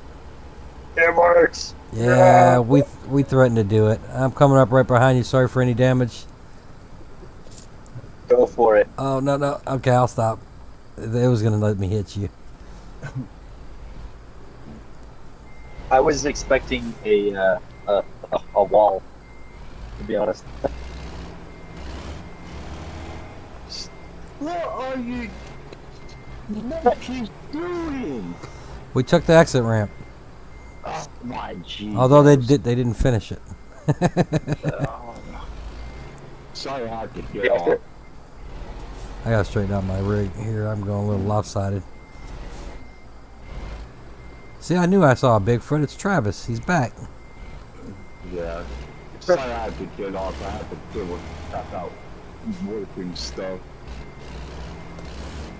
It works. Yeah, we threatened to do it. I'm coming up right behind you. Sorry for any damage. Go for it. Oh no. Okay, I'll stop. It was gonna let me hit you. I was expecting a wall, to be honest. What are you monkeys doing? We took the exit ramp. Oh my Jesus. Although they didn't finish it. Sorry I had to get Yeah. off. I gotta straighten out my rig here. I'm going a little lopsided. See, I knew I saw a Bigfoot. It's Travis. He's back. Yeah. Sorry I had to get off. I had to figure stuff out. Working stuff.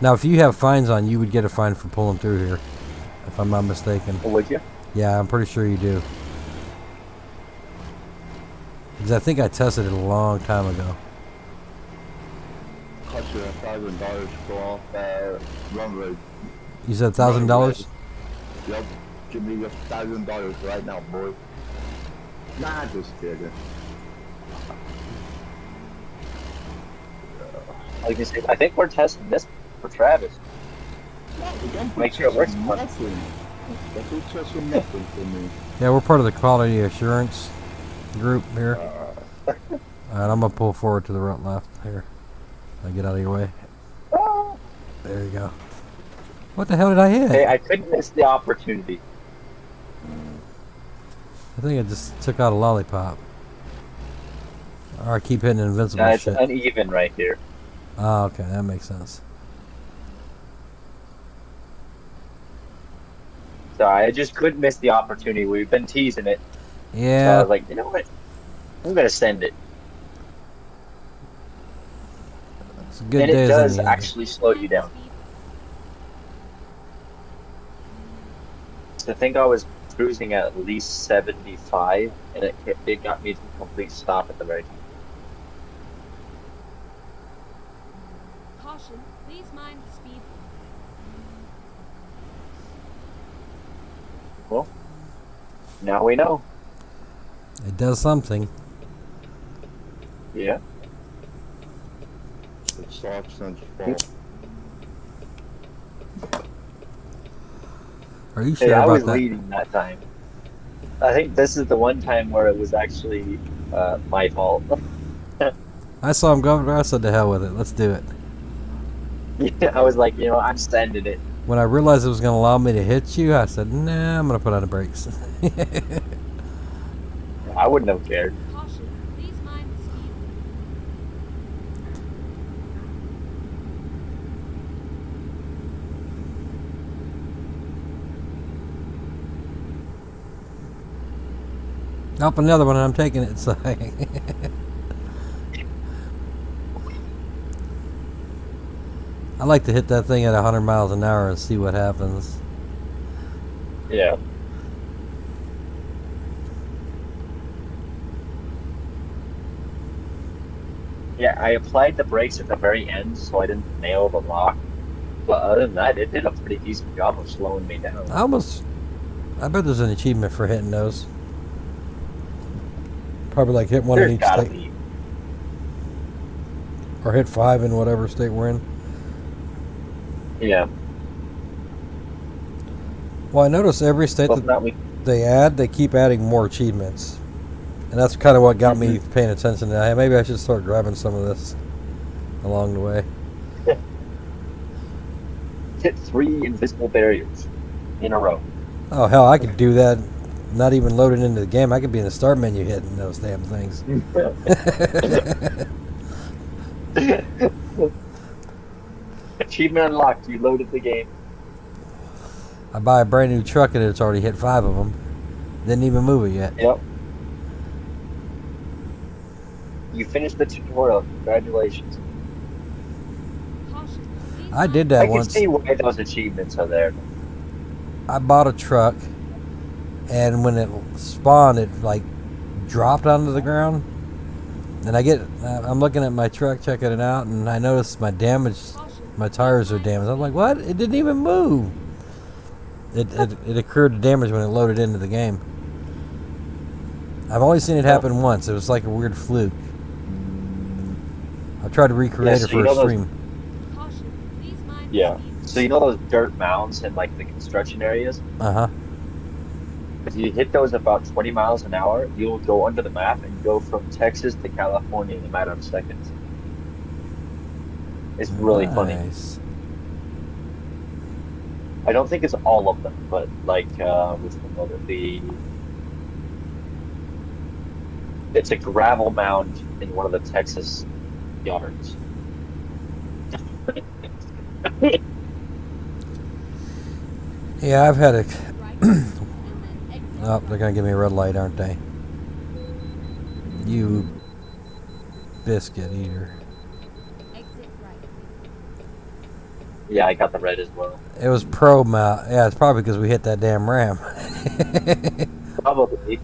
Now, if you have fines on, you would get a fine for pulling through here, if I'm not mistaken. Would you? Yeah, I'm pretty sure you do. Because I think I tested it a long time ago. Cost you $1,000 to go off run rate. You said $1,000? Yep. Give me your $1,000 right now, boy. Nah, just kidding. Like you said, I think we're testing this for Travis. Make sure it works. Nothing. Don't be testing nothing for me. Yeah, we're part of the quality assurance group here. Alright, I'm going to pull forward to the right left here. I get out of your way. There you go. What the hell did I hit? Hey, I couldn't miss the opportunity. I think I just took out a lollipop. Or I keep hitting invincible It's shit. uneven right here. Oh, okay, that makes sense. So I just couldn't miss the opportunity. We've been teasing it. So I Yeah, was like, you know what? I'm gonna send it. it's a good And day. it as does any other. actually slow you down. So I think I was cruising at least 75, and it got me to a complete stop at the very time. Caution, please mind the speed. Well, Now we know. It does something. Yeah. It sucks since fall. Are you Hey, sure I was about that? leading that time. I think this is the one time where it was actually my fault. I saw him go. I said, "To hell with it. Let's do it." Yeah, I was like, I'm sending it. When I realized it was going to allow me to hit you, I said, "Nah, I'm going to put on the brakes." I wouldn't have cared. Caution, please mind the speed limit. Up another one, and I'm taking it. So I like to hit that thing at 100 miles an hour and see what happens. Yeah. Yeah, I applied the brakes at the very end so I didn't nail the lock. But other than that, it did a pretty decent job of slowing me down. I bet there's an achievement for hitting those. Probably like hit one in There's each gotta state. be. Or hit 5 in whatever state we're in. Yeah. Well, I notice every state Well, that not we. they keep adding more achievements. And that's kind of what got me paying attention to that. Hey, maybe I should start grabbing some of this along the way. Hit 3 invisible barriers in a row. Oh, hell, I could do that not even loaded into the game. I could be in the start menu hitting those damn things. Achievement unlocked. You loaded the game. I buy a brand new truck and it's already hit 5 of them. Didn't even move it yet. Yep. You finished the tutorial. Congratulations. Caution, please I did mind that I can once. see why those achievements are there. I bought a truck, and when it spawned, it like dropped onto the ground. And I'm looking at my truck, checking it out, and I noticed my tires are damaged. I'm like, what? It didn't even move. It occurred to damage when it loaded into the game. I've only seen it happen once. It was like a weird fluke. I tried to recreate Yeah, it so you for a know those- stream. Caution, please mind Yeah. the speed limit. So you know those dirt mounds in like the construction areas? Uh-huh. If you hit those about 20 miles an hour, you'll go under the map and go from Texas to California in a matter of seconds. It's really funny. Nice. I don't think it's all of them, but like which one was it? It's a gravel mound in one of the Texas yards. Yeah, I've had a... Right, and then exit Oh, they're going to give me a red light, aren't they? You biscuit eater. exit right. Yeah, I got the red as well. It was pro mount. Yeah, it's probably because we hit that damn ram. Probably.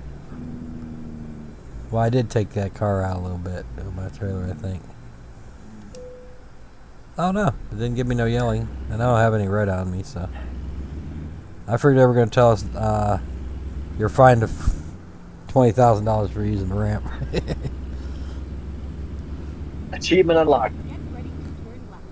Well, I did take that car out a little bit of my trailer, I think. Oh no, it didn't give me no yelling, and I don't have any red on me, so I figured they were going to tell us you're fined $20,000 for using the ramp. Achievement unlocked. Get ready to turn left.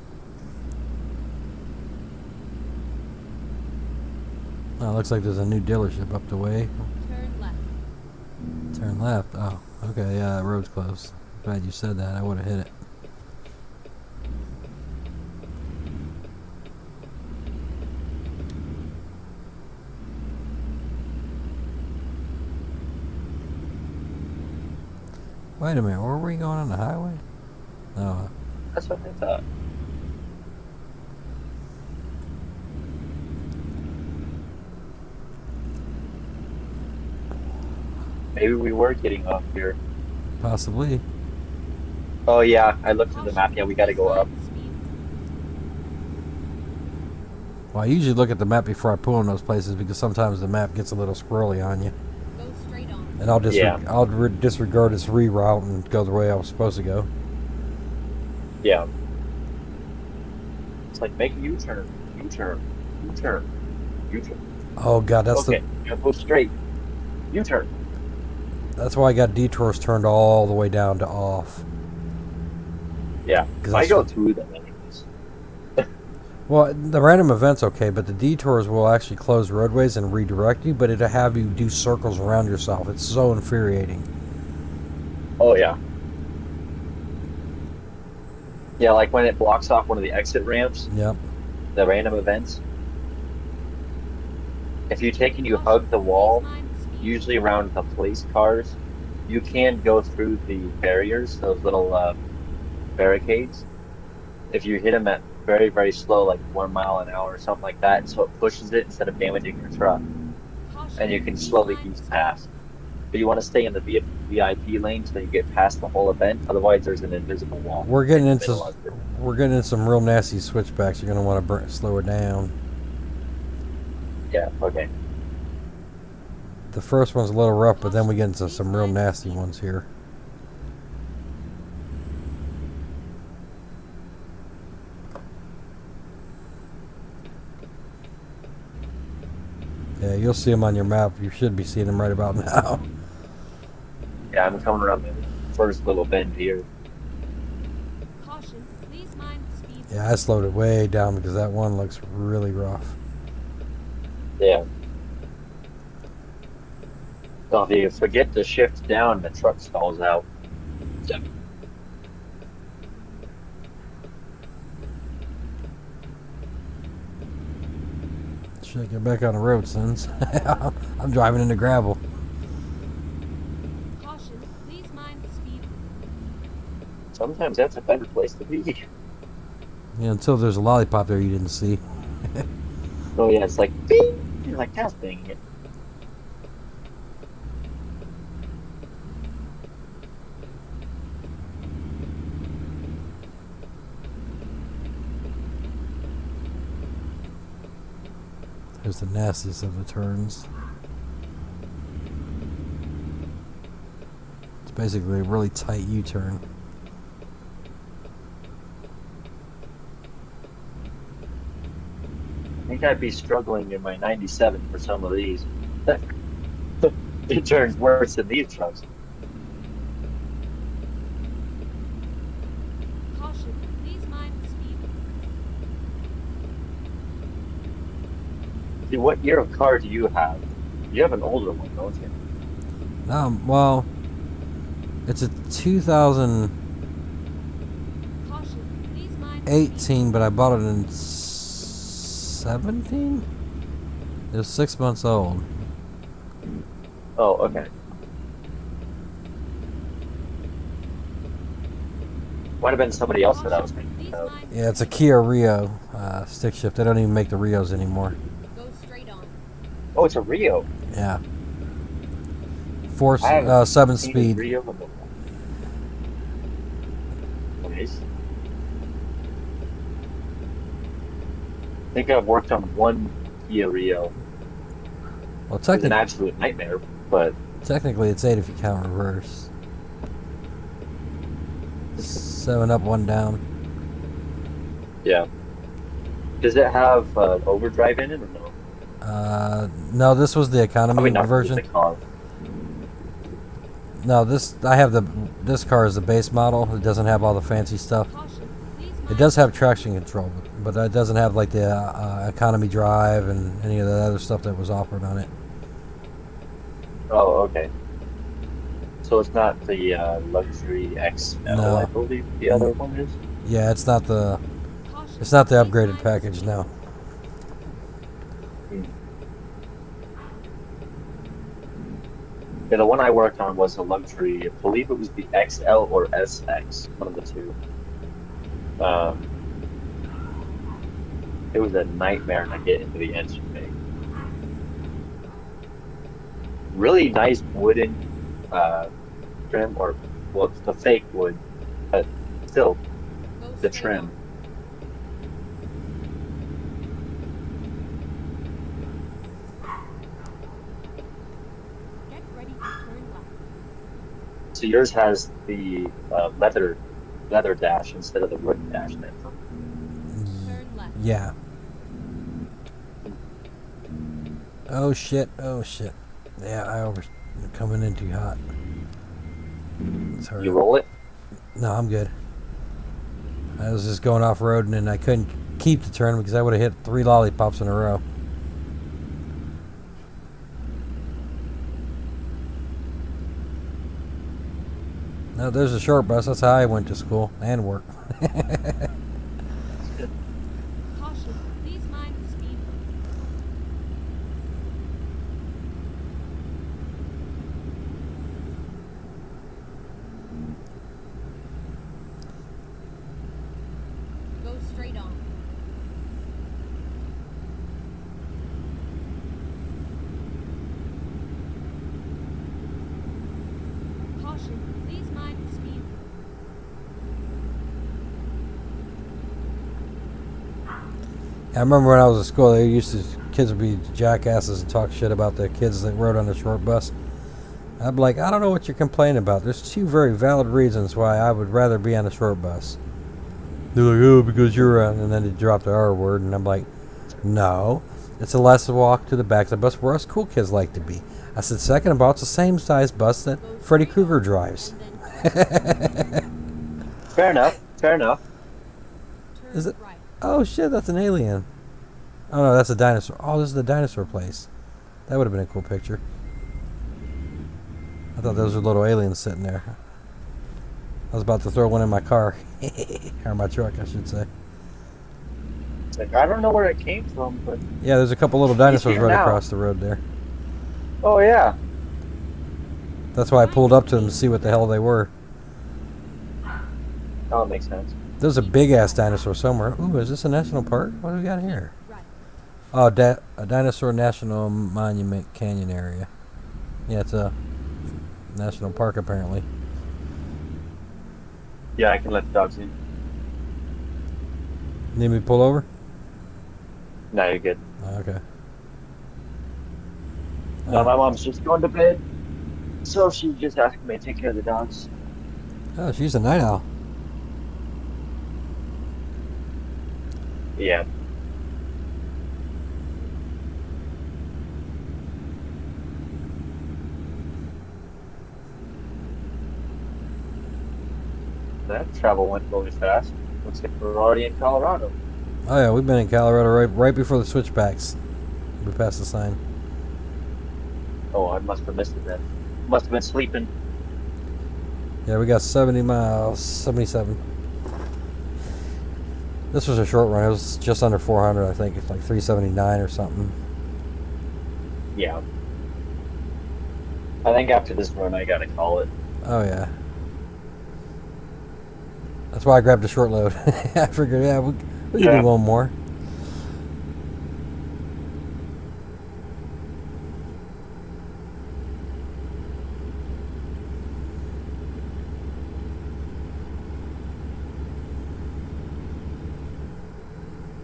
Oh, looks like there's a new dealership up the way. Turn left. Turn left. Oh, okay. Yeah, that road's closed. Glad you said that. I would have hit it. Wait a minute. Were we going on the highway? No. That's what I thought. Maybe we were getting off here. Possibly. Oh yeah, I looked at the map. Yeah, we gotta go up. Well, I usually look at the map before I pull in those places because sometimes the map gets a little squirrely on you. Go straight on. And I'll Yeah. disregard its reroute and go the way I was supposed to go. Yeah. It's like make a U-turn, U-turn, U-turn, U-turn. Oh god, that's Okay, go straight. U-turn. That's why I got detours turned all the way down to off. Yeah, 'Cause I that's go what- through them anyways. Well, the random event's okay, but the detours will actually close roadways and redirect you, but it'll have you do circles around yourself. It's so infuriating. Oh yeah. Yeah, like when it blocks off one of the exit ramps, Yep. the random events. If you take and you hug the wall, usually around the police cars, you can go through the barriers, those little barricades. If you hit them at very, very slow, like 1 mile an hour or something like that, so it pushes it instead of damaging your truck, and you can slowly ease past. But you want to stay in the VIP lane so you get past the whole event. Otherwise, there's an invisible wall. We're getting in the into middle of it. we're getting into some real nasty switchbacks. You're gonna want to slow it down. Yeah. Okay. The first one's a little rough, but then we get into some real nasty ones here. Yeah, you'll see them on your map. You should be seeing them right about now. Yeah, I'm coming around the first little bend here. Caution, please mind the speed. Yeah, I slowed it way down because that one looks really rough. Yeah. So if you forget to shift down, the truck stalls out. Yep. Should get back on the road, Sinz. I'm driving into gravel. Caution, please mind the speed. Sometimes that's a better place to be. Yeah, until there's a lollipop there you didn't see. Oh yeah, it's like, beep. You're like, that's dang it. There's the nastiest of the turns. It's basically a really tight U-turn. I think I'd be struggling in my 97 for some of these. It turns worse than these trucks. Caution, please mind the speed. See, what year of car do you have? You have an older one, don't you? Well, it's a 2018, Caution, please mind the speed. but I bought it in 17? It was 6 months old. Oh, okay. Might have been somebody else that I was thinking Please of. mind Yeah, it's a Kia Rio stick shift. They don't even make the Rios anymore. go straight on. Oh, it's a Rio. Yeah. I haven't 7 seen a speed. Rio in the- Nice. I think I've worked on one Kia Rio. Well, It's an absolute nightmare, but technically it's 8 if you count reverse. 7 up, 1 down. yeah. Does it have overdrive in it or no? No, this was the economy Probably not version. the car. No, this car is the base model. It doesn't have all the fancy stuff. Caution, please It mind does have traction control, but it doesn't have like the economy drive and any of the other stuff that was offered on it. Oh, okay. So it's not the luxury XL, No. I believe the other one is. Yeah, it's not the Caution, upgraded please mind package. the No. Yeah, the one I worked on was a luxury. I believe it was the XL or SX, one of the two. It was a nightmare to get into the engine bay. Really nice wooden trim, or well, it's the fake wood, but still Go the straight trim. on. Get ready to turn left. So yours has the leather dash instead of the wooden dash then. Turn left. Yeah. Oh shit! Oh shit! Yeah, Coming in too hot. Sorry. You roll it? No, I'm good. I was just going off road and I couldn't keep the turn because I would have hit 3 lollipops in a row. No, there's a short bus. That's how I went to school and work. Caution, please mind the speed limit. Go straight on. Caution, please mind the speed limit. I remember when I was at school, kids would be jackasses and talk shit about the kids that rode on the short bus. I'd be like, I don't know what you're complaining about. There's 2 very valid reasons why I would rather be on a short bus. They're like, oh, because you're on, and then they drop the R word, and I'm like, no, it's a less walk to the back of the bus where us cool kids like to be. I said, second of all, it's the same size bus that Freddy Krueger drives. Fair enough. Fair enough. Turn Is it? right. Oh shit, that's an alien. Oh no, that's a dinosaur. Oh, this is the dinosaur place. That would have been a cool picture. I thought those were little aliens sitting there. I was about to throw one in my car. Or my truck, I should say. It's like, I don't know where it came from, but... Yeah, there's a couple little dinosaurs here right now. across the road there. Oh, yeah. That's why I pulled up to them to see what the hell they were. Oh, it makes sense. There's a big ass dinosaur somewhere. Ooh, is this a national park? What do we got here? Right. Oh, a dinosaur national monument canyon area. Yeah, it's a national park apparently. Yeah, I can let the dogs in. Need me to pull over? No, you're good. Oh, okay. No, my mom's just going to bed. So she's just asking me to take care of the dogs. Oh, she's a night owl. Yeah. That travel went really fast. Looks like we're already in Colorado. Oh yeah, we've been in Colorado right before the switchbacks. We passed the sign. Oh, I must have missed it then. Must have been sleeping. Yeah, we got 70 miles, 77. This was a short run. It was just under 400, I think. It's like 379 or something. Yeah. I think after this run, I gotta call it. Oh yeah. That's why I grabbed a short load. I figured, yeah, we can Yeah. do one more.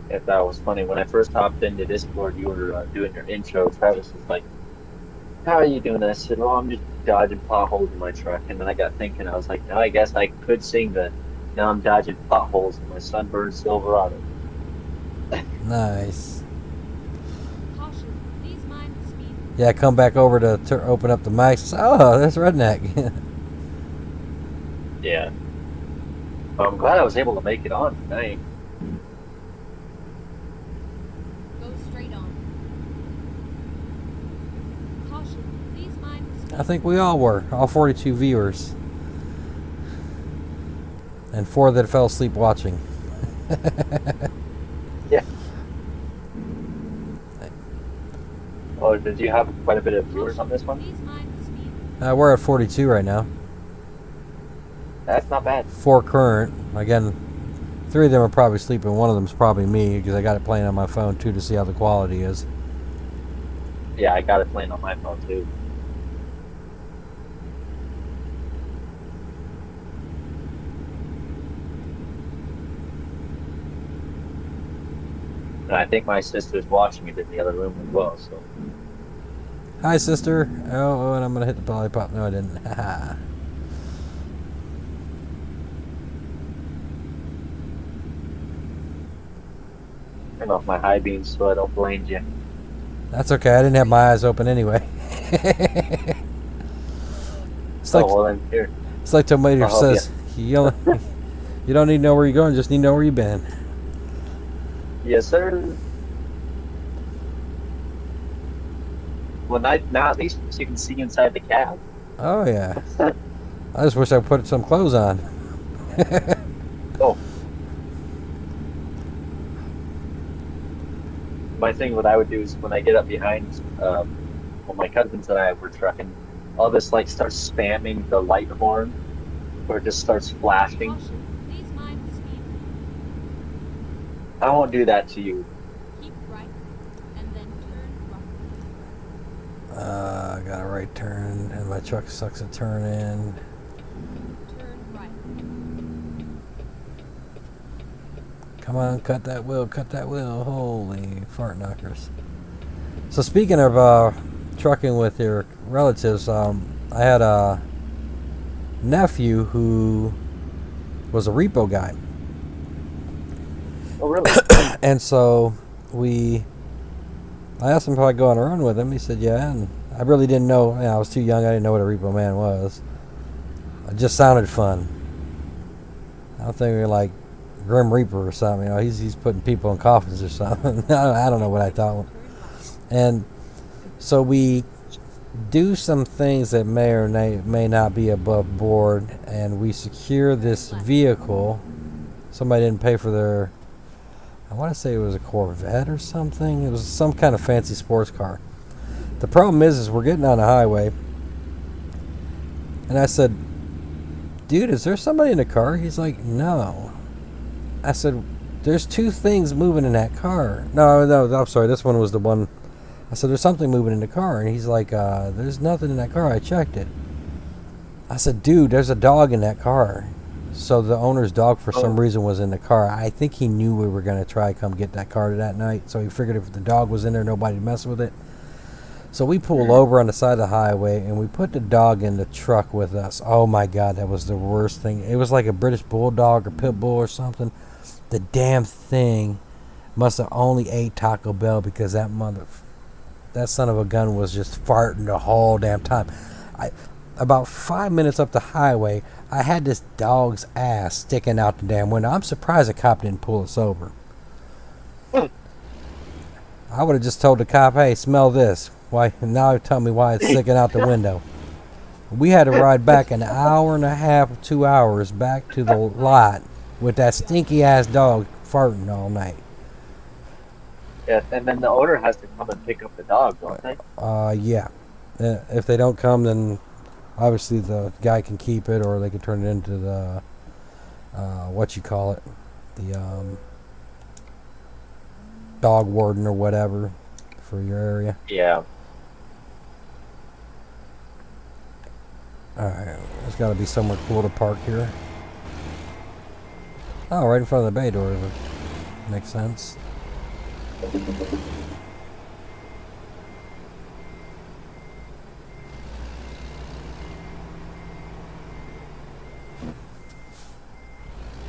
If that was funny, when I first hopped into Discord, you were doing your intro. Travis was like, "How are you doing?" I said, "Well, I'm just dodging potholes in my truck." And then I got thinking, I was like, "Now I guess I could sing the now I'm dodging potholes in my sunburned Silverado." Nice. Caution, please mind the speed limit. Yeah, come back over to open up the mics. Oh, that's Redneck. Yeah. Well, I'm glad I was able to make it on tonight. Go straight on. Caution, please mind the speed I think we all were. All 42 viewers. And 4 that fell asleep watching. Yeah. Oh, did you have quite a bit of viewers on this one? Please mind the speed limit. We're at 42 right now. That's not bad. 4 current. Again, 3 of them are probably sleeping. One of them's probably me because I got it playing on my phone too to see how the quality is. Yeah, I got it playing on my phone too. And I think my sister's watching it in the other room as well, so. Hi, sister. Oh, and I'm going to hit the lollipop. No, I didn't. Haha. Turn off my high beams so I don't blind you. That's okay. I didn't have my eyes open anyway. It's like Oh, well, I'm here. Tomato I'll help you. says. You don't need to know where you're going, just need to know where you've been. Yes, sir. Well, now at least you can see inside the cab. Oh yeah. I just wish I put some clothes on. Oh, my thing, what I would do is when I get up behind, when my cousins and I were trucking, I'll just like start spamming the light horn, or it just starts flashing. Caution, please mind the speed limit. I won't do that to you. Keep right, and then turn right. I got a right turn, and my truck sucks at turning. Turn right. Come on, cut that wheel, cut that wheel. Holy fart knockers. So speaking of trucking with your relatives, I had a nephew who was a repo guy. Oh, really? And so I asked him if I'd go on a run with him. He said, yeah. And I really didn't know. I was too young. I didn't know what a repo man was. It just sounded fun. I'm thinking like Grim Reaper or something. You know, he's putting people in coffins or something. I don't know what I thought. And so we do some things that may or may not be above board, and we secure this vehicle. Somebody didn't pay for their, I want to say it was a Corvette or something. It was some kind of fancy sports car. The problem is we're getting on the highway, and I said, dude, is there somebody in the car? He's like, no. I said, there's two things moving in that car. No, I'm sorry, this one was the one. I said, there's something moving in the car. And he's like, there's nothing in that car. I checked it. I said, dude, there's a dog in that car. So the owner's dog, for some reason, was in the car. I think he knew we were going to try come get that car that night. So he figured if the dog was in there, nobody would mess with it. So we pulled over on the side of the highway, and we put the dog in the truck with us. Oh, my God, that was the worst thing. It was like a British bulldog or pit bull or something. The damn thing must have only ate Taco Bell because that son of a gun was just farting the whole damn time. About 5 minutes up the highway, I had this dog's ass sticking out the damn window. I'm surprised the cop didn't pull us over. I would have just told the cop, hey, smell this. Why? Now tell me why it's sticking out the window. We had to ride back an hour and a half, 2 hours back to the lot with that stinky ass dog farting all night. Yeah, and then the owner has to come and pick up the dog, don't they? Yeah. If they don't come, then obviously the guy can keep it, or they can turn it into the the dog warden or whatever for your area. Yeah. All right, there's got to be somewhere cool to park here. Oh, right in front of the bay door. Makes sense.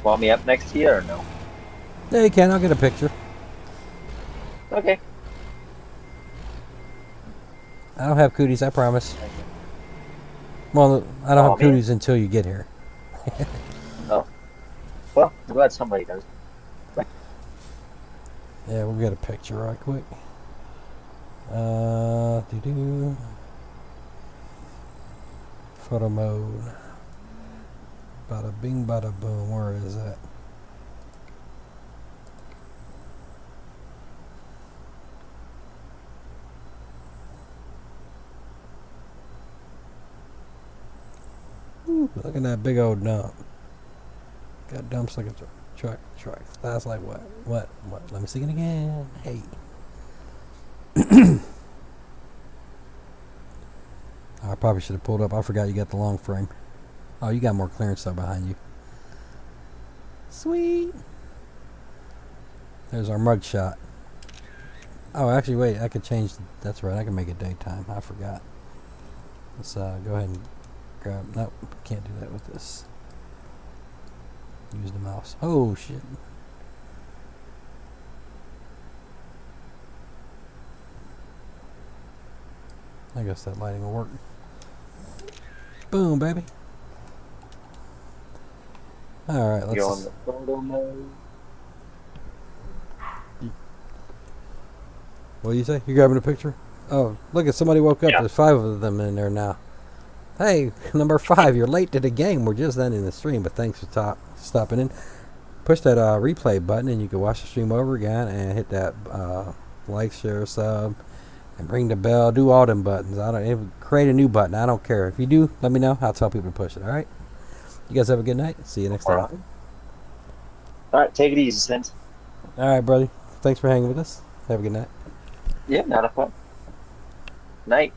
Want me up next to you or no? Yeah, you can. I'll get a picture. Okay. I don't have cooties, I promise. Well, I don't have man. cooties until you get here. Oh. Well, I'm glad somebody does. Yeah, we'll get a picture right quick. Photo mode. Bada bing, bada boom. Where is that? Ooh, look at that big old dump. Got dumps like a truck. That's like what? What? Let me see it again. Hey. I probably should have pulled up. I forgot you got the long frame. Oh, you got more clearance stuff behind you. Sweet. There's our mug shot. Oh, actually, wait. I could change. That's right. I can make it daytime. I forgot. Let's go ahead and grab. Nope. Can't do that with this. Use the mouse. Oh, shit. I guess that lighting will work. Boom, baby. All right, let's. Go on the photo mode. What do you say? You grabbing a picture? Oh, look at somebody woke up. Yeah. There's 5 of them in there now. Hey, number 5, you're late to the game. We're just ending the stream, but thanks for stopping in. Push that replay button, and you can watch the stream over again, and hit that like, share, sub, and ring the bell. Do all them buttons. Create a new button. I don't care. If you do, let me know. I'll tell people to push it. All right. You guys have a good night. See you next time. All right, take it easy, Sinz. All right, buddy. Thanks for hanging with us. Have a good night. Yeah, not a problem. Night.